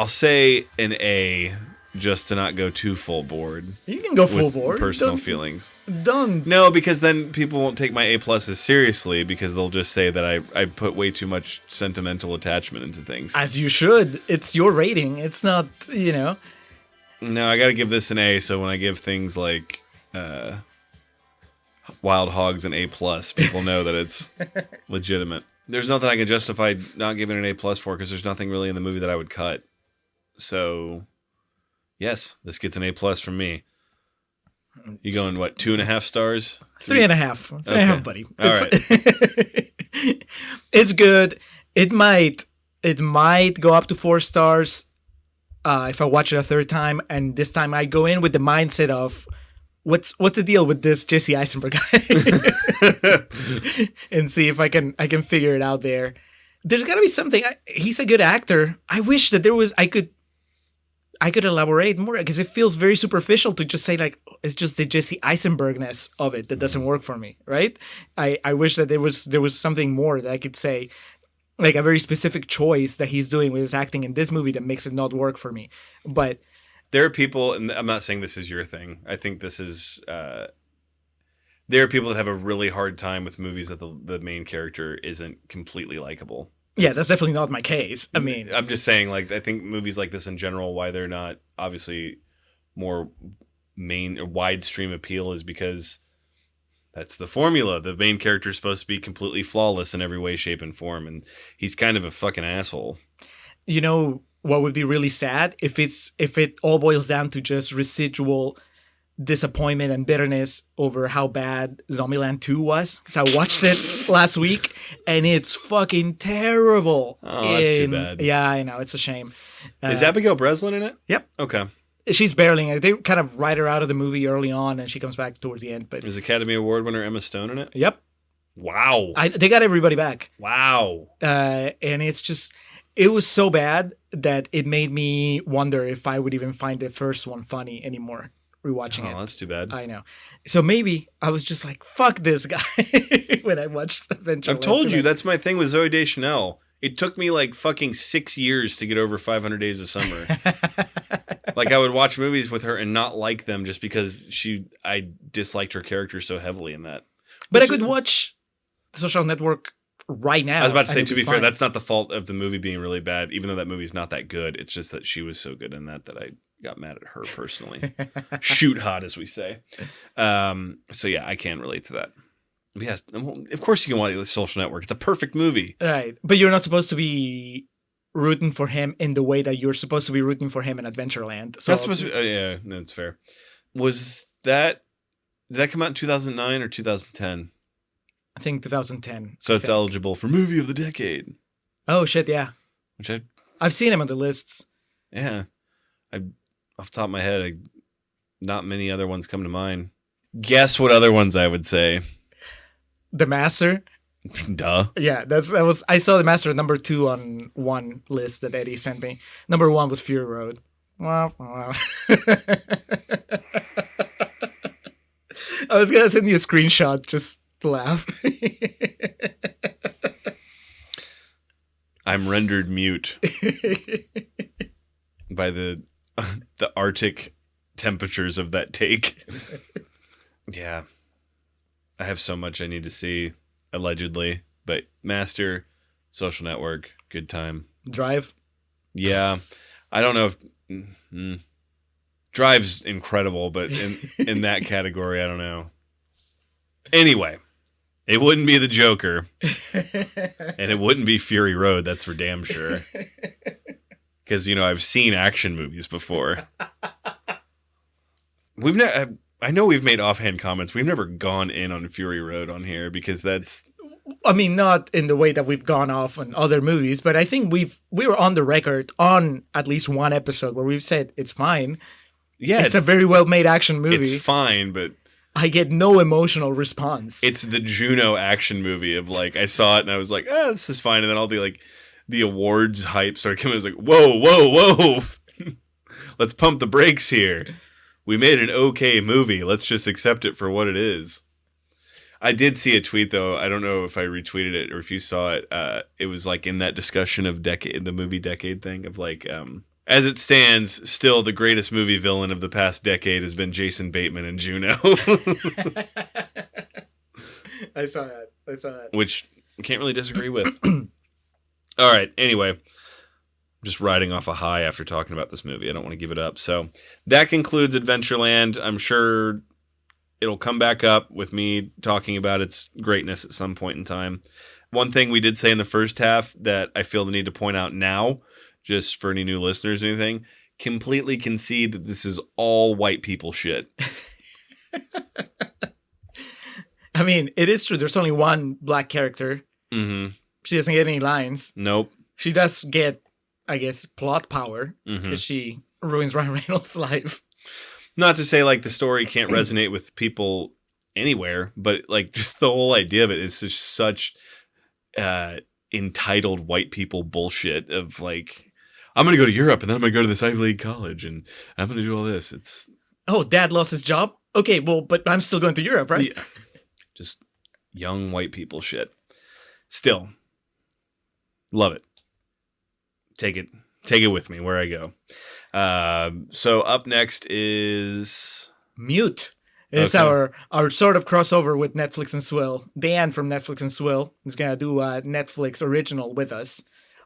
C: say an A, just to not go too full board.
B: You can go full board.
C: Personal feelings.
B: Done.
C: No, because then people won't take my A+ seriously, because they'll just say that I put way too much sentimental attachment into things.
B: As you should. It's your rating. It's not, you know.
C: No, I got to give this an A, so when I give things like Wild Hogs an A+, people know that it's legitimate. There's nothing I can justify not giving an A+ for, because there's nothing really in the movie that I would cut. So, yes, this gets an A+ from me. You going, what, 2.5 stars?
B: 3.5. 3.5, buddy.
C: All right.
B: It's good. It might go up to 4 stars if I watch it a third time, and this time I go in with the mindset of, what's the deal with this Jesse Eisenberg guy? And see if I can figure it out there. There's got to be something. He's a good actor. I wish that I could elaborate more, because it feels very superficial to just say, like, it's just the Jesse Eisenbergness of it that doesn't work for me, right? I wish that there was something more that I could say, like a very specific choice that he's doing with his acting in this movie that makes it not work for me. But
C: there are people, and I'm not saying this is your thing. I think this is... there are people that have a really hard time with movies that the main character isn't completely likable.
B: Yeah, that's definitely not my case. I mean...
C: I'm just saying, like, I think movies like this in general, why they're not obviously more main or wide stream appeal is because that's the formula. The main character is supposed to be completely flawless in every way, shape, and form, and he's kind of a fucking asshole. You
B: know what would be really sad? If it all boils down to just residual disappointment and bitterness over how bad Zombieland 2 was. Because I watched it last week, and it's fucking terrible.
C: Oh, that's too bad.
B: Yeah, I know. It's a shame.
C: Is Abigail Breslin in it?
B: Yep.
C: Okay.
B: She's barely in it. They kind of write her out of the movie early on, and she comes back towards the end. But
C: is Academy Award winner Emma Stone in it?
B: Yep.
C: Wow.
B: They got everybody back.
C: Wow.
B: And it's just... It was so bad that it made me wonder if I would even find the first one funny anymore, rewatching it.
C: Oh, that's too bad.
B: I know. So maybe I was just like, fuck this guy when I watched Adventureland.
C: I've told you, that's my thing with Zooey Deschanel. It took me like fucking 6 years to get over 500 Days of Summer. Like, I would watch movies with her and not like them just because I disliked her character so heavily in that.
B: But I could watch The Social Network right now.
C: I was about to say,
B: and
C: to
B: it'll
C: be fair,
B: fine.
C: that's not the fault of the movie being really bad, even though that movie's not that good. It's just that she was so good in that I got mad at her personally. Shoot hot, as we say. So yeah, I can relate to that. But yes, of course you can watch The Social Network. It's a perfect movie.
B: Right. But you're not supposed to be rooting for him in the way that you're supposed to be rooting for him in Adventureland. So
C: That's supposed to be, yeah, that's fair. Did that come out in 2009 or 2010?
B: I think 2010.
C: So it's eligible for movie of the decade.
B: Oh shit, yeah.
C: Which
B: I've seen him on the lists.
C: yeah. Off the top of my head, not many other ones come to mind. Guess what other ones I would say?
B: The Master.
C: Duh.
B: Yeah, I saw The Master number 2 on one list that Eddie sent me. Number 1 was Fury Road. Wow. I was gonna send you a screenshot just to laugh.
C: I'm rendered mute by the Arctic temperatures of that take. Yeah. I have so much I need to see, allegedly. But Master, Social Network, good time.
B: Drive.
C: Yeah. I don't know if... Drive's incredible, but in that category, I don't know. Anyway, it wouldn't be The Joker. And it wouldn't be Fury Road, that's for damn sure. Because, I've seen action movies before. I know we've made offhand comments. We've never gone in on Fury Road on here because that's...
B: I mean, not in the way that we've gone off on other movies, but I think we were on the record on at least one episode where we've said it's fine.
C: Yeah,
B: it's a very well-made action movie.
C: It's fine, but...
B: I get no emotional response.
C: It's the Juno action movie of I saw it and I was like, this is fine. And then all the awards hype started coming. I was like, whoa. Let's pump the brakes here. We made an okay movie. Let's just accept it for what it is. I did see a tweet, though. I don't know if I retweeted it or if you saw it. It was in that discussion of the movie decade thing of as it stands, still the greatest movie villain of the past decade has been Jason Bateman in Juno.
B: I saw that.
C: Which I can't really disagree with. All right. Anyway, just riding off a high after talking about this movie. I don't want to give it up. So that concludes Adventureland. I'm sure it'll come back up with me talking about its greatness at some point in time. One thing we did say in the first half that I feel the need to point out now, just for any new listeners or anything, completely concede that this is all white people shit.
B: I mean, it is true. There's only one black character.
C: Mm-hmm.
B: She doesn't get any lines.
C: Nope.
B: She does get, I guess, plot power because she ruins Ryan Reynolds' life.
C: Not to say the story can't resonate with people anywhere, but just the whole idea of it is just such entitled white people bullshit of I'm going to go to Europe and then I'm going to go to this Ivy League college and I'm going to do all this. It's...
B: Oh, dad lost his job? Okay, well, but I'm still going to Europe, right?
C: Yeah. Just young white people shit. Still. Love it. Take it with me where I go. So up next is...
B: Mute. It's
C: Okay.
B: our sort of crossover with Netflix and Swill. Dan from Netflix and Swill is going to do a Netflix original with us.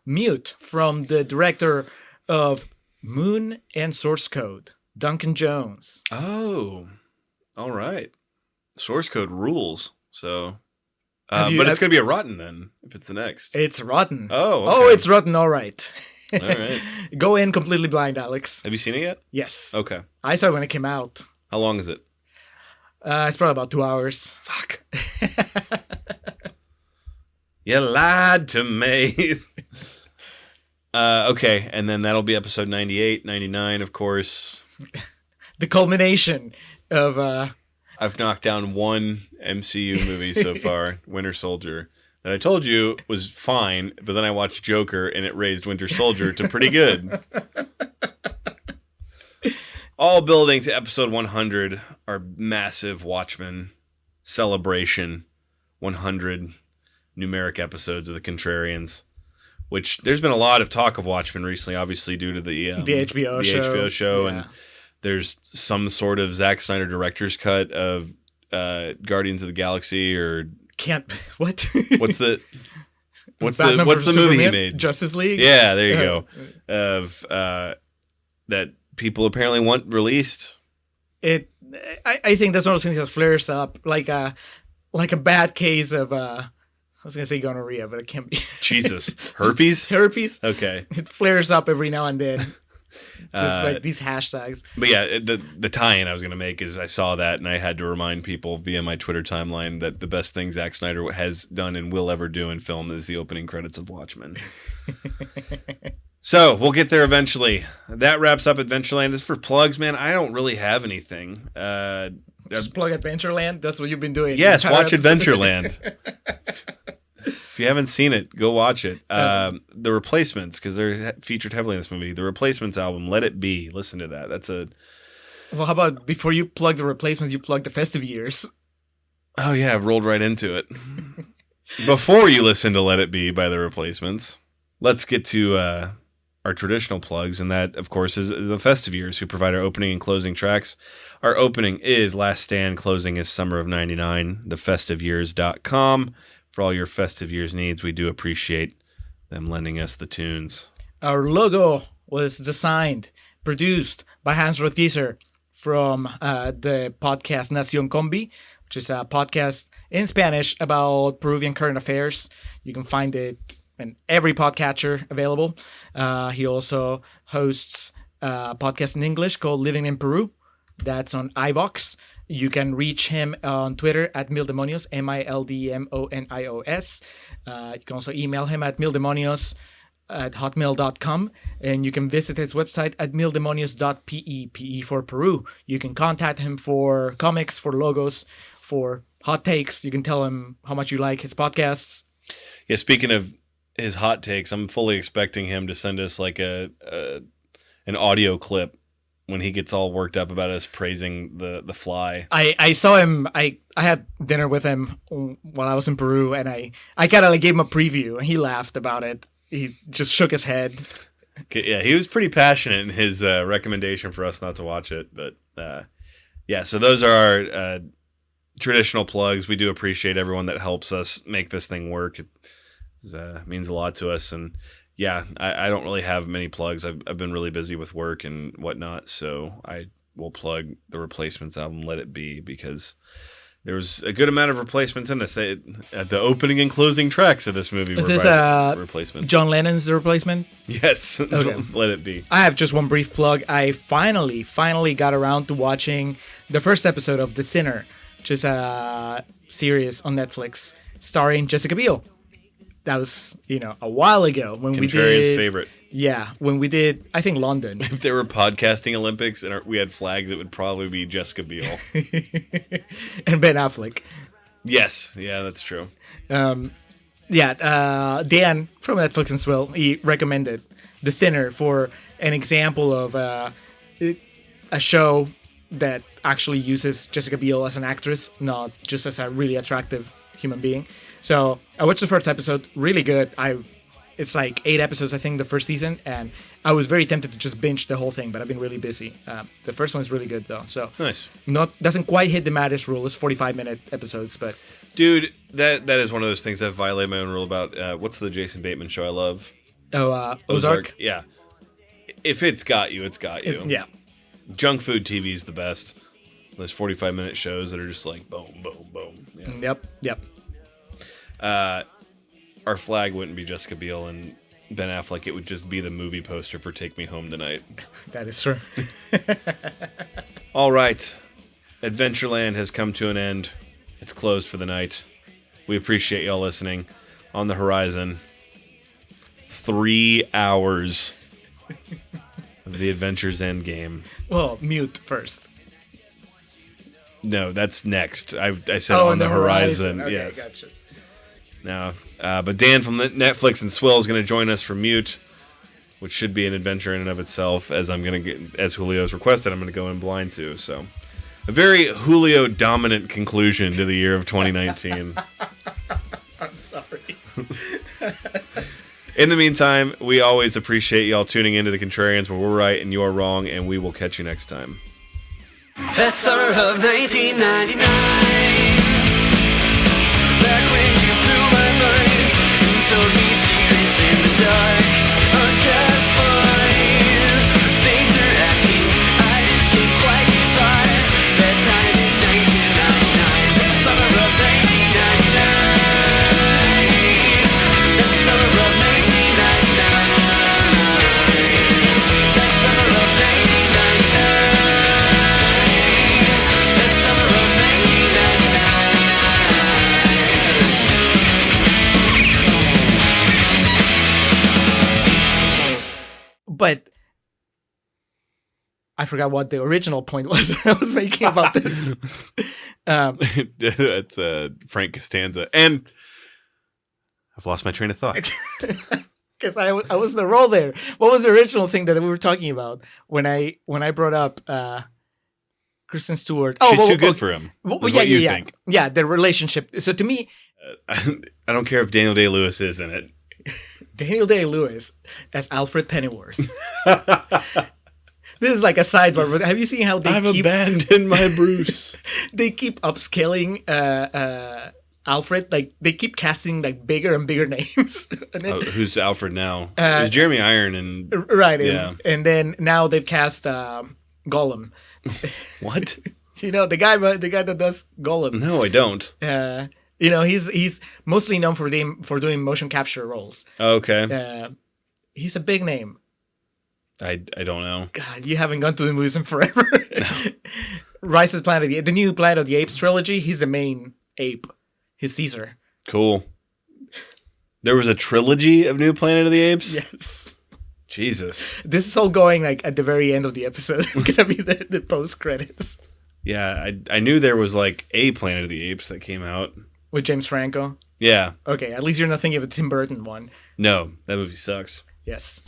B: Mute, from the director of Moon and Source Code, Duncan Jones.
C: Oh, all right. Source Code rules. So,
B: Have you-
C: but it's going to be a rotten then if it's the next.
B: It's rotten.
C: Oh,
B: Oh,
C: okay.
B: it's rotten, all right.
C: All right.
B: Go in completely blind, Alex.
C: Have you seen it yet?
B: Yes.
C: Okay.
B: I saw it when it came out.
C: How long is it?
B: It's probably about 2 hours.
C: Fuck. You lied to me. Okay, and then that'll be episode 98, 99, of course.
B: The culmination of...
C: I've knocked down one MCU movie so far, Winter Soldier, that I told you was fine, but then I watched Joker and it raised Winter Soldier to pretty good. All building to episode 100, our massive Watchmen celebration, 100 numeric episodes of the Contrarians, which there's been a lot of talk of Watchmen recently, obviously due to the
B: HBO
C: show,
B: Yeah.
C: and there's some sort of Zack Snyder director's cut of Guardians of the Galaxy, or
B: Can't... What?
C: what's the What's
B: Batman
C: the
B: vs.
C: movie he
B: Superman,
C: made?
B: Justice League.
C: Yeah, there you go. Of that people apparently want released.
B: I think that's one of those things that flares up like a bad case of I was gonna say gonorrhea, but it can't be.
C: Jesus, herpes.
B: Herpes.
C: Okay,
B: It flares up every now and then. Just like these hashtags.
C: but yeah, the tie-in I was going to make is I saw that and I had to remind people via my Twitter timeline that the best thing Zack Snyder has done and will ever do in film is the opening credits of Watchmen. So we'll get there eventually. That wraps up Adventureland. As for plugs, man, I don't really have anything.
B: Just plug Adventureland. That's what you've been doing.
C: Yes,
B: the entire
C: watch
B: episode.
C: Adventureland. If you haven't seen it, go watch it. The Replacements, because they're featured heavily in this movie. The Replacements album, Let It Be. Listen to that. That's a...
B: Well, how about before you plug the Replacements, you plug the festive years?
C: Oh, yeah, I rolled right into it. Before you listen to Let It Be by The Replacements, let's get to our traditional plugs, and that, of course, is the festive years, who provide our opening and closing tracks. Our opening is Last Stand, closing is Summer of 99, thefestiveyears.com. For all your festive years needs, we do appreciate them lending us the tunes.
B: Our logo was designed, produced by Hans Rothgieser from the podcast Nación Combi, which is a podcast in Spanish about Peruvian current affairs. You can find it in every podcatcher available. He also hosts a podcast in English called Living in Peru. That's on iVox. You can reach him on Twitter at Mildemonios, MILDEMONIOS. You can also email him at mildemonios@hotmail.com. And you can visit his website at mildemonios.pe, PE for Peru. You can contact him for comics, for logos, for hot takes. You can tell him how much you like his podcasts.
C: Yeah, speaking of his hot takes, I'm fully expecting him to send us like an audio clip when he gets all worked up about us praising the Fly.
B: I saw him. I had dinner with him while I was in Peru, and I kind of like gave him a preview, and he laughed about it. He just shook his head.
C: Yeah, he was pretty passionate in his recommendation for us not to watch it. But yeah, so those are our traditional plugs. We do appreciate everyone that helps us make this thing work. It means a lot to us. And yeah, I don't really have many plugs. I've been really busy with work and whatnot. So I will plug the Replacements album, Let It Be, because there was a good amount of replacements in this. At the opening and closing tracks of this movie
B: Is
C: were
B: this
C: by Replacements.
B: John Lennon's The Replacement?
C: Yes,
B: Okay.
C: Let It Be.
B: I have just one brief plug. I finally got around to watching the first episode of The Sinner, which is a series on Netflix starring Jessica Biel. That was, a while ago when we
C: Contrarians'
B: did.
C: favorite.
B: Yeah, when we did, I think London.
C: If there were podcasting Olympics and we had flags, it would probably be Jessica Biel.
B: And Ben Affleck.
C: Yes, yeah, that's true.
B: Dan from Netflix as well, he recommended The Sinner for an example of a show that actually uses Jessica Biel as an actress, not just as a really attractive human being. So I watched the first episode, really good. It's like 8 episodes, I think, the first season, and I was very tempted to just binge the whole thing, but I've been really busy. The first one is really good though, so
C: Nice.
B: doesn't quite hit the Mattis rule. It's 45-minute episodes, but
C: Dude, that is one of those things I've violated my own rule about. What's the Jason Bateman show I love?
B: Ozark.
C: Yeah. If it's got you, it's got you.
B: Yeah.
C: Junk food TV is the best. Those 45-minute shows that are just like boom, boom, boom. Yeah.
B: Yep.
C: Our flag wouldn't be Jessica Biel and Ben Affleck. It would just be the movie poster for Take Me Home Tonight.
B: That is true.
C: All right. Adventureland has come to an end. It's closed for the night. We appreciate y'all listening. On the horizon, 3 hours of the Adventure's End game.
B: Well, mute first.
C: No, that's next. I said on the horizon.
B: Okay,
C: yes.
B: gotcha.
C: Now, but Dan from Netflix and Swill is going to join us for Mute, which should be an adventure in and of itself. As Julio's requested, I'm going to go in blind too. So, a very Julio dominant conclusion to the year of 2019.
B: I'm sorry.
C: In the meantime, we always appreciate y'all tuning into the Contrarians, where we're right and you're wrong, and we will catch you next time.
F: The summer of 1999, back when you blew my mind. told me secrets in the dark are just fine. Thanks for asking, I just can't quite get by. That time in 1999, that summer of 1999, that summer of 1999, that summer of 1999, that summer of 1999.
B: But I forgot what the original point was I was making about this.
C: That's Frank Costanza. And I've lost my train of thought.
B: Because I was the role there. What was the original thing that we were talking about when I brought up Kristen Stewart?
C: She's too good for him.
B: Well,
C: is
B: yeah,
C: what you
B: yeah,
C: think.
B: yeah. The relationship. So to me,
C: I don't care if Daniel Day-Lewis is in it.
B: Daniel Day-Lewis as Alfred Pennyworth. This is like a sidebar, but have you seen how they
C: I've
B: keep
C: abandoned my Bruce.
B: they keep upscaling Alfred? Like they keep casting like bigger and bigger names. And then,
C: Who's Alfred now? It's Jeremy Iron and
B: right,
C: yeah.
B: and then now they've cast Gollum.
C: What?
B: You know the guy that does Gollum.
C: No, I don't.
B: You know he's mostly known for doing motion capture roles.
C: Okay.
B: He's a big name.
C: I don't know.
B: God, you haven't gone to the movies in forever. No. Rise of the Planet of the Apes, the new Planet of the Apes trilogy. He's the main ape. He's Caesar.
C: Cool. There was a trilogy of New Planet of the Apes?
B: Yes.
C: Jesus.
B: This is all going like at the very end of the episode. It's gonna be the post credits
C: Yeah, I knew there was like a Planet of the Apes that came out.
B: with James Franco.
C: Yeah.
B: Okay, at least you're not thinking of a Tim Burton one.
C: No, that movie sucks.
B: Yes.